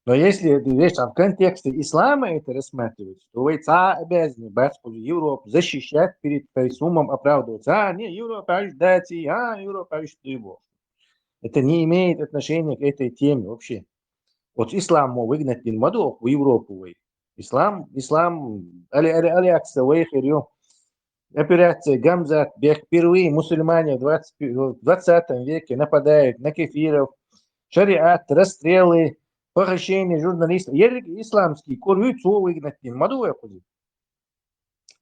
Но если речь в контексте ислама это рассматривать, то вы обязаны Европу защищать перед Фейсумом, оправдываться. Не, Европа ждать, Европа ждет. Это не имеет отношения к этой теме вообще. Вот ислам мог выгнать в Европу. Ислам, Алиакса, Вейхирю, операция Гамзат, впервые мусульмане в 20 веке нападают на кефиров, шариат, расстрелы, похищение журналистов. Исламский курицу выгнать не могу.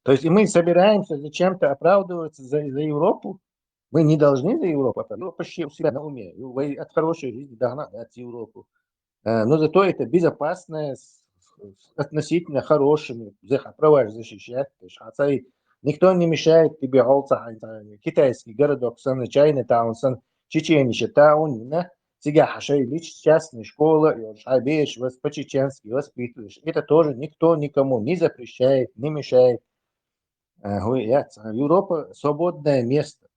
То есть мы собираемся зачем-то оправдываться за Европу. Мы не должны за Европу оправдываться. Почти у себя на уме. Вы от хорошей жизни догнать Европу. Но зато это безопасное, относительно хорошими, права защищать. Никто не мешает тебе китайский городок, Чайна-таун, Чеченища, таун, тебя частная школа, по-чеченски воспитываешь. Это тоже никто никому не запрещает, не мешает. Европа свободное место.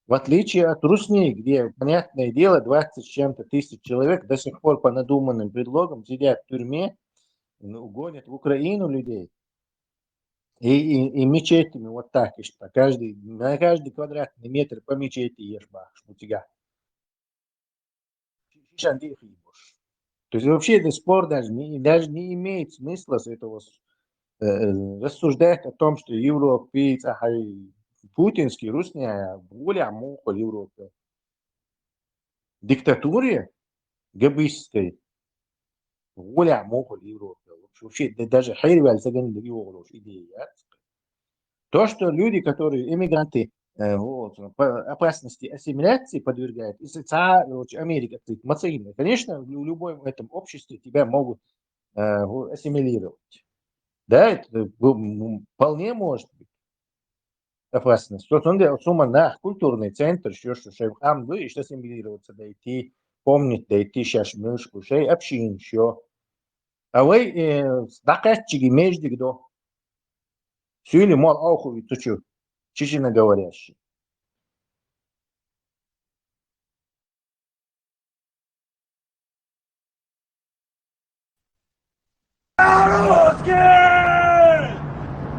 В отличие от Русни, где, понятное дело, 20 с чем-то тысяч человек до сих пор по надуманным предлогам сидят в тюрьме, гонят в Украину людей. И мечетями вот так, и что на каждый квадратный метр по мечети ешь шмутига. То есть вообще этот спор даже не имеет смысла с этого рассуждать о том, что европейцы, путинский, русская, более муха Европы. Диктатуре габистской, более муха Европы. Вообще даже хайрваль саган идея. То, что люди, которые эмигранты, опасности ассимиляции подвергают, и Америка, конечно, в любом этом обществе тебя могут ассимилировать. Да, это вполне может быть опасность. Вот он на культурный центр, что вы что ассимилироваться, дойти, помнить, дойти сейчас мышку, шей общин еще. А вы докатчики между кто? Сюли мол ауху и тучу, чеченоговорящий. Русские!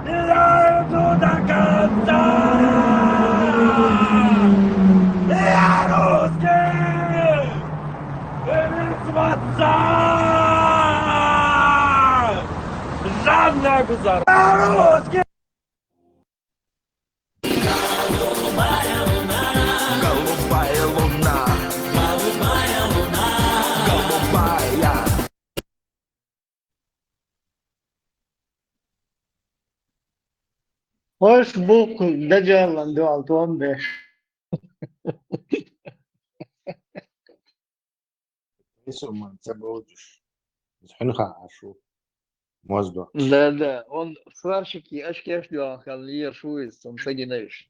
Не дойду до конца! Я русский! Великого отца! Жанна Гузар! Я русский! Голубая луна, голубая луна, голубая. Hoş bulduk. Dejalan do 6-15. Да, он сварщики, ашкешдюан халир шуиз, он сагинеш.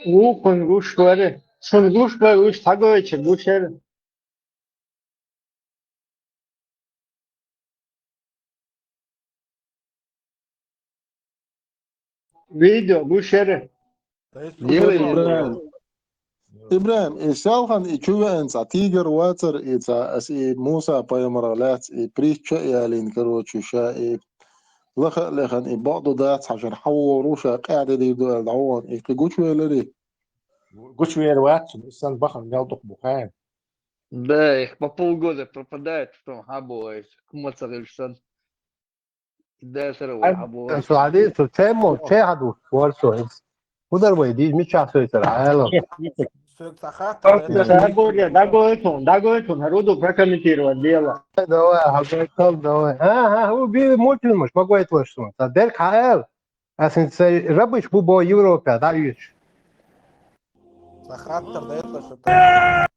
Укон гушваре. Шун гушвар уш таговиче гушер. Видео гушер. إبراهيم إسالخان إيشوا إنسا تيجر واتر إيتا أسي موسى بايمرالات إبريتشا يالين كروتشو شا لخن بعض دات عشان حوروشا قاعدة دي دو العوان إيقي قوشوا يلري قوشوا يلوات إنسان بخن يلطق بخان Да, их по полгода пропадает в том хабует. Кумацарильсон. Да, сырой хабует. سعودي تسمو تشاهدوا ورسو ودر ويدي مش عارف يترعاله Дагойтун, Харуду прокомментировать дело. давай حضرتك давай ها هو بيموت مش ما قويت ورسو صدق حال عشان ربش بو بو يوروبا دايش Сахаттер да это что-то.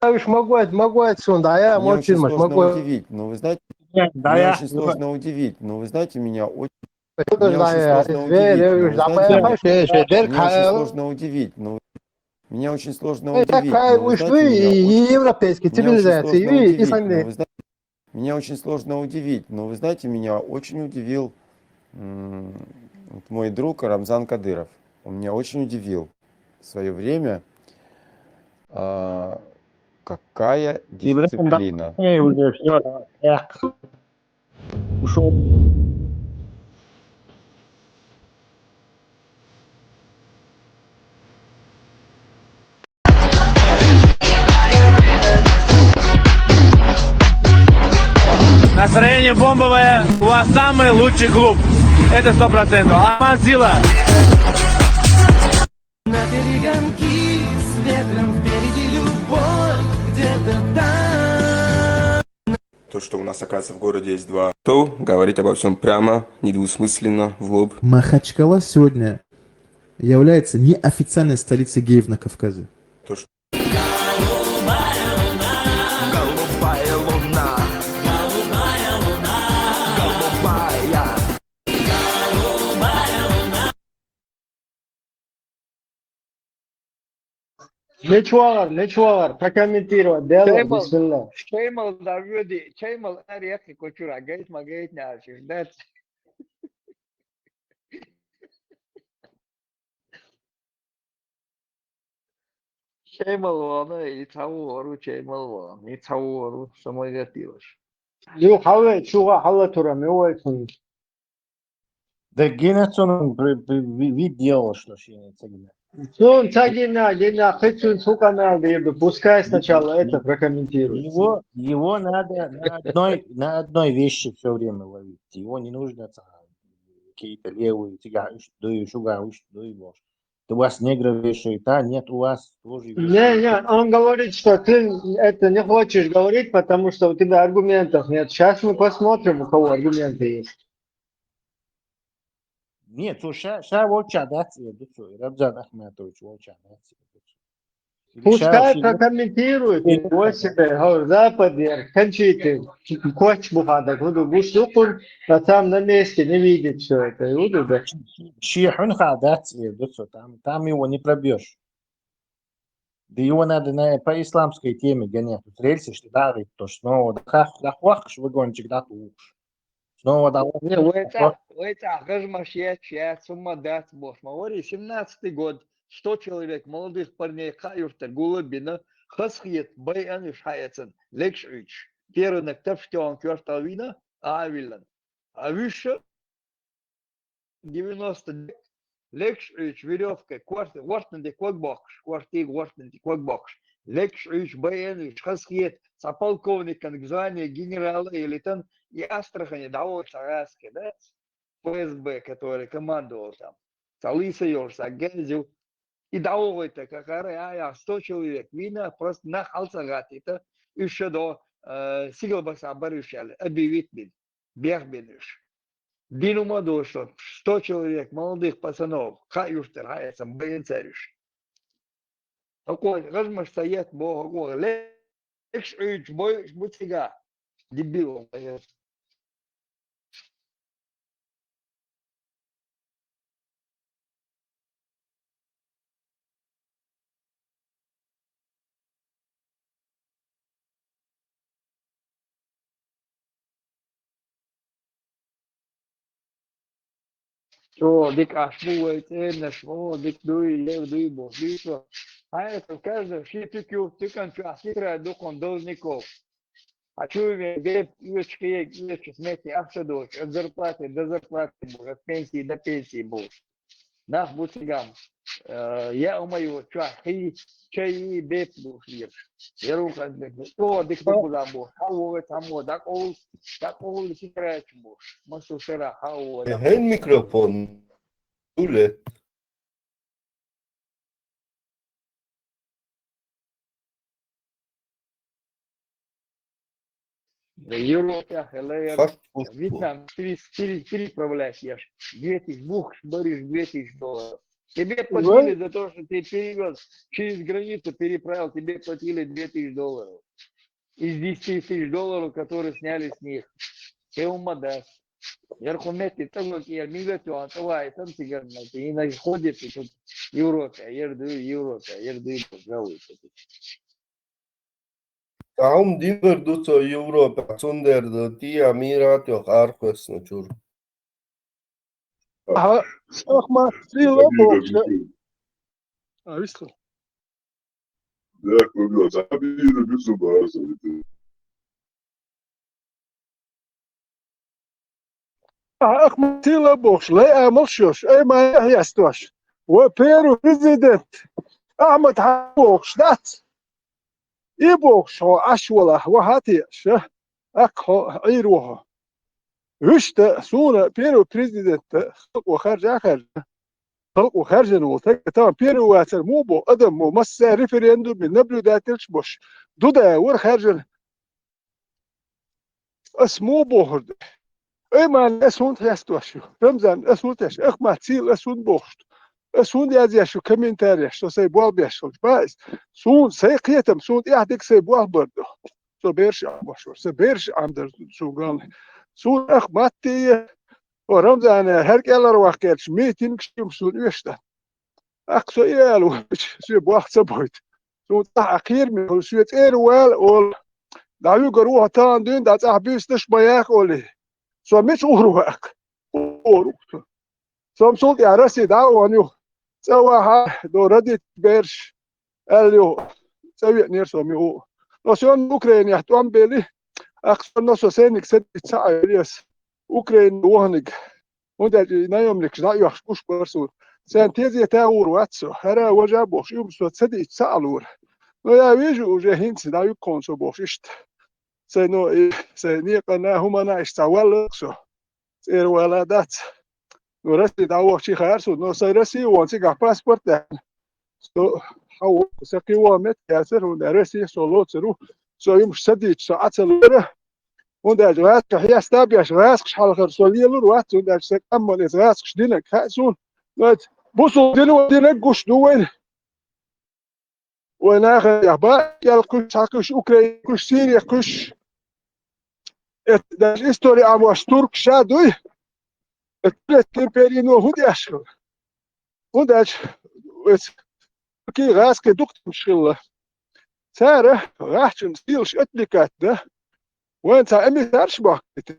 مش ما قويت سون دايا Меня موت очень مش ما сложно قويت удивить, но вы знаете, Да, меня я. очень сложно удивить, но вы знаете, меня очень دايا сложно удивить, но вы زعما знаете, فاش دير меня очень حال сложно удивить, но меня очень сложно так удивить, но вы уж знаете, европейские меня очень цивилизации сложно и удивить, но сами вы знаете, меня очень сложно удивить, но вы знаете, меня очень удивил вот мой друг Рамзан Кадыров. Он меня очень удивил в свое время, какая дисциплина. Уже все, ушел. Настроение бомбовое. У вас самый лучший клуб. Это 100%. Арман Сила. На перегонки с ветром впереди любовь где-то там. То, что у нас, оказывается, в городе есть два. То говорить обо всем прямо, недвусмысленно, в лоб. Махачкала сегодня является неофициальной столицей геев на Кавказе. То, что Голубая луна, голубая луна, голубая. Нечуар, прокомментировать дело, бисмилlah. Чеймал Давиди, Чеймал Ариэки Кочура, Гейт Магейт Нячи. That's Чеймал Вана и Тауору, Чеймал Ван, и Тауору, самоигативаш. Ю хаве чуга хала тура меуэтун. Да генацон вид делал, что не цагина. Ну, гена, хочу сукана, пускай сначала это прокомментирует. Его надо на одной вещи все время ловить. Его не нужно какие-то левые тяга, шуга, его. У вас негры вешают, а нет, у вас тоже вешают. Не, он говорит, что ты это не хочешь говорить, потому что у тебя аргументов нет. Сейчас мы посмотрим, у кого аргументы есть. Нет, ша волча, да, Рамзан Ахматович, волча, да. Пускай прокомментирует его себе, говорит, Западе, кончите, коч бухада, буду бушукун, а там на месте не видит все это. И буду, да. Шихунха, да, там его не пробьешь. Да его надо по исламской теме гонять. Тут рельсы, что дарит, то снова, да хвахш выгончик, да туш. Снова да. Не, уэца, гажмашья, сумма дац бос. Мавори, 17-й год, 100 человек, молодых парней, каюртер, гулабина, хасхиет, баян и шаяцен, лекшич. Первый нактав, что он кварталвина, авилан. А выше 90 лекшич, веревка, квартенде квакбокш, квартенде квакбокш. Лекшич, баян и хасхиет, сополковник, звание генерала или там, и Астрахани дал Саратовске, да, ФСБ, который командовал там, Салисайор, Сагазил, и дал это, как 100 человек, вина просто на Халсагат, это еще до Сиглбаса Барышали, объявить бин, бегбиниш. Динума до, что 100 человек, молодых пацанов, хаюштер, хаяцам, баянцариш. Такой, размаш стоят, бога, лекш, бой, бутига, дебилом, Что, дик ашмует, нашмо, дик дуй, лев дуй, бог, дуй, что. А это каждый шипикю, ты кончу, хитрая духом должников. А чуем, где ючки, смети, ахшадош, от зарплаты до зарплаты, от пенсии до пенсии, бог. Nah butigam. Ya umayu chahi chahi bep buhir. Yeru kan dik bulambo. Hawo tamo dak all sikrach bu. Masu sera hawo dak. Hen mikrofon. Ule. Европа, Вьетнам, переправляешь, 2000, боришь $2000. Тебе платили за то, что ты перевез через границу, переправил, тебе платили $2000. Из $10 000, которые сняли с них. Ты умадас. Яркумети, так я мигатю, а твои там сигарнаты. И находит тут Европа, ерду Европа, ерду пожалуйста. Am diverduto Europa, sonderde die Emirat yok arkasına çor. Ahma Sila Box. Vislo. Dakle, bilo, zabije da bi su bazali. Ahma Sila Box. لا أمشيش أي ما يستوش. وبيرو بريزيدنت أحمد حبوش دات. يبوش هو أشوله وهاتيش. أكو عيروها. وشت سونا بيرو بريزيدنت وخرج آخر. خلق وخارج نوتك طبعا بيرو واتر مو بو ادم مو مس ريفرندوم من نبلو داتلش بوش دودا ور خارج اسمو بوهرد اي ما اسون تيستوشو رمزان اسون تيش اخ ما تسيل اسون بوشت اسون يازيشو كومنتاريش سو سي بوال بيشو بايس سون سي قيتم سون يحدك سي بوال بردو سو بيرش بوشو سو بيرش عمدر سو قال سون اخ ما تي ورمزان هركلر وقتش ميتين كشيم سون يشتا أقصى إيالو شو بواحد سبويت شو تح أخير من شو تير وال أول دعيو جروها تان دين دا تعبيس تش بياك أولي شو مش أوروك أورو شو صوت يا راسي دعوانيو سوا ها دو رديت بيرش أليو سوي نير سوميو ناسيون أوكرانيا يحتوان بيلي أقصى ناسو سينك سد تساعديس أوكرانيا وهنج وده نايم لك دعيو أخش برسول سانتيزي تاور واتسو هرا وجا بوش يوم سو تسدي تسالور نو يا ويجو وجا هينس دا يكون سو بوششت سينو سيني قنا هما ناش تاول سو سير ولا دات نو رسي دا وشي خارسو نو سيرسي وانسي غا باسبورت سو هاو سكي وامت ياسر ونرسي سولو ترو سو يوم سدي ساعات لره ودا جواس هي استابياش راس شحال خير سوليلو وات ودا سك امل راس دينك خاسون بصوا دلو دينك قش دوين وناخذ يهبا يلقش حقش أوكرانيا كش سوريا كش داش إستوري أمواش ترك شادوي الثلاث إمبرينو هودي أشغل وداش كي غاز كي دكت مشغلة سارة راح نسيلش أتلكات ده وين تا أمي سارش باكتي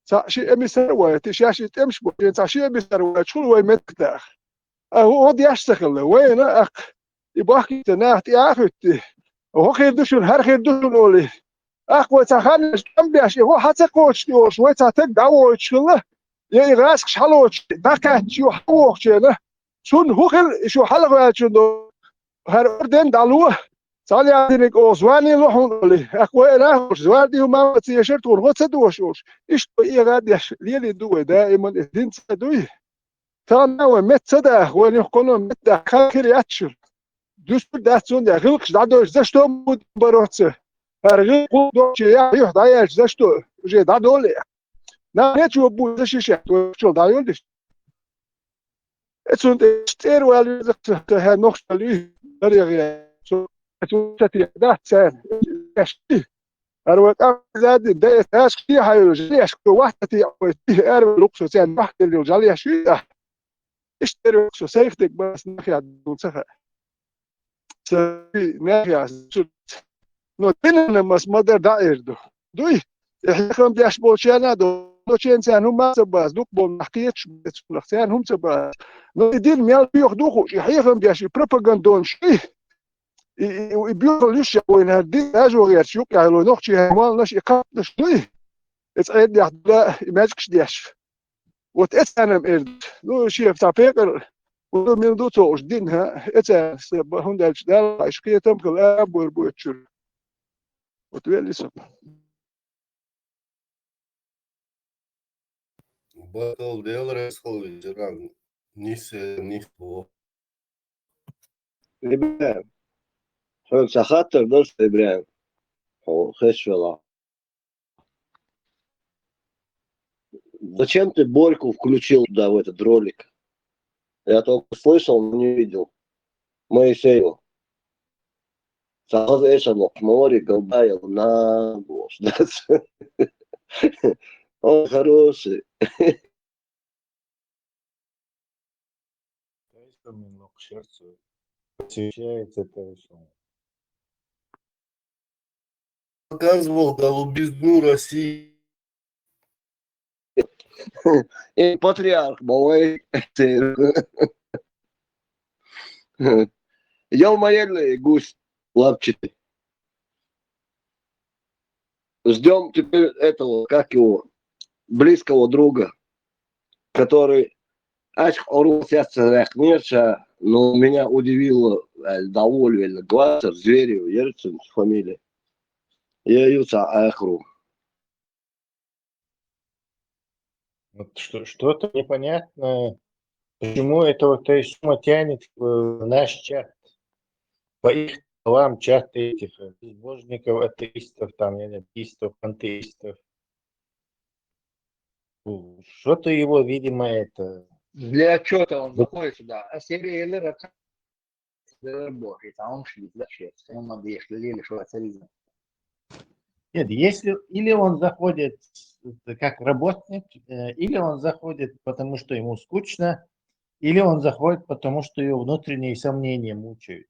تا شيء أمي سروي شاشة أمش باكتي تا شيء أمي سروي شو وين متكتاخ هو هودي أشتغل وين أخ يباكي تناحت ياخدتي وهو خير دشون هر خير دشون أولي أخ وتخانش كم بيش هو حتى كوتش ديوش وتعتق دعوة شغله يا إغاسك شحلوش دكات شو حوق شيء شون هو خير شو حلقة شون هر أردن دلوه صار يعطينك أوزواني لحون أولي أخ وين أخش زواردي وما تيشرت ورغت دوشوش إيش إيغاد يش ليلي دوي دائما الدين سدوي تانا ومت سدا وين يقولون مت خاكر ياتشر دوش داتون يا غلقش دادوش زشتو مود بروتسه هرغي قودوش يا يحدا ياش زشتو جي دادولي نا نيتشو بو زشيش شو دايولدش اتسون تشتير والي زخت ها نوخش لي ريغي سو تتي دا سان كشتي أروق زاد ده تاش كي هايلوج ليش كو واحد تي أروق لوكسو سان واحد اللي جالي شوي اشتري لوكسو سيفتك بس نخي عدون سخا سي نخي نو تنن مس مدر دايردو دوي يحكم بياش بولشانا دو تشين سان هم سباس دوك بول نحكيتش سان هم سباس نو دير ميال بيخدوخو يحكم بياش بروباغاندون شي يبيوخلوش وين هدي اجو غير شوك يعلو نوختي مال نش يقطش دوي اتعيد يحضر ماجكش دياش وتأتنم إرد لو شيف تابيكر ولو من دو توش دينها إتا هندالش دال عشقية تمكل أب وربوتشر وتويل سب Battle vēlreiz Holīdžerām нифо. Ребят, خاطر درس إبراهيم خش вела. Зачем ты Борьку включил туда, в этот ролик? Я только слышал, но не видел. Моисею. Сразу эшелон, море, голубая луна, боже. Он хороший. К сердцу посвящается это. Показывал голубизну России. И патриарх малый. Ел моель гусь лапчатый. Ждем теперь этого, как его, близкого друга, который но меня удивило довольно Глассер, Зверев, Ерцин, фамилия. Я Юца Ахру. Вот что-то непонятное, почему это вот Тайшума тянет в наш чат. По их словам, чат этих безбожников, атеистов, там, атеистов, пантеистов. Что-то его, видимо, это... Для отчета он заходит сюда. А серия Эллера Божий, там он шлит вообще. Он надеешься, или что царизм. Нет, если или он заходит как работник, или он заходит, потому что ему скучно, или он заходит, потому что его внутренние сомнения мучают.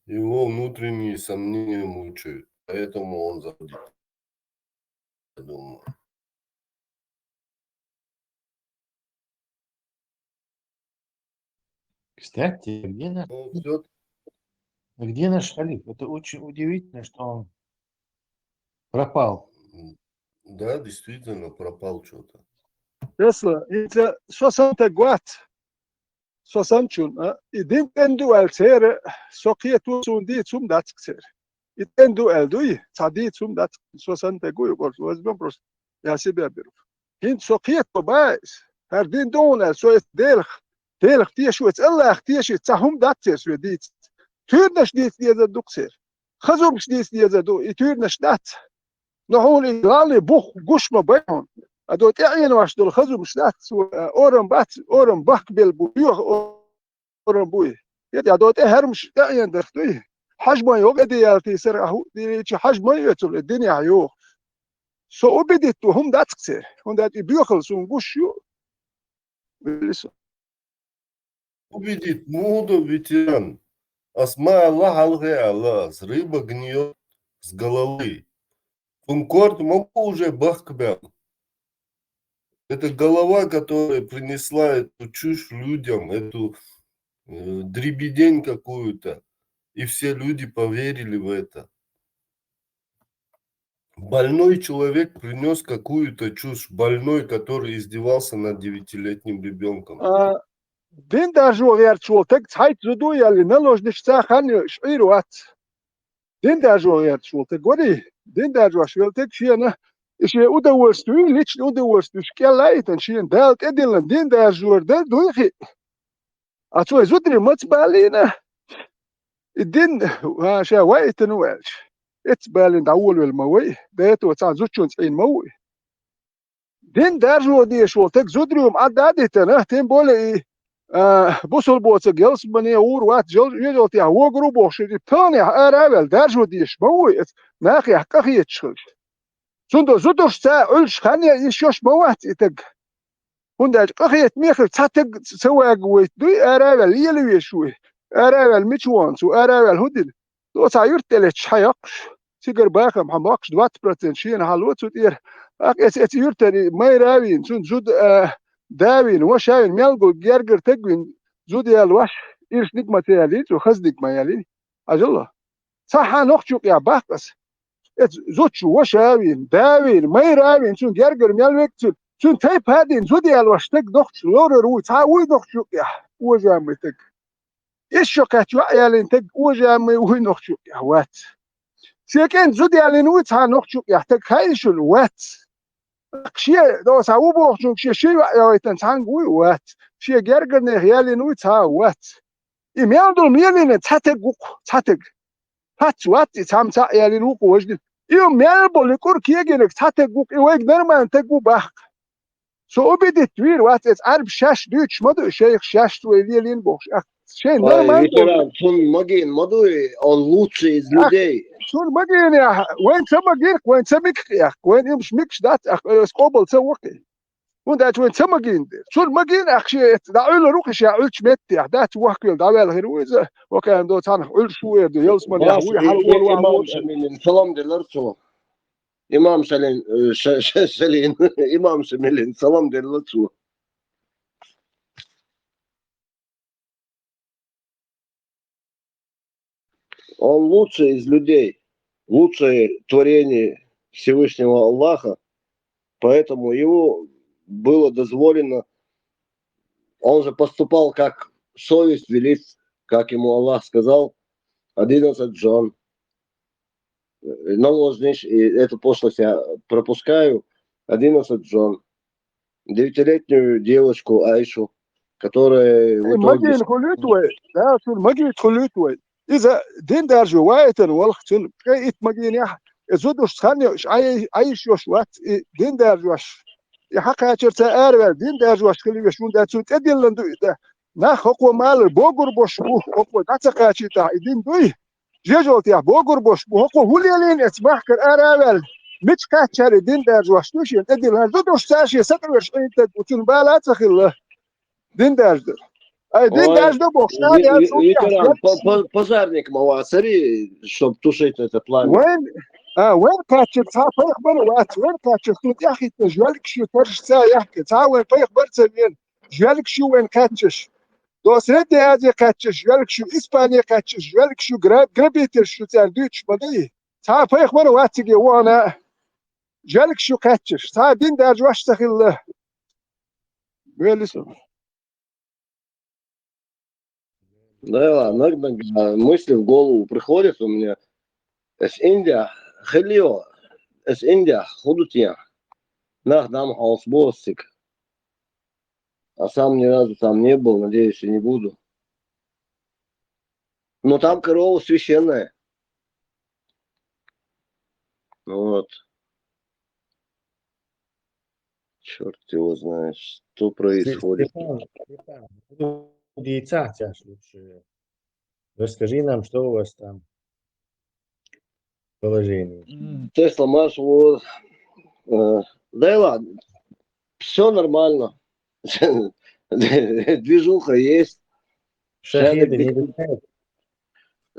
Его внутренние сомнения мучают, поэтому он заходит. Я думаю. Кстати, где наш халиф? Это очень удивительно, что он пропал. Да, действительно, пропал что-то. Tesla, это 60 год. 60 идем энду алсер сокие тусун ди цум датсер. Энду элдуи цади цум дат 60 гой горс возьмем просто я себя беру. Хин сокие побайс. Хардин дон со делх тишу الله тишу цахум датсер со ди. Türnäs ди ди дуксер. Хазум ди ди ду и türнäs дат. نحول لالي بوخ قشمة بينهم أدو تعين واش دول خزو مش ذات أورم بات أورم بخ بالبويوخ أورم بوي يدي أدو هرمش تعين دختوي حجمه يوغ دي يالتي سرعه دي حجمه يتول الدنيا يوغ سو أبدت وهم دات كتير هم دات بيوخل سون قشيو لسه Убедит молодой ветеран. Асма Аллах Аллах, рыба гниет с головы. Конкорд могу уже бахкбял. Это голова, которая принесла эту чушь людям, эту дребедень какую-то. И все люди поверили в это. Больной человек принес какую-то чушь. Больной, который издевался над 9-летним ребенком. Дин даже уверт, что так цайт задуяли, наложнишь цахани шируат. Дин даже уверт, что так говори. Дин даже ваш так шиена. Ишь удовольствие, лично удовольствие. Шкелайт, он шиен дал, эдилан, дин даже уверт, дуйхи. А свой зутри мацбалина. الدين شا وايت نوالش اتبالين داول الموي بيتو تاع زوتشون تسعين موي دين دارجو دي شولتك زودريوم عدادي تنه تين بولي بوصل بوتس جلس بني اور وات جل تاع هو جروبو شي تاني ارابل دارجو ديش موي ناخي حقيقي تشخش سندو زودرش تاع علش خاني يشوش موات اتق هنداج قخيت ميخل تاتق سواق ويت دوي ارابل يلوي شوي أراوال ميتشوانس وأراوال هدل لو تعير تلتش حيقش سيجر باخم حماقش 2% شين حلوت وتير أكيد يرتني ما يراوين سون زود داوين وشاين ميلجو جرجر تجوين زود يالوش إيش نيك ما تيالين وخز نيك ما يالين أجل الله صح نخشوك يا باقس زوتشو وشاوين داوين ما يراوين شون جرجر ميالوك شون تايب هادين زودي الوشتك دخش لور روي تاوي دخشو يا وجامتك إيش كاتوا يالين تك وجامي وين دخشو يا وات سيكين زودي يالين ويتها نخشو يا تك هاي شو الوات شيء دوس عو بوخشو شيء يا ويتن تانغوي وات شيء جرجر نهيالين ويتها وات إميالدو ميالين تاتك هات وات تامتا يالين وكو وجد يوم ميالبو لكور كيجينك تاتك وك ويك نرمان تكو باخ سو بدت توير وات عارف شاش دوتش مدو شيخ شاش تويلين بوخش شيء نرمان ветеран, сон магин, мадуи, он лучший из людей. شون مجين يا وين سمجينك وين سمك يا وين يمش مكش دات سكوبل سوقي وين دات وين سمجين شون مجين اخشي دعوا له روكش يا علش مت يا دات وحكي دعوا له هرويزه وكان دو تان علش شويه دو يلسمن يا وي حلو إمام سميلين سلام دلرتو إمام سلين سلين إمام سميلين سلام دلرتو Он лучший из людей, лучшее творение Всевышнего Аллаха, поэтому его было дозволено, он же поступал как совесть велит, как ему Аллах сказал, 11 жен, наложнич, и эту пошлость я пропускаю, 11 жен, 9-летнюю девочку Айшу, которая в итоге... مجين خلوتوي إذا دين دار جواية والختن كي إتمجين يح زودش خاني عايش يوش وقت دين دار جواش يحقق شرطة أربع دين دار جواش كل يشون دار سوت أدين لندو ده نخ أقوى مال بوجر بوش بو أقوى نتسقى شيء دين دوي جيجوت يا بوجر بوش بو أقوى هوليلين إتباح كر أربع مش كاتشر دين دار جواش توشين أدين لندو تاشي ستوش أنت وتن بالات تخيل دين دار دين دار ده بوش ветеран, пожарник мала, смотри, чтобы тушить это пламя. وين كاتشر تا فيخ بروات وين كاتشر توت يا أخي تجوالك شو ترش تا يحكي تا وين فيخ برتسمين جوالك شو وين كاتشش دوس رد هذه كاتشش جوالك شو إسبانيا كاتشش جوالك شو جرابيتر شو تار دوتش بدي تا فيخ بروات تجي وانا جوالك شو كاتشش تا دين دار جواش تخيل ويلسون Да, иногда мысли в голову приходят у меня. С Индия, Хелио, с Индия, Худутия, нах дам хаусбосик. А сам ни разу там не был, надеюсь, и не буду. Но там корова священная. Вот. Черт его знает, что происходит. Яйца тяж лучше. Расскажи нам, что у вас там положение. Тесла, Маш, вот. Да и ладно. Все нормально. Движуха есть. Шахеды не летают?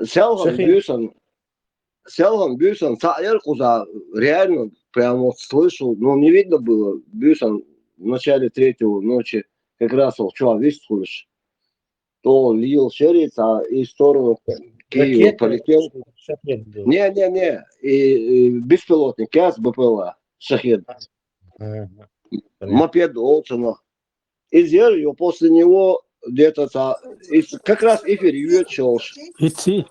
Селган Бюсон, Еркуза, реально, прям вот слышал, но не видно было. Бюсон в начале 3-го ночи как раз вот, что, видишь, слышишь? То лил шерец, а и в сторону Киева полетел. Не. И беспилотник, КАС БПЛА, Шахед. Мопед Олсона. И зерью после него где-то как раз эфир вечер. Идти.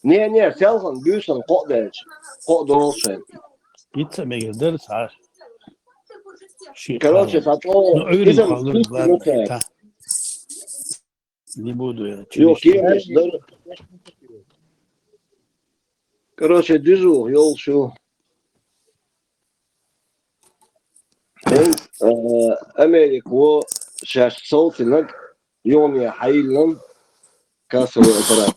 Не, Селган Бюсон, Кодельч, Кодолшен. Идти, мегадер, саш. Короче, потом... Не буду я. Короче, движу, елшу. Америку сейчас солтинок, يومي حيلن كاسر аппарат.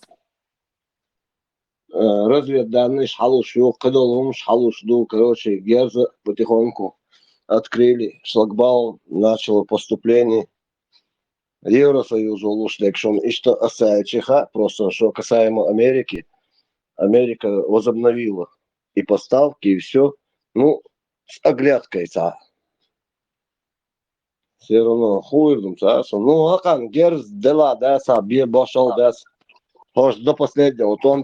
Разведданные шалушу, кадалом шалушу, короче, Герза потихоньку открыли шлагбаум, начало поступление. Евросоюзу лучше, якщо и что касается, просто что касаемо Америки, Америка возобновила и поставки, и все, ну, с оглядкой, все равно хуйдом, ну, акан, Герз дела, да, бе башал, да, до последнего, он